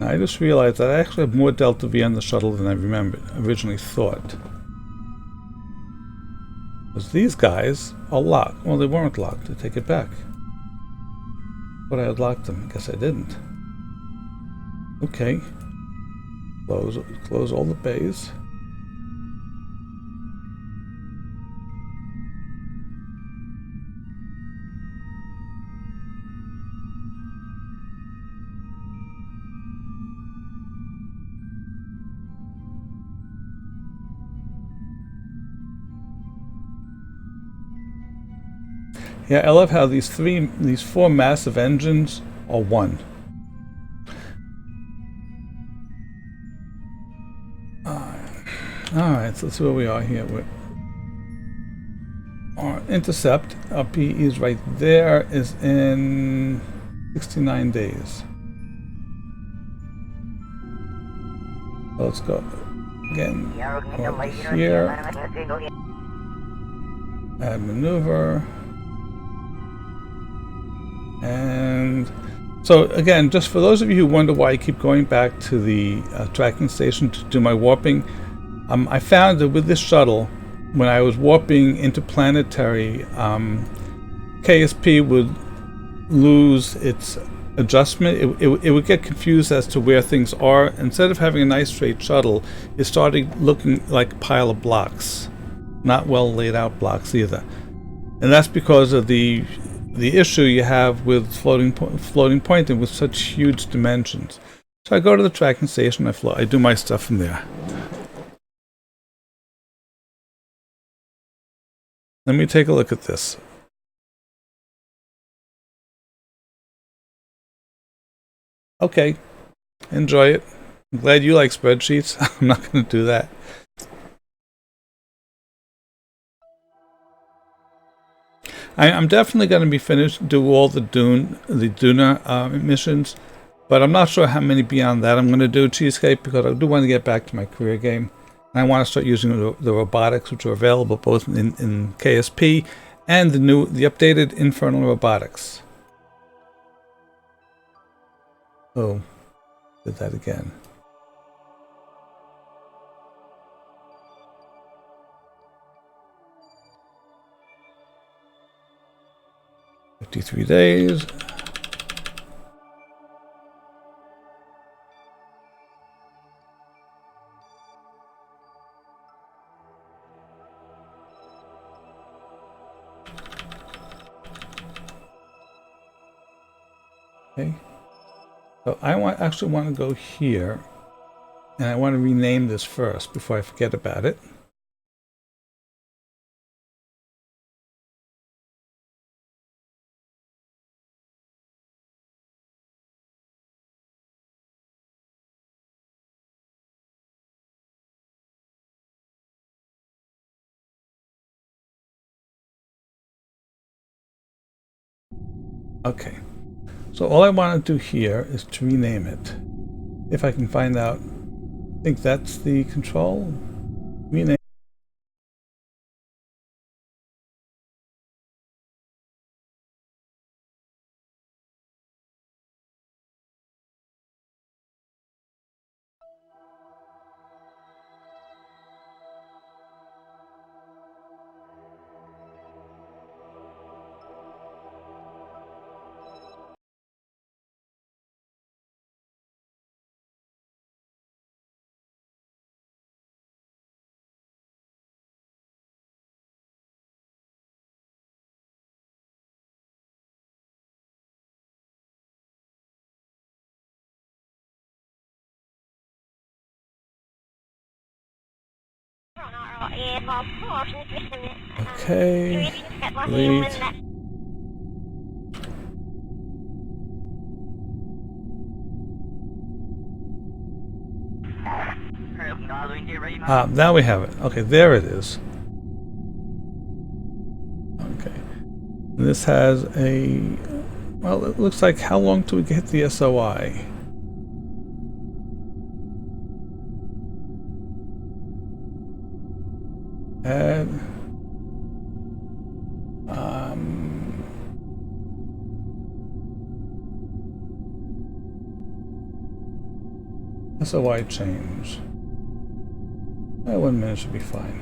I just realized that I actually have more delta V on the shuttle than I originally thought. Because these guys are locked. Well, they weren't locked. I take it back. But I had locked them. I guess I didn't. Okay. Close all the bays. Yeah, I love how these four massive engines are one. Alright, so let's see where we are here. Our intercept, our PE is right there, is in 69 days. So let's go again. Over here. Add maneuver. And so again, just for those of you who wonder why I keep going back to the tracking station to do my warping, I found that with this shuttle, when I was warping interplanetary, KSP would lose its adjustment. It would get confused as to where things are. Instead of having a nice straight shuttle, it started looking like a pile of blocks, not well laid out blocks either. And that's because of the issue you have with floating pointing with such huge dimensions. So I go to the tracking station, I do my stuff from there. Let me take a look at this. Okay, enjoy it. I'm glad you like spreadsheets. I'm not going to do that. I'm definitely going to be do all the Duna missions, but I'm not sure how many beyond that I'm going to do, Cheesecake, because I do want to get back to my career game. And I want to start using the robotics, which are available both in KSP and the updated Infernal Robotics. Oh, did that again. $53 days. Okay. So I actually want to go here, and I want to rename this first before I forget about it. Okay, so all I want to do here is to rename it. If I can find out, I think that's the control. Rename. Okay. Delete. Now we have it. Okay, there it is. Okay. And this has a... Well, it looks like how long do we get the SOI? And... SOI change. 1 minute should be fine.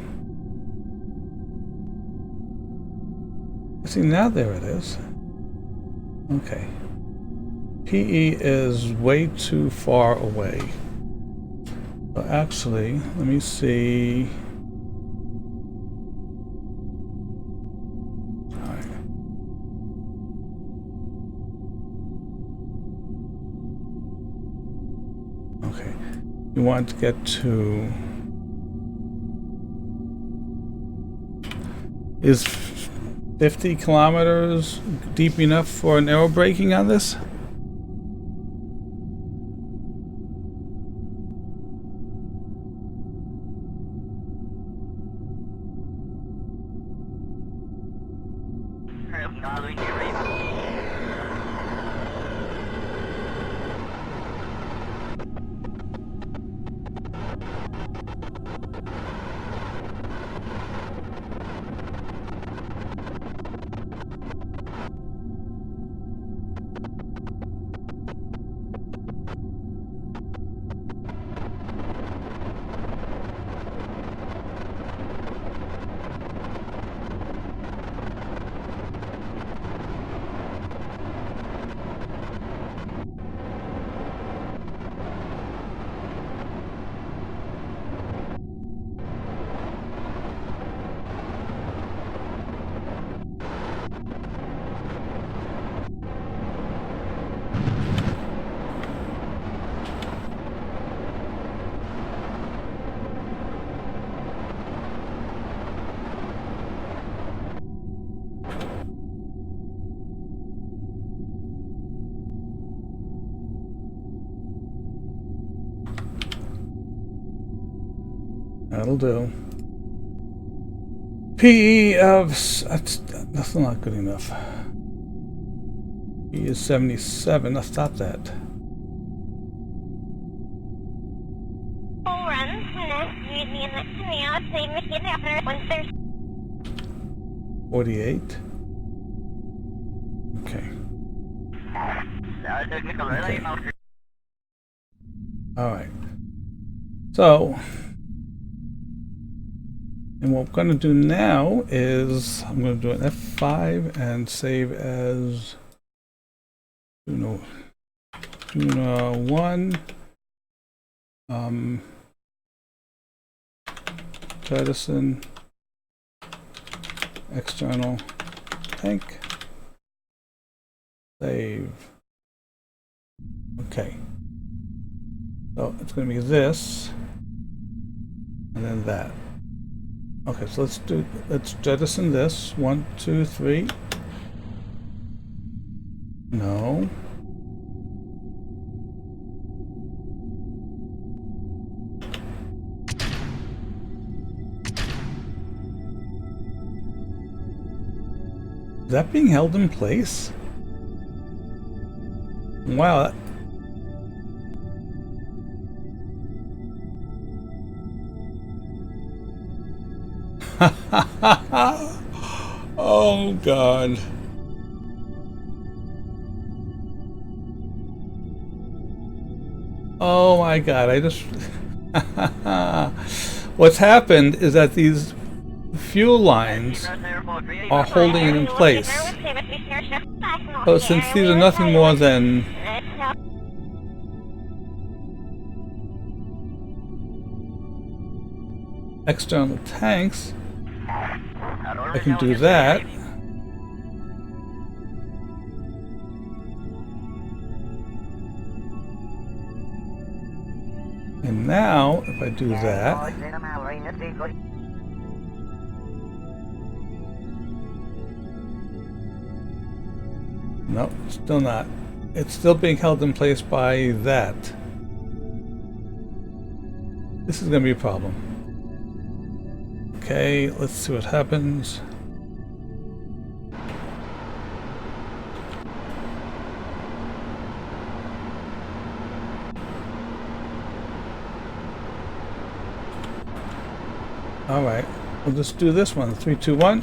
See, now there it is. Okay. PE is way too far away. So actually, let me see. All right. Okay. You want to get to... Is 50 kilometers deep enough for an aerobraking on this? That'll do. PE of... That's not good enough. PE is 77. Let's stop that. 48. Okay. All right. So... And what I'm going to do now is I'm going to do an F5 and save as Duna 1, jettison, external tank, save. Okay. So it's going to be this, and then that. Okay, so let's jettison this. 1, 2, 3. No. Is that being held in place? Wow. Oh God. Oh my God, I just... What's happened is that these fuel lines are holding it in place. So since these are nothing more than external tanks, I can do that. And now, if I do that, Nope, still not. It's still being held in place by that. This is going to be a problem. Okay, let's see what happens. All right, we'll just do this one. 3, 2, 1.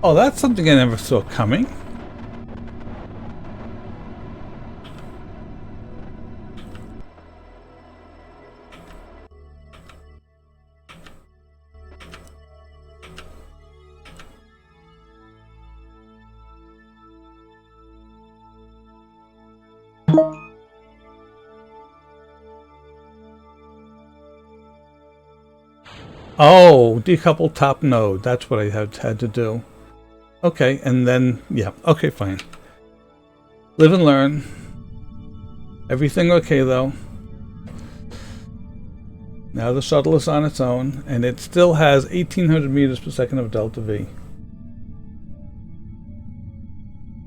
Oh, that's something I never saw coming. Oh, decouple top node. That's what I had to do. Okay, and then, yeah, okay, fine. Live and learn. Everything okay, though. Now the shuttle is on its own, and it still has 1,800 meters per second of delta V.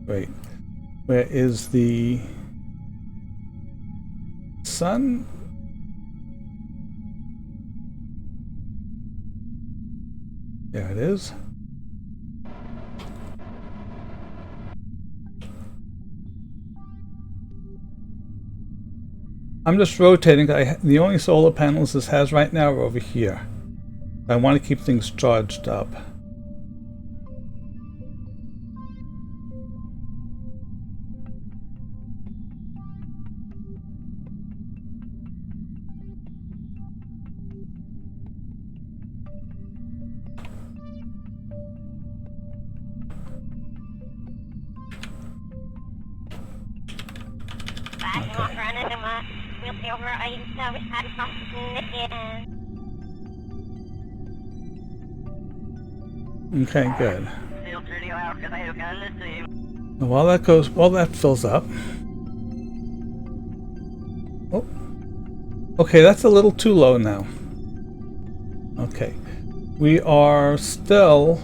Wait, where is the sun? There it is. I'm just rotating. The only solar panels this has right now are over here. I want to keep things charged up. Okay, good. While that fills up. Oh, okay, that's a little too low now. Okay, we are still.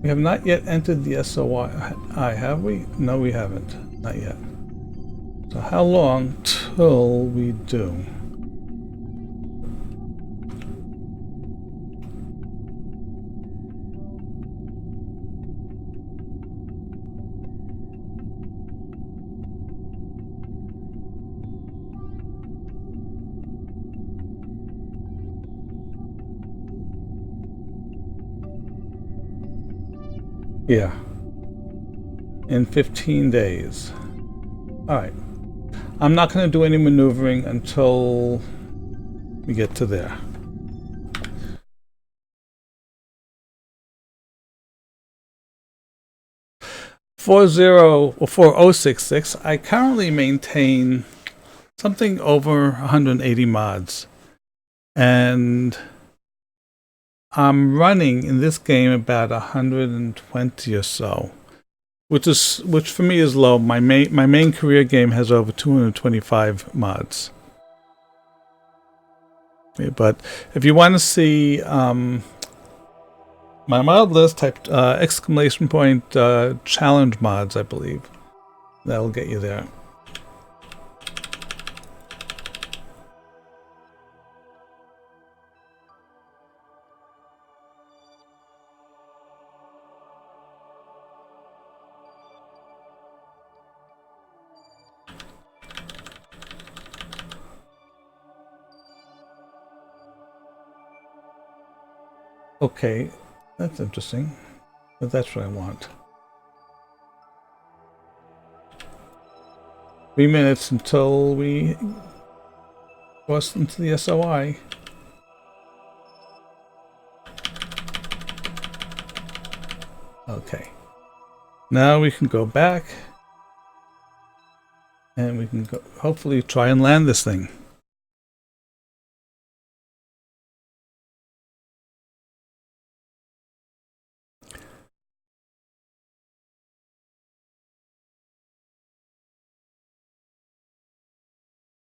We have not yet entered the SOI, have we? No, we haven't. Not yet. So how long till we do? Yeah. In 15 days. Alright. I'm not going to do any maneuvering until we get to there. For 4066, I currently maintain something over 180 mods. And I'm running in this game about 120 or so, which for me is low. My main career game has over 225 mods. Yeah, but if you want to see my mod list, type exclamation point challenge mods, I believe. That'll get you there. Okay, that's interesting, but that's what I want. 3 minutes until we cross into the SOI. Okay, now we can go back and we can go, hopefully try and land this thing.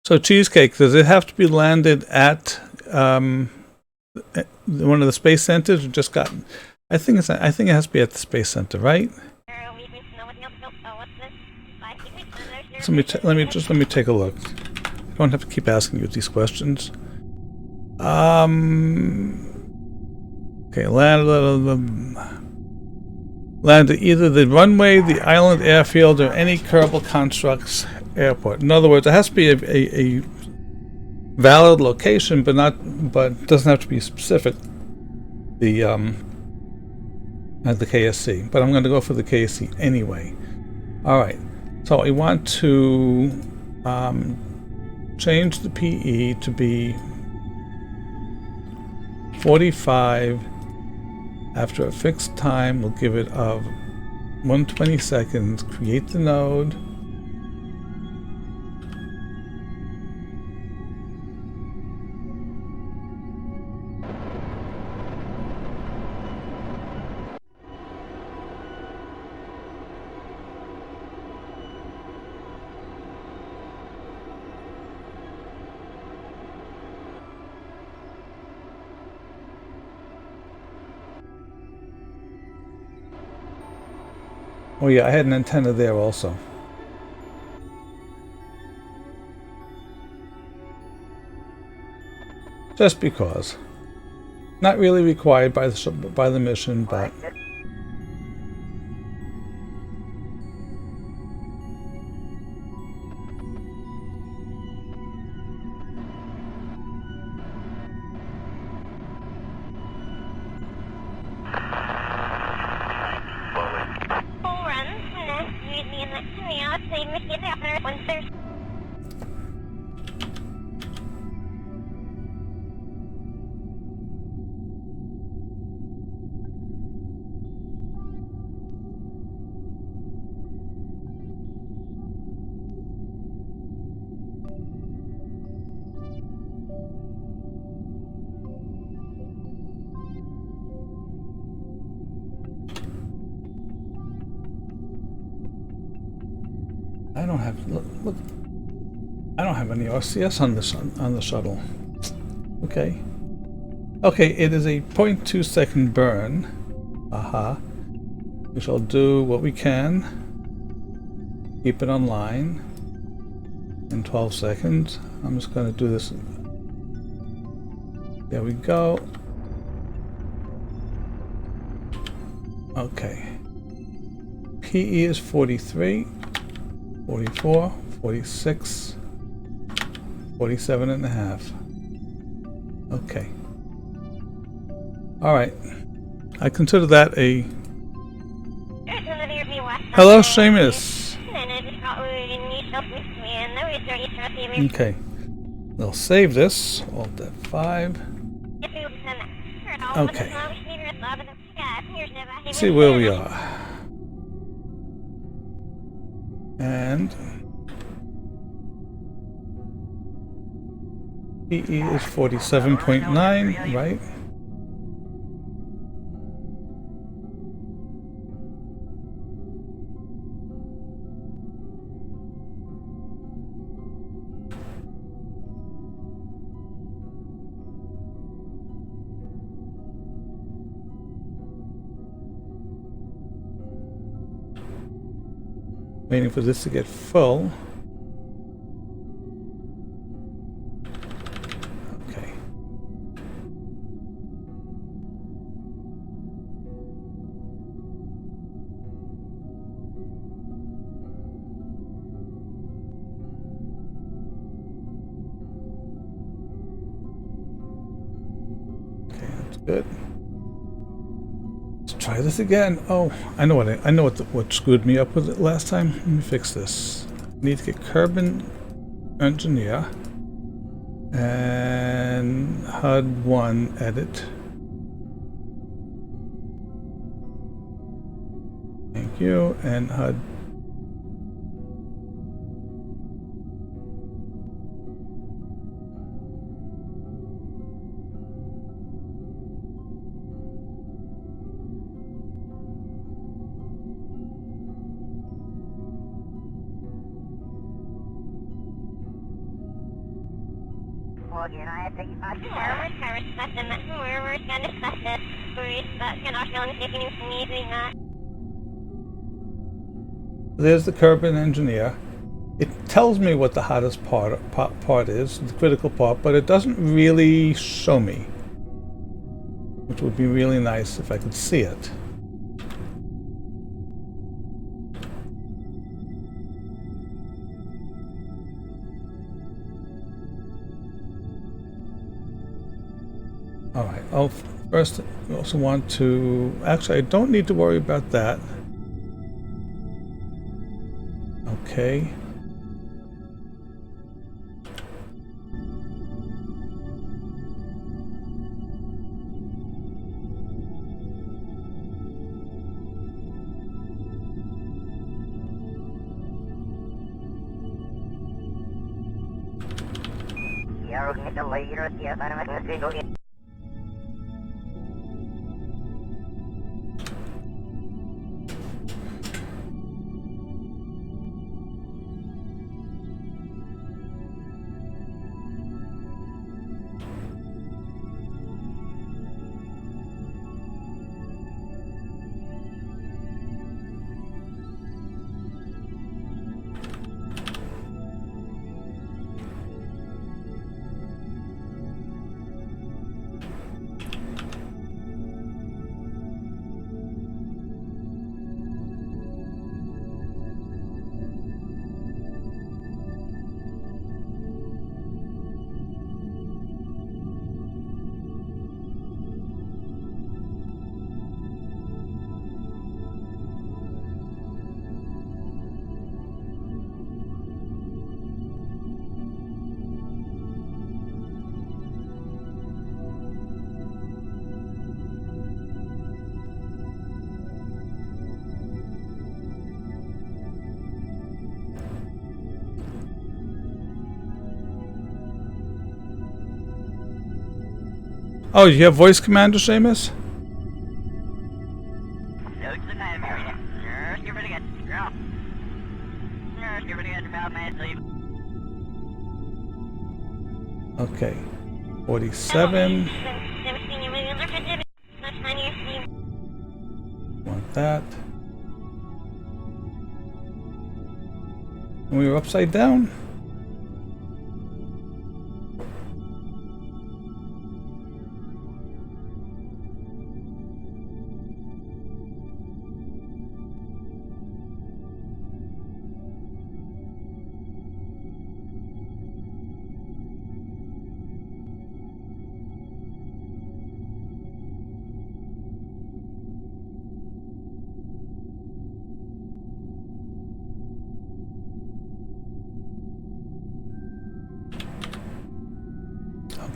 So Cheesecake, does it have to be landed at one of the space centers? Or just got? I think it has to be at the space center, right? So let me take a look. I don't have to keep asking you these questions. Okay, land at either the runway, the island airfield, or any Kerbal Constructs airport. In other words, it has to be a valid location, but it doesn't have to be specific. At the KSC, but I'm going to go for the KSC anyway. All right, so I want to change the PE to be 45 after a fixed time. We'll give it of 120 seconds. Create the node. Oh yeah, I had an antenna there also. Just because. Not really required by the mission, but... I don't have look. I don't have any RCS on the shuttle. Okay. Okay, it is a 0.2 second burn. Aha. We shall do what we can. Keep it online in 12 seconds. I'm just going to do this. There we go. Okay. PE is 43, 44, 46, 47 and a half. Okay. All right. I consider that a... Hello, Seamus. Okay. We'll save this. Alt F5. Okay. Let's see where we are. And PE is 47.9, right? Waiting for this to get full. Okay. Okay, that's good. Try this again. Oh, I know what screwed me up with it last time. Let me fix this. I need to get Kerbin Engineer and HUD 1 edit. Thank you. And HUD. There's the Kerbin engineer. It tells me what the hottest part is, the critical part, but it doesn't really show me, which would be really nice if I could see it. All right. Oh, first, we also want to... Actually, I don't need to worry about that. Okay. Oh, you have voice commander, Seamus? Okay. 47. Want that. And we were upside down.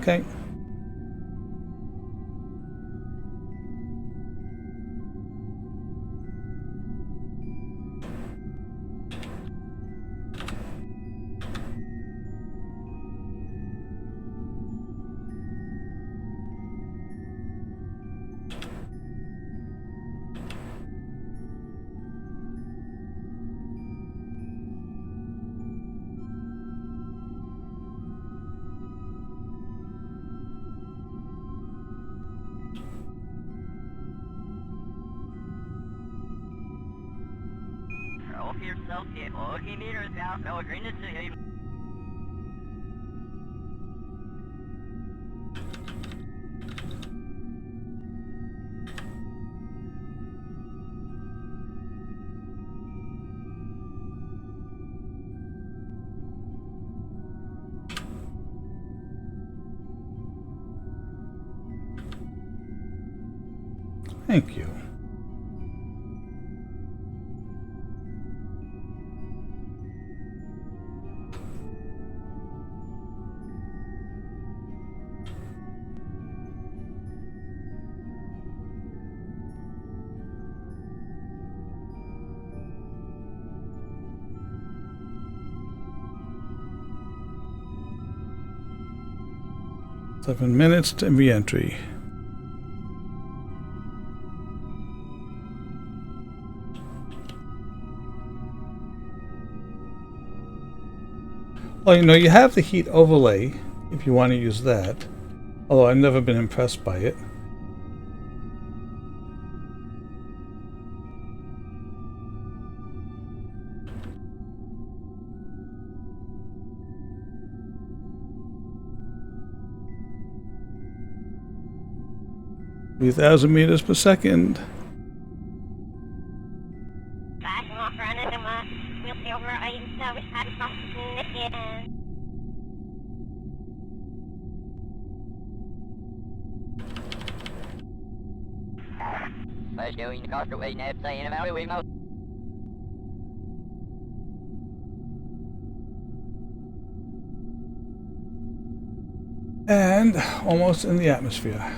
Okay. Thank you. Seven minutes to re-entry. Well, you know, you have the heat overlay if you want to use that. Although I've never been impressed by it. (3,000 meters per second). Backing off running them up. We'll see over I we had something again. Let's go in the car away now, saying about it, we know. And almost in the atmosphere.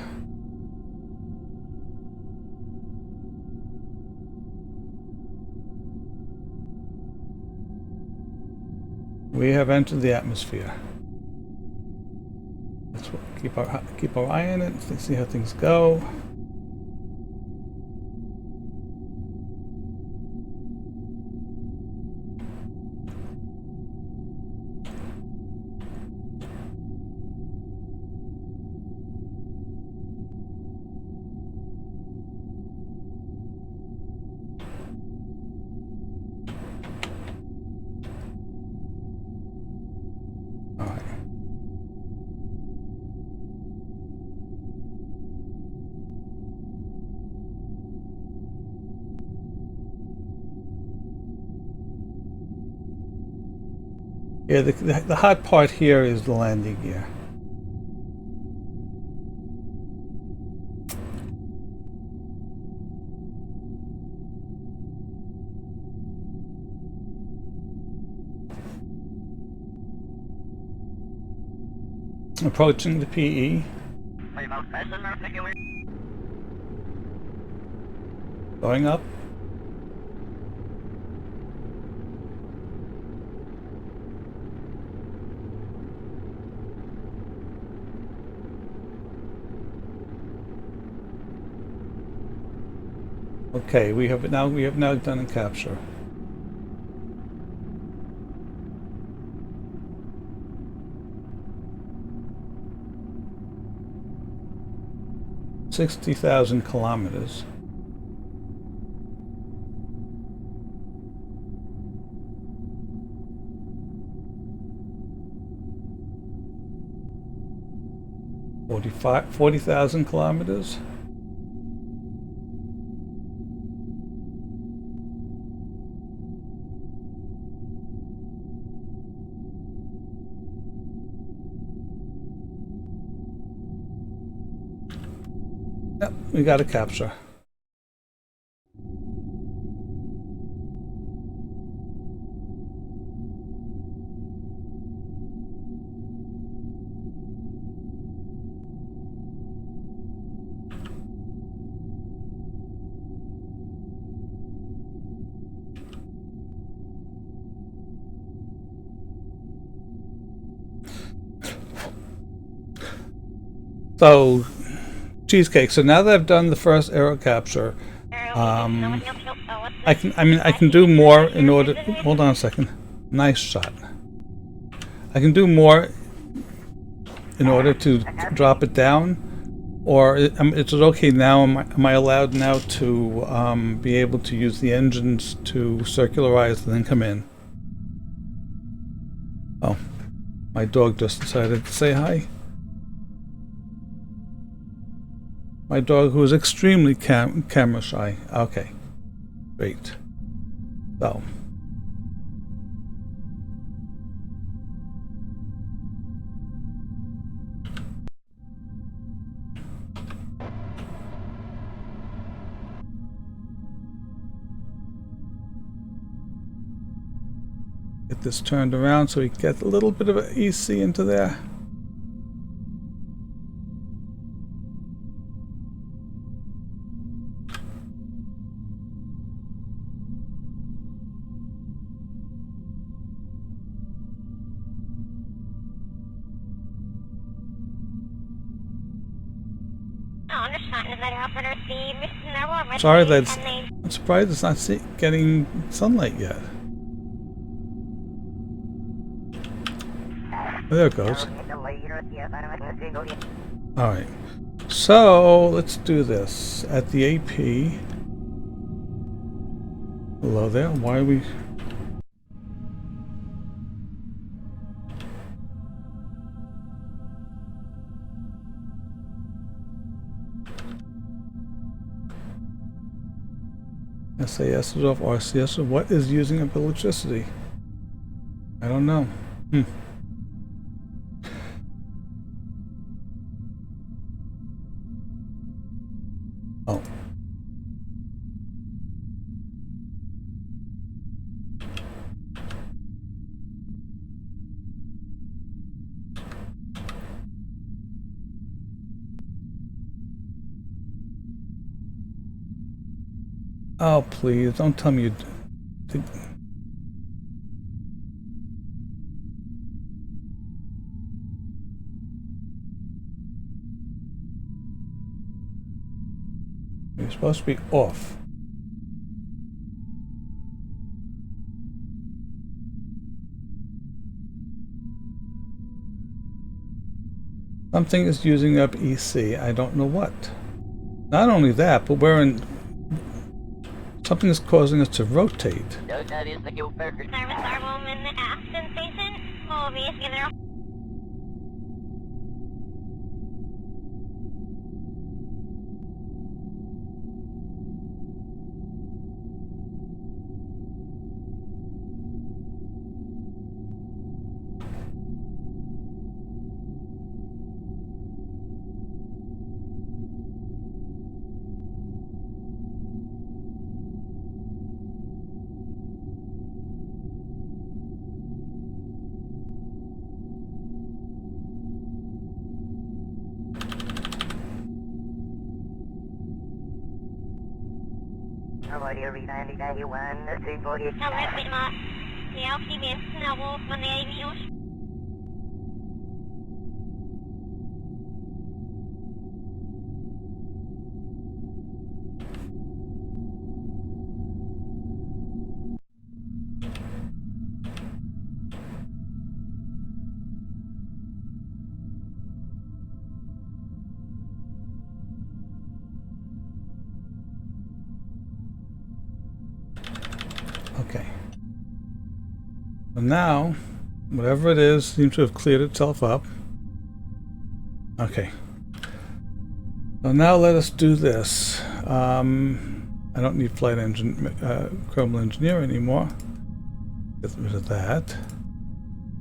We have entered the atmosphere. Let's keep our eye on it. Let's see how things go. Yeah, the hot part here is the landing gear. Approaching the PE. Going up. Okay, we have now done a capture. $60,000 kilometers. $40,000 kilometers. Yep, we got a capture. So, cheesecake. So now that I've done the first aero capture, I can do more in order. Hold on a second. Nice shot. I can do more in order to drop it down, or is it okay now? Am I allowed now to be able to use the engines to circularize and then come in? Oh, my dog just decided to say hi. My dog, who is extremely camera shy. Okay, great. So, get this turned around so we get a little bit of an EC into there. Sorry, I'm surprised it's not getting sunlight yet. There it goes. Alright. So, let's do this. At the AP. Hello there. Why are we... SAS is off, RCS. What is using up electricity? I don't know. Oh. Oh, please, don't tell me you... You're supposed to be off. Something is using up EC. I don't know what. Not only that, but we're in... Something is causing us to rotate. That is the Gilbert. Service our woman in the Aston station. Will be either. Okay. So now, whatever it is seems to have cleared itself up. Okay. So now let us do this. I don't need flight engine, Kerbin engineer anymore. Get rid of that.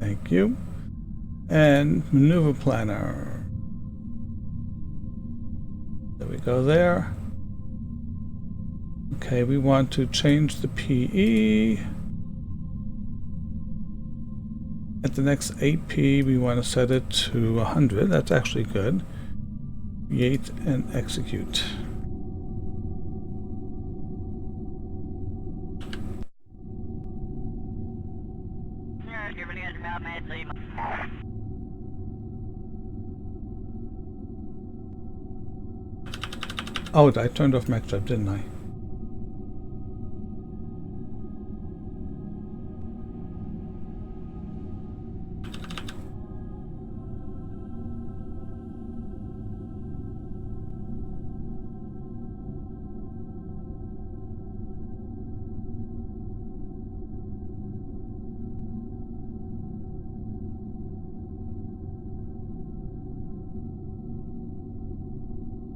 Thank you. And maneuver planner. There we go there. Okay, we want to change the PE. At the next AP, we want to set it to 100. That's actually good. Create and execute. Oh, I turned off max drive, didn't I?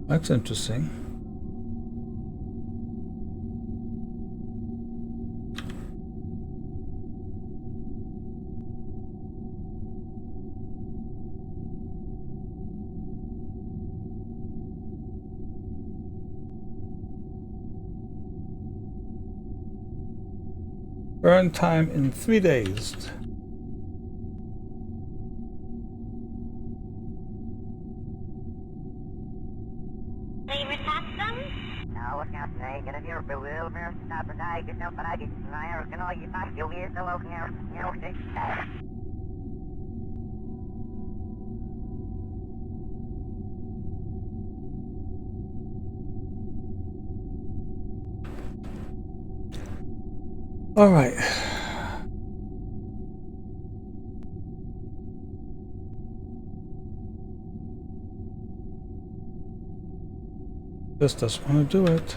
That's interesting. Burn time in 3 days. All right. Just doesn't want to do it.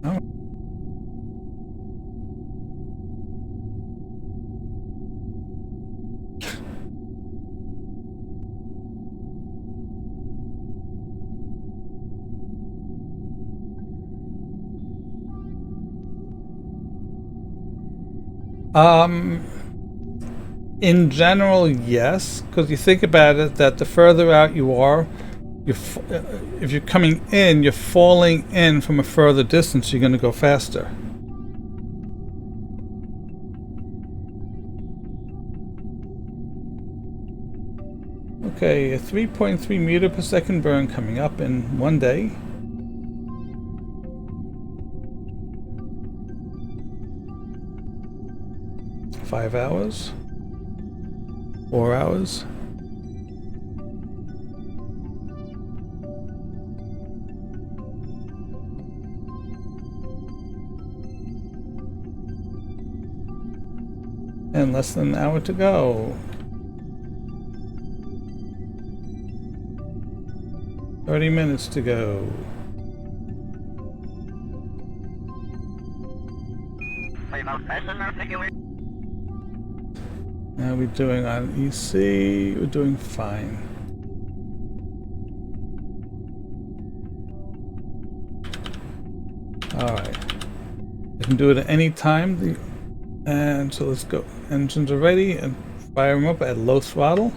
Oh. In general, yes, because you think about it, that the further out you are, if you're coming in, you're falling in from a further distance, you're going to go faster. Okay, a 3.3 meter per second burn coming up in 1 day. Five hours. 4 hours. And less than an hour to go. 30 minutes to go. How are we doing on EC? We're doing fine. Alright. I can do it at any time. And so let's go. Engines are ready and fire them up at low throttle.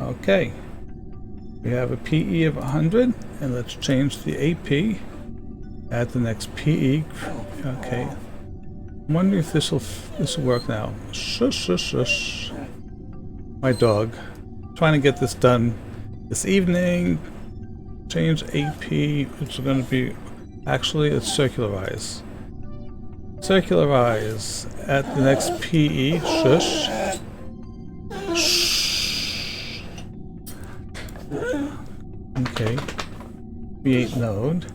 Okay, we have a PE of 100, and let's change the AP. Add the next PE. Okay, I'm wondering if this will work now. Shush, shush, shush. My dog. Trying to get this done this evening. Change AP. It's going to be actually it's circularize. Circularize at the next PE. Shush. Okay, create node.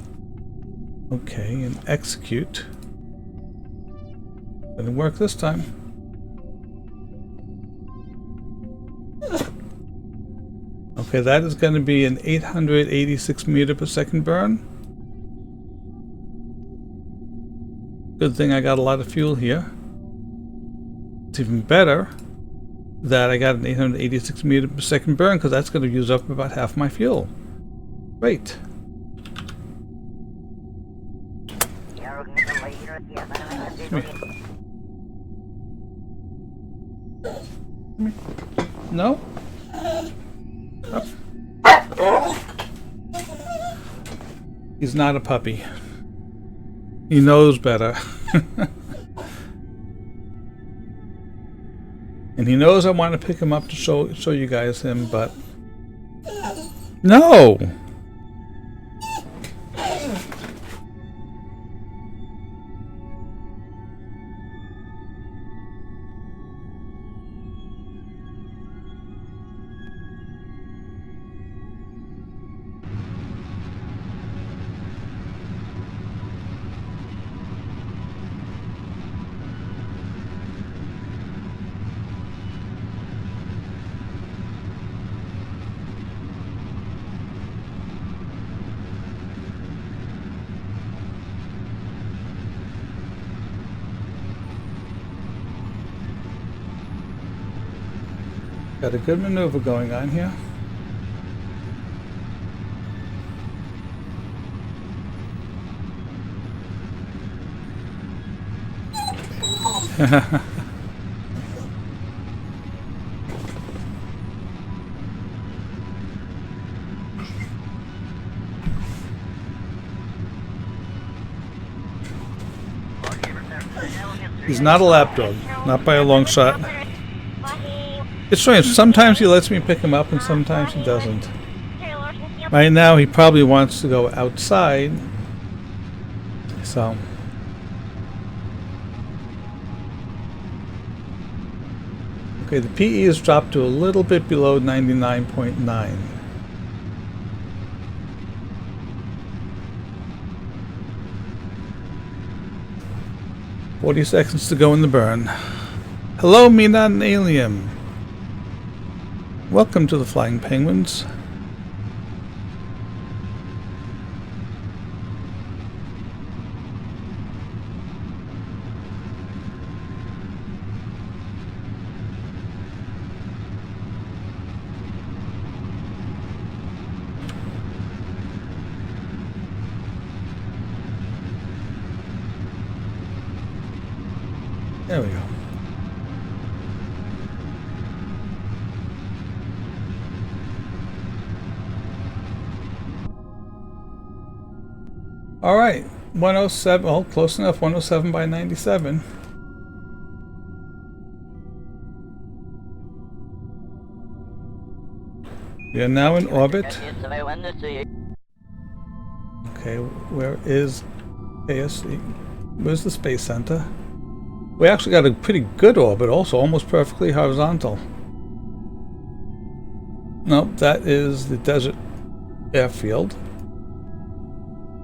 Okay, and execute. Didn't work this time. Okay, that is going to be an 886 meter per second burn. Good thing I got a lot of fuel here. It's even better that I got an 886 meter per second burn, because that's going to use up about half my fuel. Great. No? Oh. He's not a puppy. He knows better. And he knows I want to pick him up to show you guys him, but no! Got a good maneuver going on here. He's not a lapdog, not by a long shot. It's strange, sometimes he lets me pick him up and sometimes he doesn't. Right now he probably wants to go outside, so. Okay, the PE is dropped to a little bit below 99.9. 40 seconds to go in the burn. Hello, me not an alien. Welcome to the Flying Penguins. There we go. All right, 107, oh, close enough, 107 by 97. We are now in orbit. Okay, where is ASC? Where's the Space Center? We actually got a pretty good orbit also, almost perfectly horizontal. Nope, that is the desert airfield.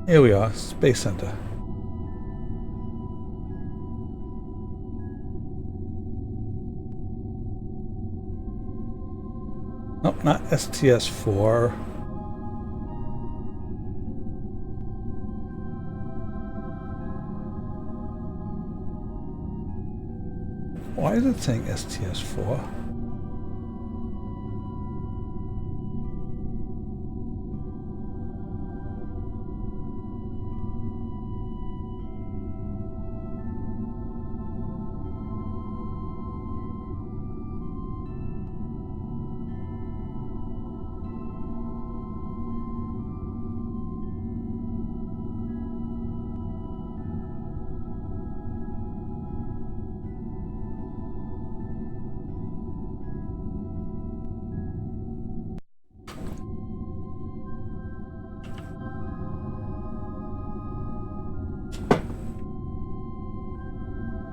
Here we are, Space Center. Nope, not STS-4. Why is it saying STS-4?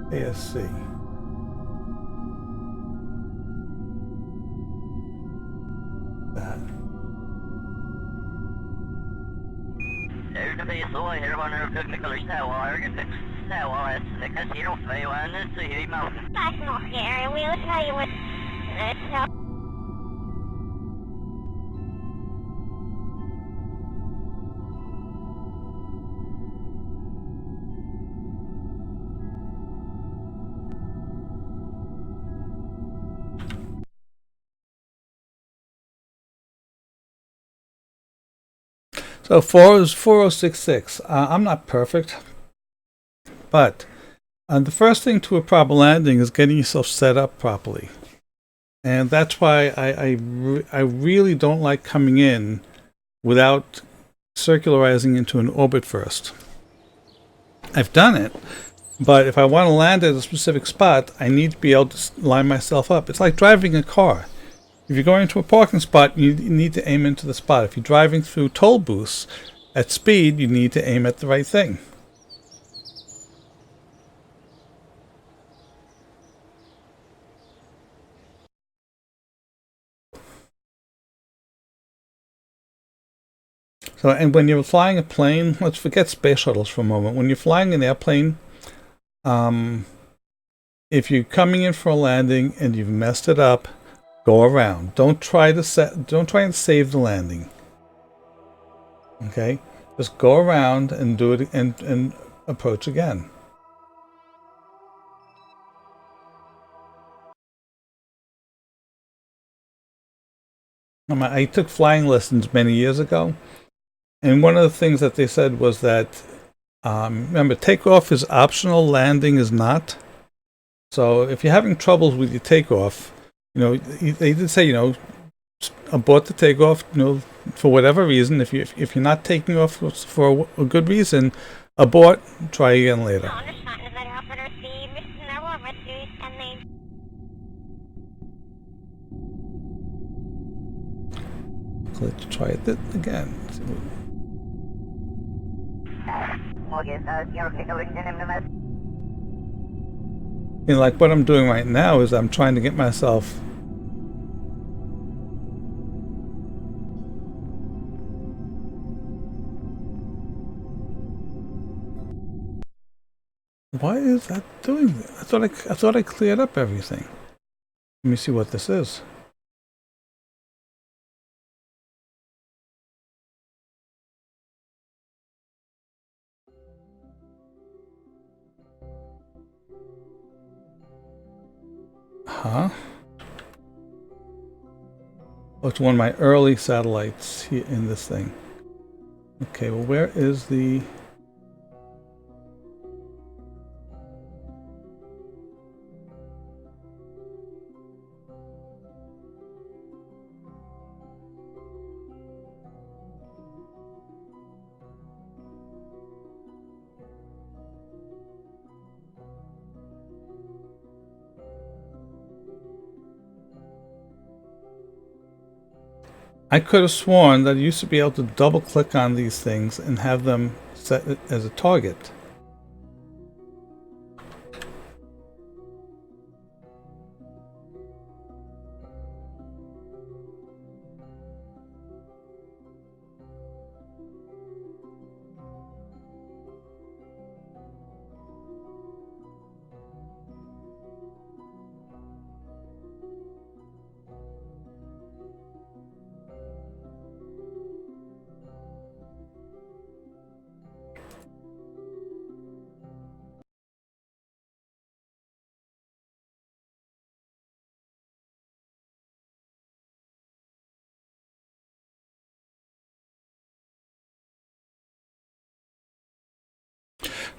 ASC. That. That's not scary. We'll tell you what. So 4 is 4066. I'm not perfect, but the first thing to a proper landing is getting yourself set up properly. And that's why I really don't like coming in without circularizing into an orbit first. I've done it, but if I want to land at a specific spot, I need to be able to line myself up. It's like driving a car. If you're going to a parking spot, you need to aim into the spot. If you're driving through toll booths at speed, you need to aim at the right thing. So, and when you're flying a plane, let's forget space shuttles for a moment. When you're flying an airplane, if you're coming in for a landing and you've messed it up, go around. Don't try and save the landing. Okay? Just go around and do it and approach again. I took flying lessons many years ago, and one of the things that they said was that remember, takeoff is optional, landing is not. So if you're having troubles with your takeoff, they did say, abort the takeoff, for whatever reason. If you're not taking off for a good reason, abort, try again later. So let's try it again. Like what I'm doing right now is I'm trying to get myself Why is that doing that? I thought I cleared up everything. Let me see what this is. Huh? Oh, it's one of my early satellites here in this thing. Okay, well, where is the... I could have sworn that you used to be able to double click on these things and have them set it as a target.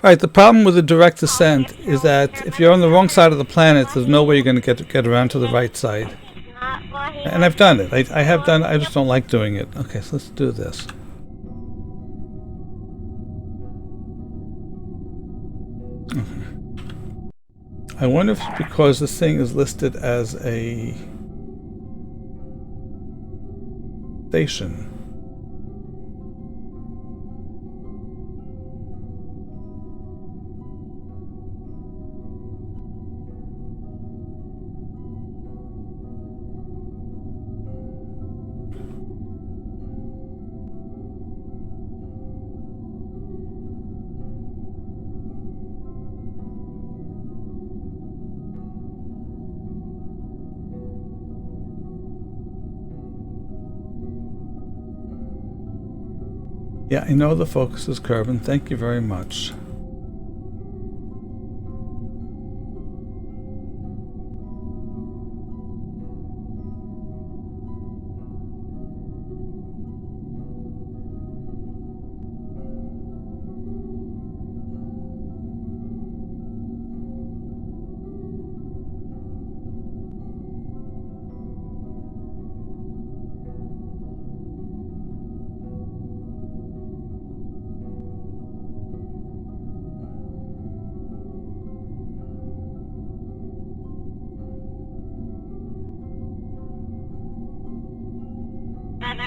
Right, the problem with the direct descent is that if you're on the wrong side of the planet, there's no way you're going to get around to the right side. And I've done it. I have done it. I just don't like doing it. Okay, so let's do this. I wonder if it's because this thing is listed as a station. Yeah, I know the focus is Kerbin. Thank you very much.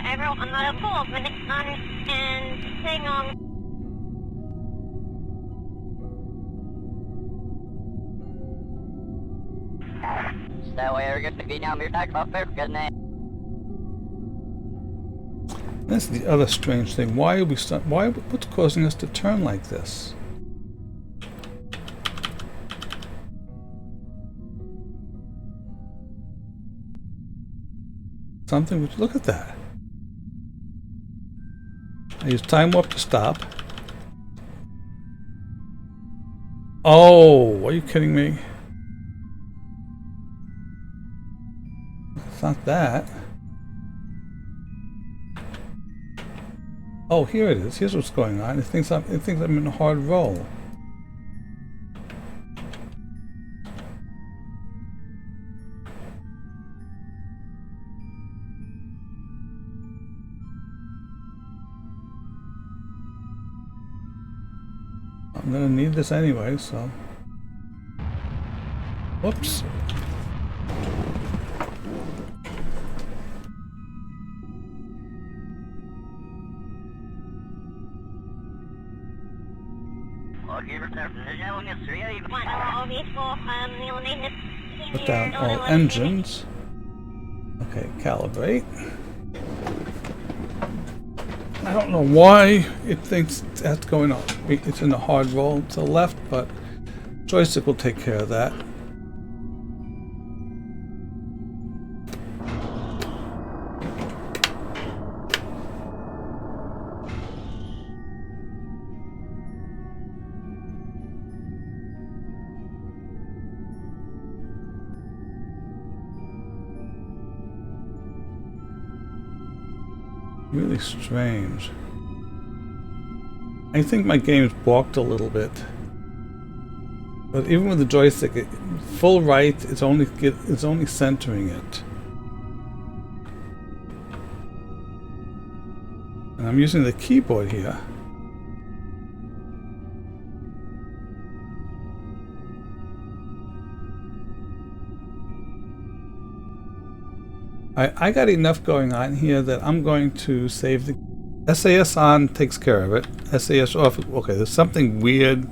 Everyone on the pool when it's on and hang on. So we're going to be now we're talking about first, good name. That's the other strange thing. Why are we what's causing us to turn like this? Something which, look at that. I use time warp to stop. Oh, are you kidding me? It's not that. Oh, here it is. Here's what's going on. It thinks I'm in a hard roll. I'm gonna need this anyway, so. Whoops. Put down all engines. Okay, calibrate. I don't know why it thinks that's going on. It's in a hard roll to the left, but Joystick will take care of that. Really strange. I think my game's balked a little bit. But even with the joystick, full right, it's only centering it. And I'm using the keyboard here. I got enough going on here that I'm going to save the SAS on takes care of it. SAS off. Okay, there's something weird,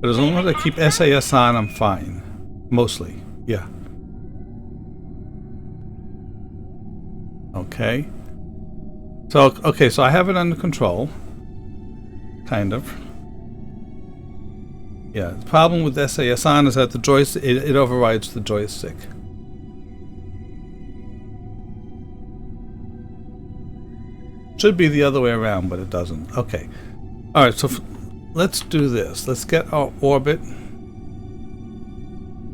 but as long as I keep SAS on, I'm fine. Mostly, yeah. Okay. So I have it under control. Kind of. Yeah. The problem with SAS on is that the joystick it overrides the joystick. Should be the other way around, but it doesn't. Okay. All right, so let's do this. Let's get our orbit.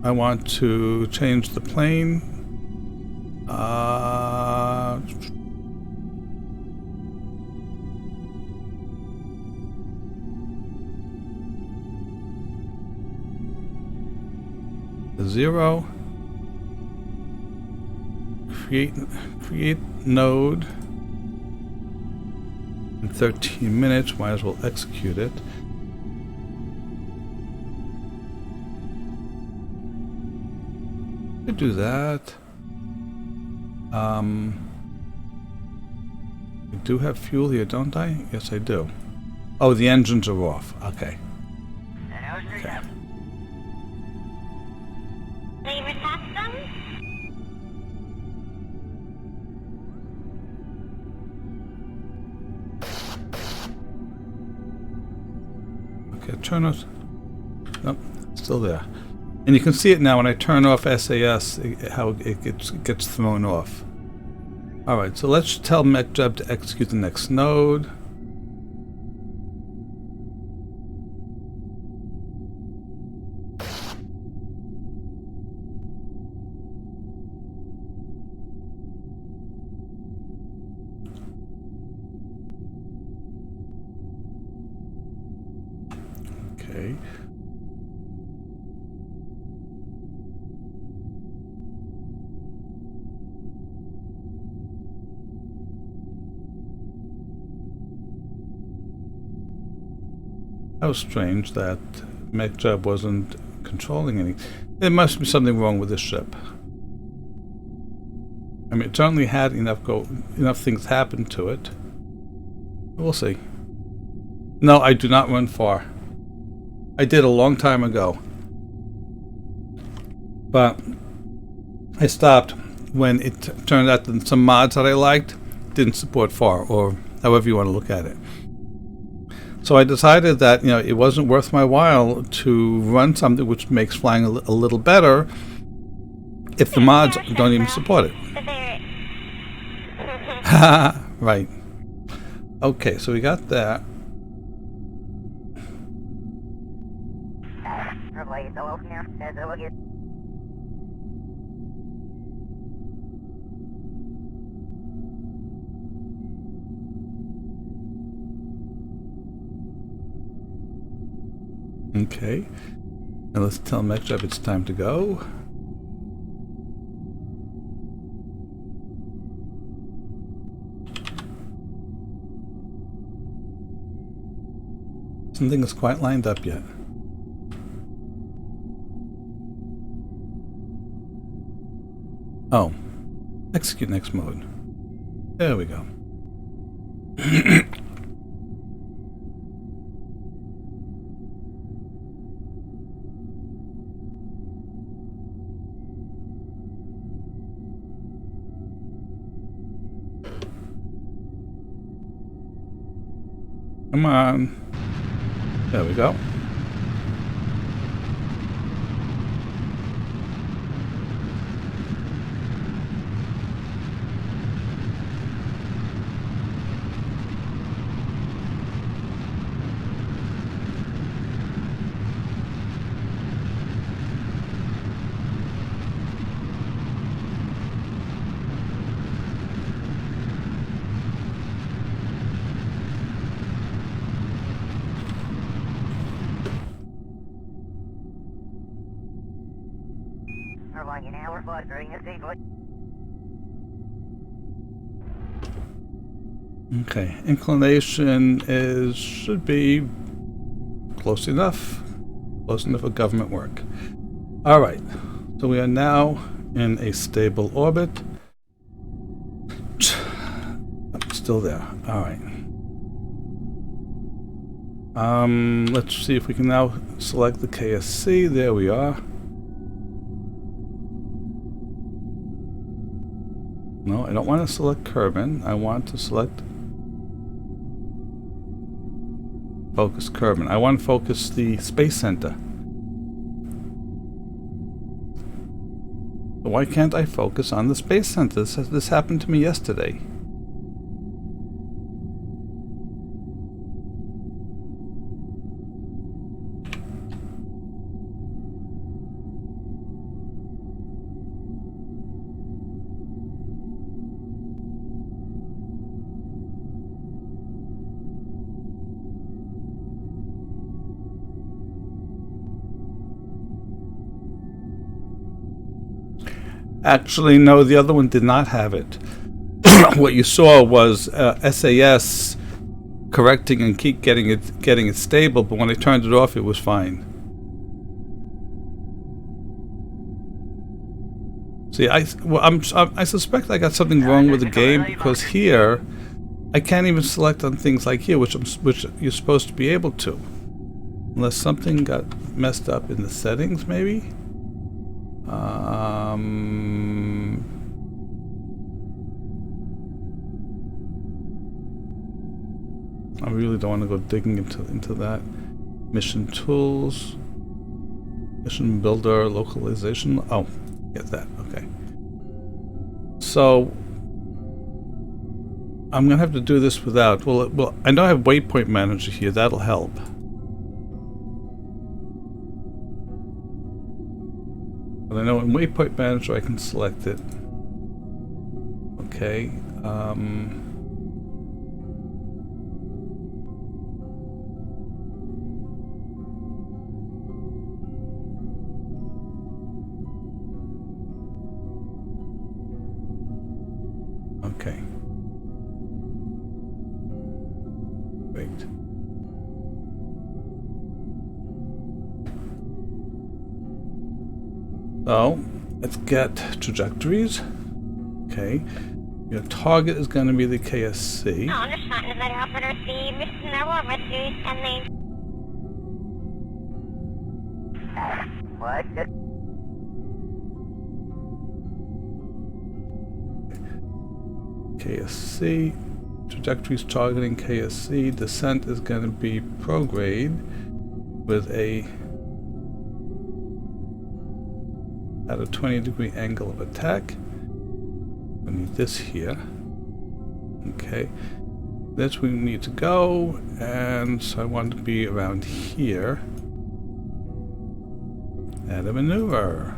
I want to change the plane. Zero. Create node. In 13 minutes, might as well execute it. Could do that. I do have fuel here, don't I? Yes, I do. Oh, the engines are off. Okay. Okay. They retest them? Okay, turn off. Nope, still there. And you can see it now when I turn off SAS, how it gets thrown off. Alright, so let's tell MechJeb to execute the next node. Okay. How strange that MechJeb wasn't controlling any. There must be something wrong with this ship. I mean, it certainly had enough things happen to it. We'll see. No, I do not run far. I did a long time ago. But I stopped when it turned out that some mods that I liked didn't support far, or however you want to look at it. So I decided that, you know, it wasn't worth my while to run something which makes flying a little better if the mods don't even support it. Right. Okay, so we got that. Okay, and let's tell MechJeb it's time to go. Something is quite lined up yet. Oh, execute next mode. There we go. Come on. There we go. Okay, inclination should be close enough for government work. All right, so we are now in a stable orbit. Still there. All right. Let's see if we can now select the KSC. There we are. No, I don't want to select Kerbin. I want to select focus Kerbin. I want to focus the Space Center. But why can't I focus on the Space Center? This happened to me yesterday. Actually, no, the other one did not have it. What you saw was SAS correcting and keep getting it stable, but when I turned it off, it was fine. See, I suspect I got something wrong with the game, because here I can't even select on things like here, which you're supposed to be able to, unless something got messed up in the settings, maybe. I really don't want to go digging into that. Mission tools, mission builder, localization. Oh, get that. Okay. So I'm gonna have to do this without. Well, I know I have waypoint manager here. That'll help. But I know in waypoint manager I can select it. Okay. Okay. Great. So, let's get trajectories. Okay. Your target is going to be the KSC. What? KSC. Trajectories targeting KSC. Descent is going to be prograde with at a 20-degree angle of attack. We need this here. Okay. That's where we need to go, and so I want to be around here. Add a maneuver.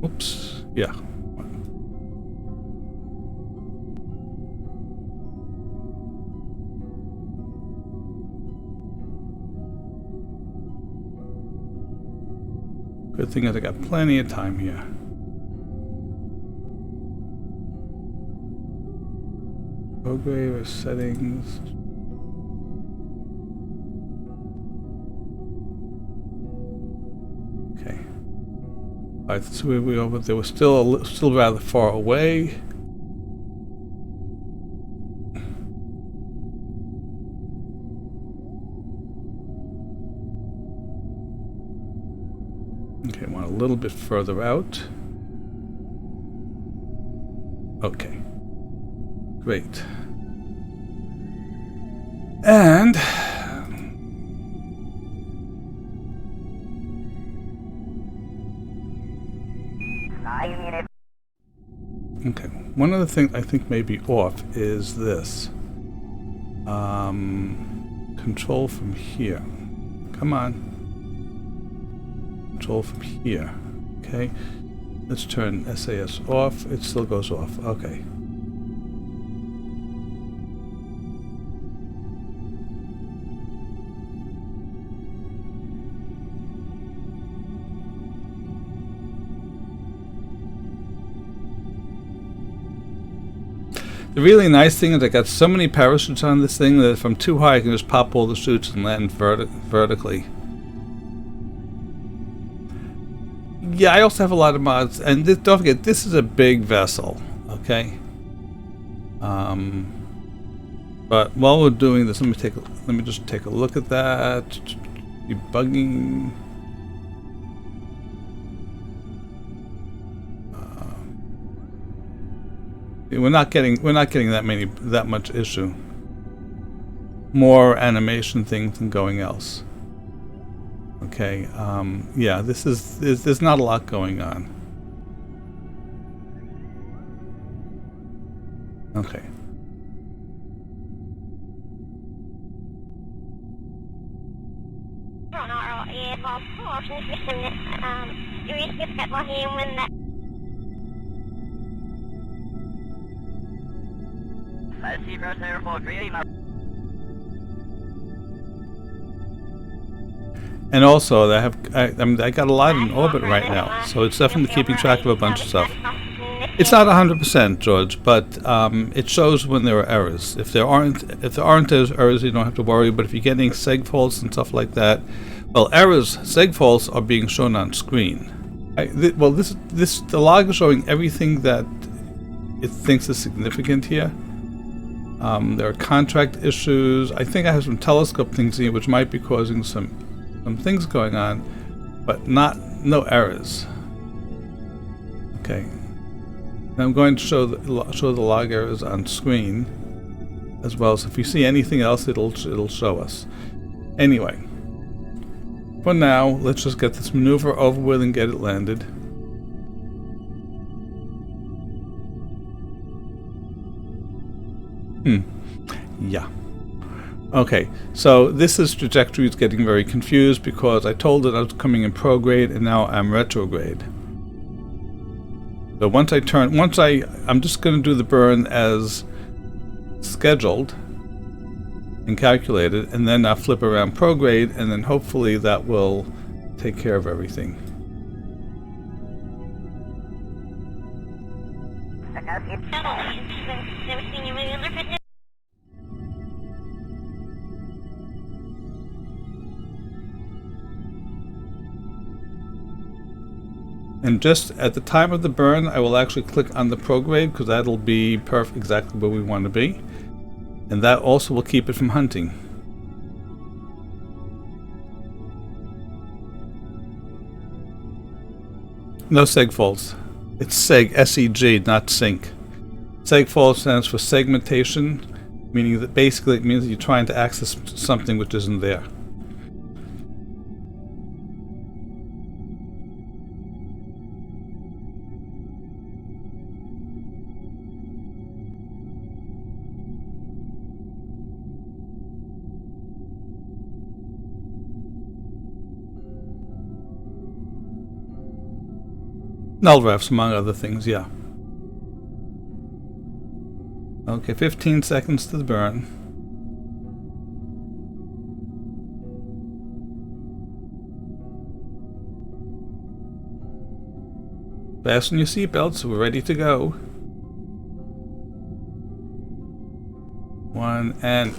Oops. Yeah. Good thing is I got plenty of time here. Program settings. Okay. Alright, so we over. They were still rather far away. Okay, I want a little bit further out. Okay. Great. And okay, one of the things I think may be off is this. Control from here. Come on. Control from here. Okay. Let's turn SAS off. It still goes off. Okay. The really nice thing is I got so many parachutes on this thing that if I'm too high, I can just pop all the chutes and land vertically. Yeah, I also have a lot of mods, and don't forget, this is a big vessel, okay? But while we're doing this, let me just take a look at that. Debugging. We're not getting that much issue. More animation things than going else. Okay, yeah, there's not a lot going on. Okay. And also, I got a lot in orbit right now, so it's definitely keeping track of a bunch of stuff. It's not 100%, George, but it shows when there are errors. If there aren't those errors, you don't have to worry. But if you're getting seg faults and stuff like that, well, seg faults are being shown on screen. The log is showing everything that it thinks is significant here. There are contract issues. I think I have some telescope things here which might be causing some things going on, but no errors. Okay. Now I'm going to show the log errors on screen as well. So if you see anything else, it'll show us. Anyway, for now, let's just get this maneuver over with and get it landed. Yeah. Okay, so this trajectory is getting very confused because I told it I was coming in prograde and now I'm retrograde. So I'm just going to do the burn as scheduled and calculated, and then I'll flip around prograde, and then hopefully that will take care of everything. And just at the time of the burn, I will actually click on the prograde because that'll be perfect, exactly where we want to be. And that also will keep it from hunting. No seg faults. It's seg, S-E-G, not sync. Seg fault stands for segmentation, meaning that basically it means that you're trying to access something which isn't there. Null refs, among other things, yeah. Okay, 15 seconds to the burn. Fasten your seatbelts, we're ready to go. 1 and...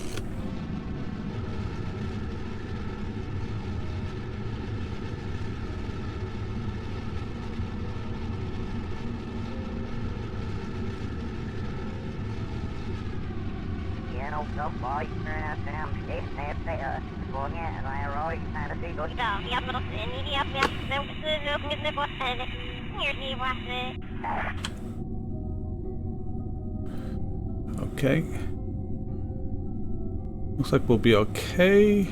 Okay. Looks like we'll be okay.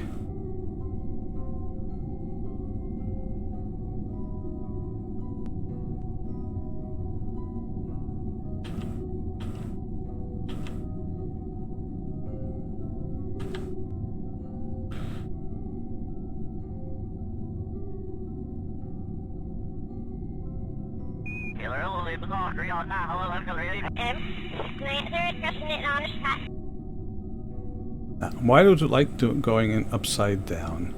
Why would you like going in upside down?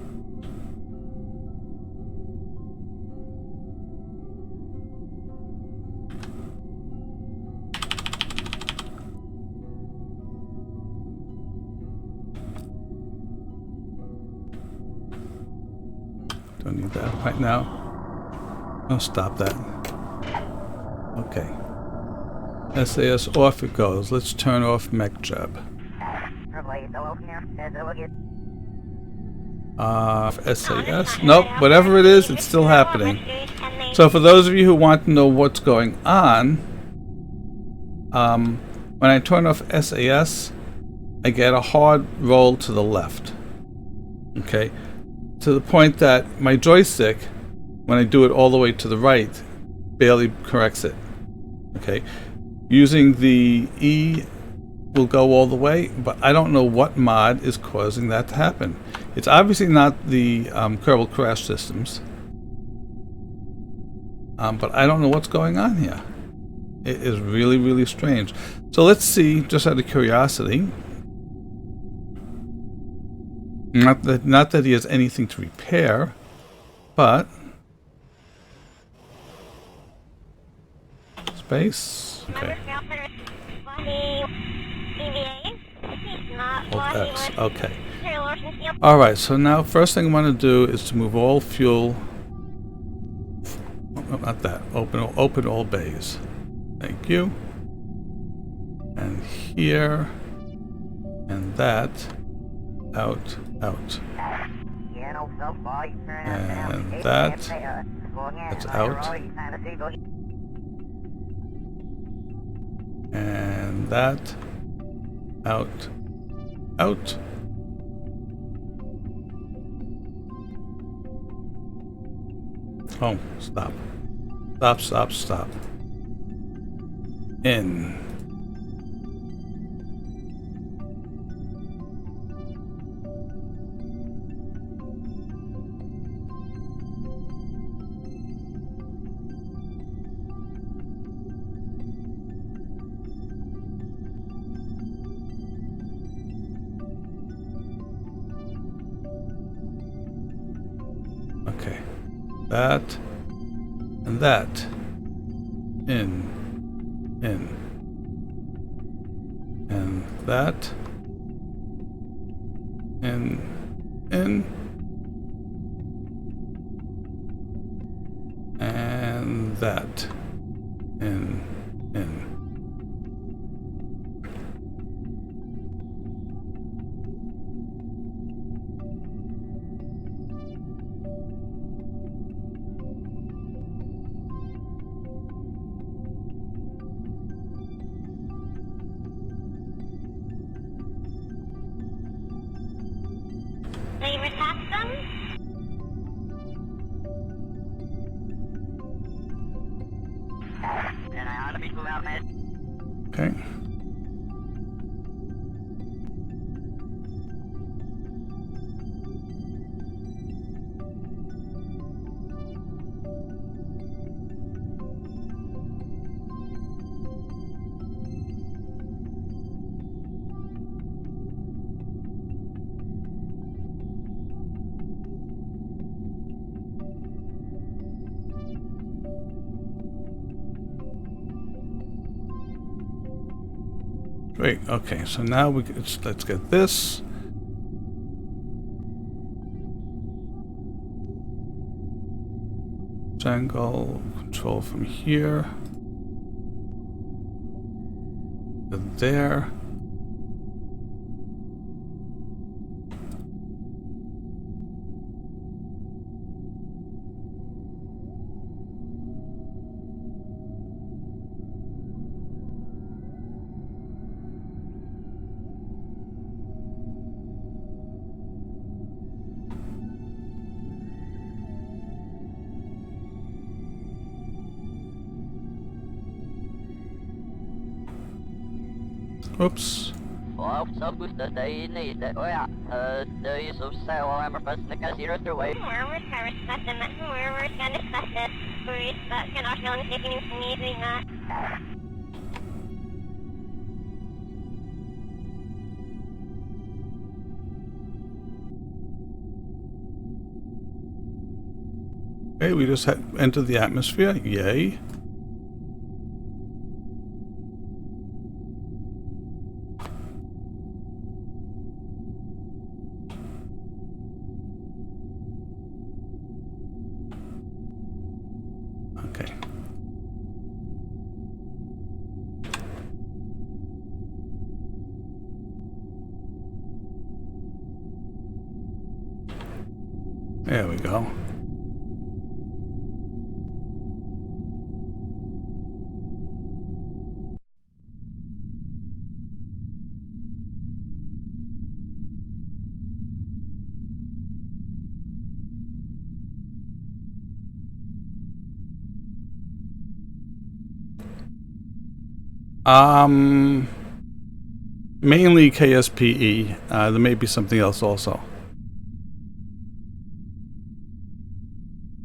Don't need that right now. I'll stop that. Okay. SAS off it goes. Let's turn off mech job. SAS. Nope, whatever it is, it's still happening. So for those of you who want to know what's going on, when I turn off SAS, I get a hard roll to the left. Okay? To the point that my joystick, when I do it all the way to the right, barely corrects it. Okay? Using the E will go all the way, but I don't know what mod is causing that to happen. It's obviously not the Kerbal crash systems, but I don't know what's going on here. It is really, really strange. So let's see, just out of curiosity. Not that he has anything to repair, but space. Okay. Hold X. Okay. All right. So now, first thing I want to do is to move all fuel. Oh, not that. Open all bays. Thank you. And here, and that. Out. And that's out. And that out. Oh, stop. In. Okay, that and that. In. And that. In. And that. In. Okay. Great. Okay, so now let's get this. Angle control from here to there. Oops. Well, so the day need that. Oh yeah. The use of cell armor first the cashier through way. We're gonna discuss it. We're gonna taking you from me doing that. Okay, we just entered the atmosphere. Yay. There we go. Mainly KSPE. There may be something else also.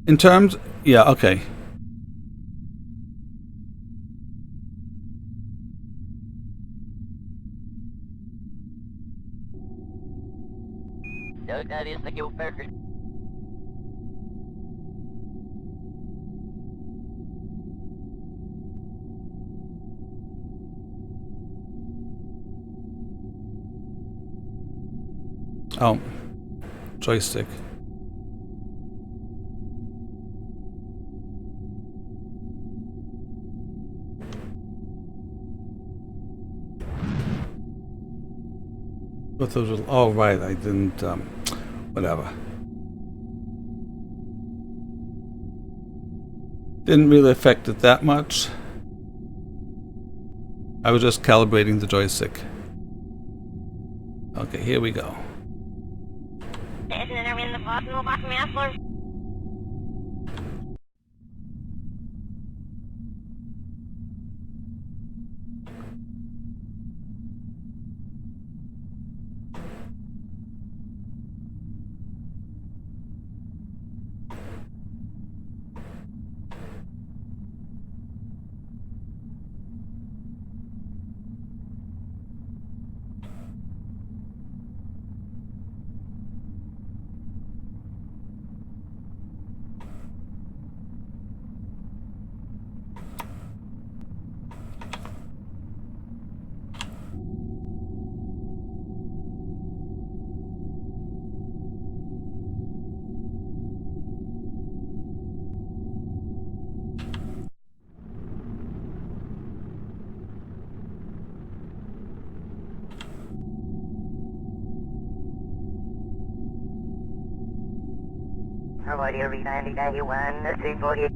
In terms, yeah, okay. Doug, that is the kill burger. Oh, joystick. But those, oh right, I didn't, whatever. Didn't really affect it that much. I was just calibrating the joystick. Okay, here we go. Isn't it in the bottom of the floor? Alright, every 90 day one, let's see for you.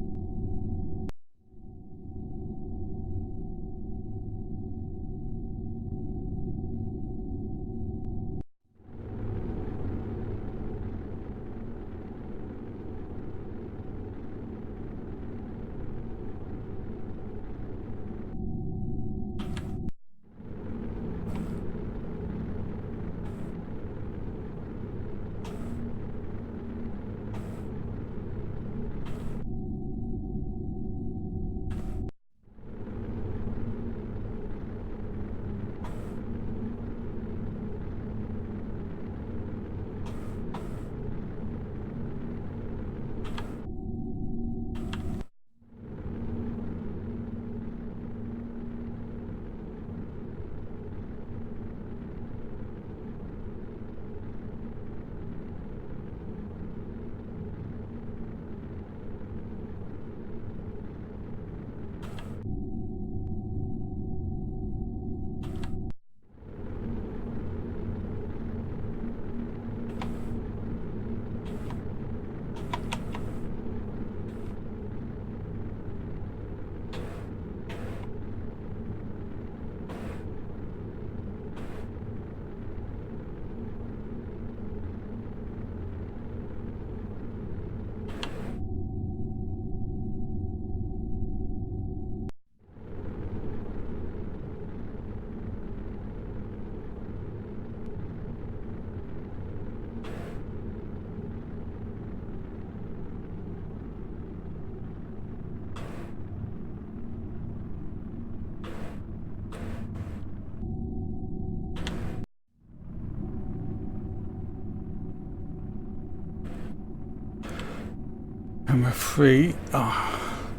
Number 3. Oh.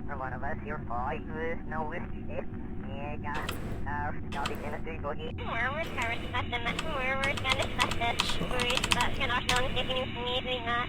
For one of us, you're 5, no whiskey, yeah, got it in a single hit. Where was her discussion? Where was going to discuss this? Where is that? Can I still taking you from me doing that?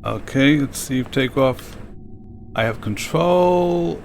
Okay, let's see if takeoff. I have control.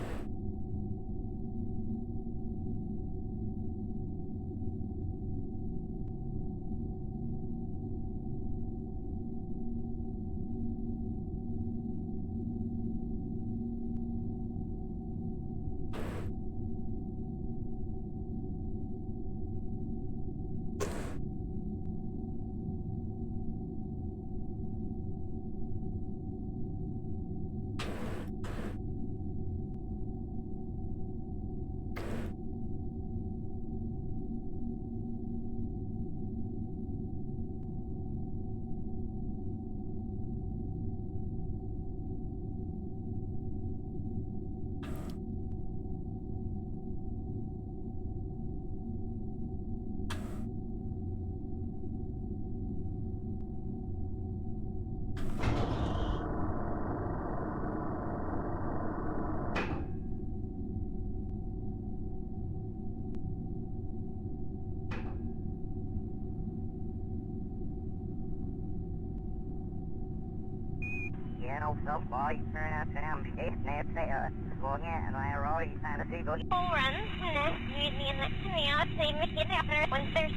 You know, some boys turn out to them shit, and they say, well, yeah, and I already kind of see those. Full runs, and that's usually in the outside machine after once there's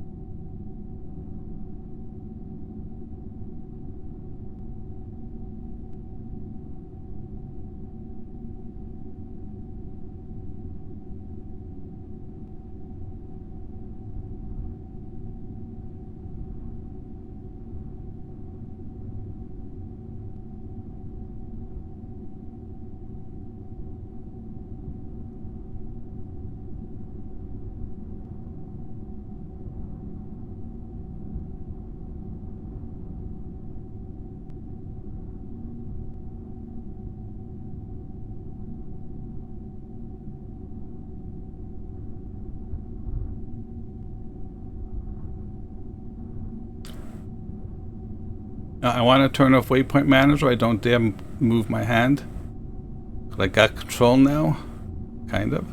I want to turn off waypoint manager. I don't dare move my hand. But I got control now, kind of.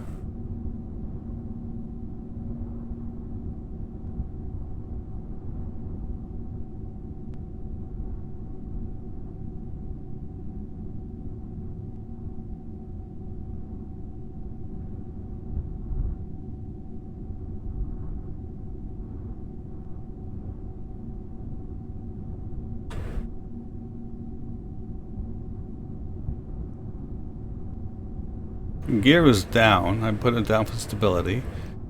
Gear is down. I put it down for stability.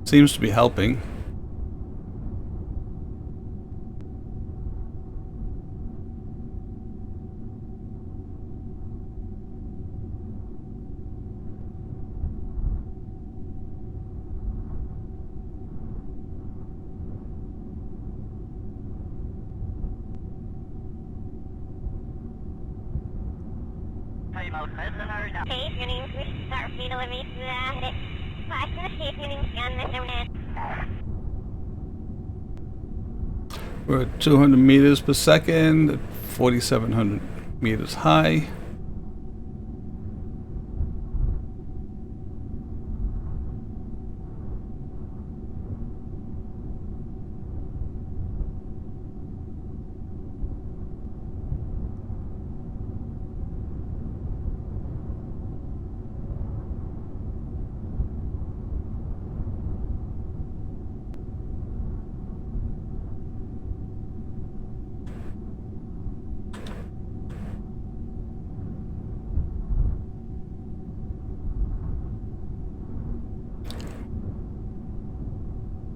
Seems to be helping. okay, if your name's Mr. Starfield, let me do that. I can see if your name's on this internet. We're at 200 meters per second, at 4,700 meters high.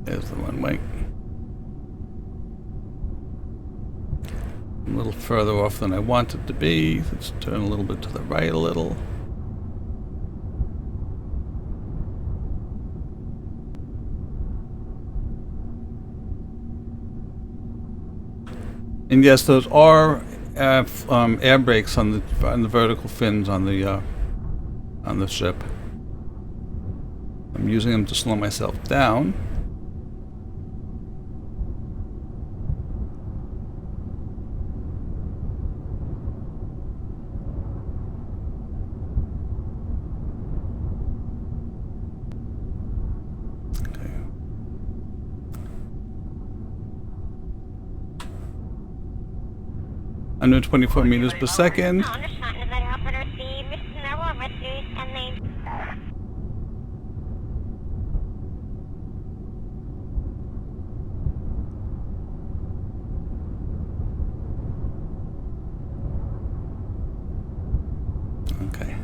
There's the runway. A little further off than I want it to be. Let's turn a little bit to the right a little. And yes, those are air brakes on the vertical fins on the ship. I'm using them to slow myself down. 124 meters per second. Okay.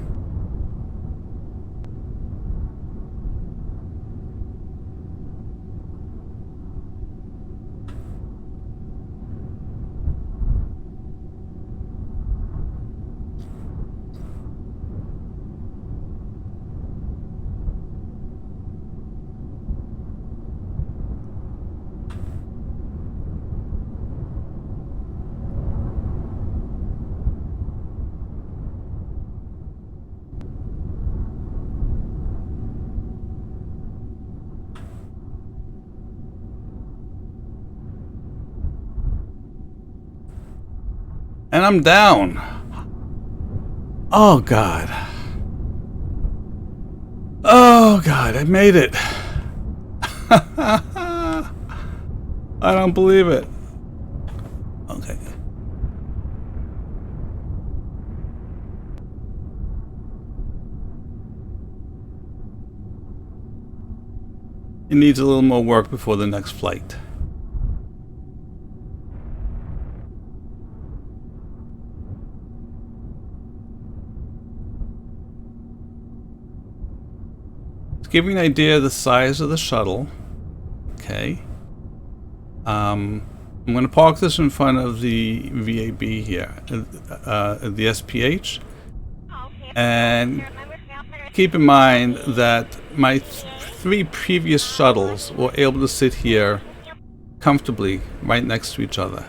And I'm down. Oh God. Oh God, I made it. I don't believe it. Okay. It needs a little more work before the next flight. Give you an idea of the size of the shuttle. Okay. I'm going to park this in front of the VAB here, the SPH. And keep in mind that my three previous shuttles were able to sit here comfortably right next to each other.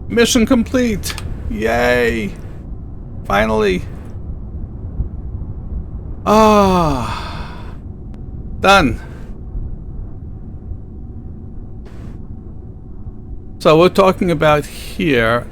Mission complete! Yay! Finally! Ah! Done! So we're talking about here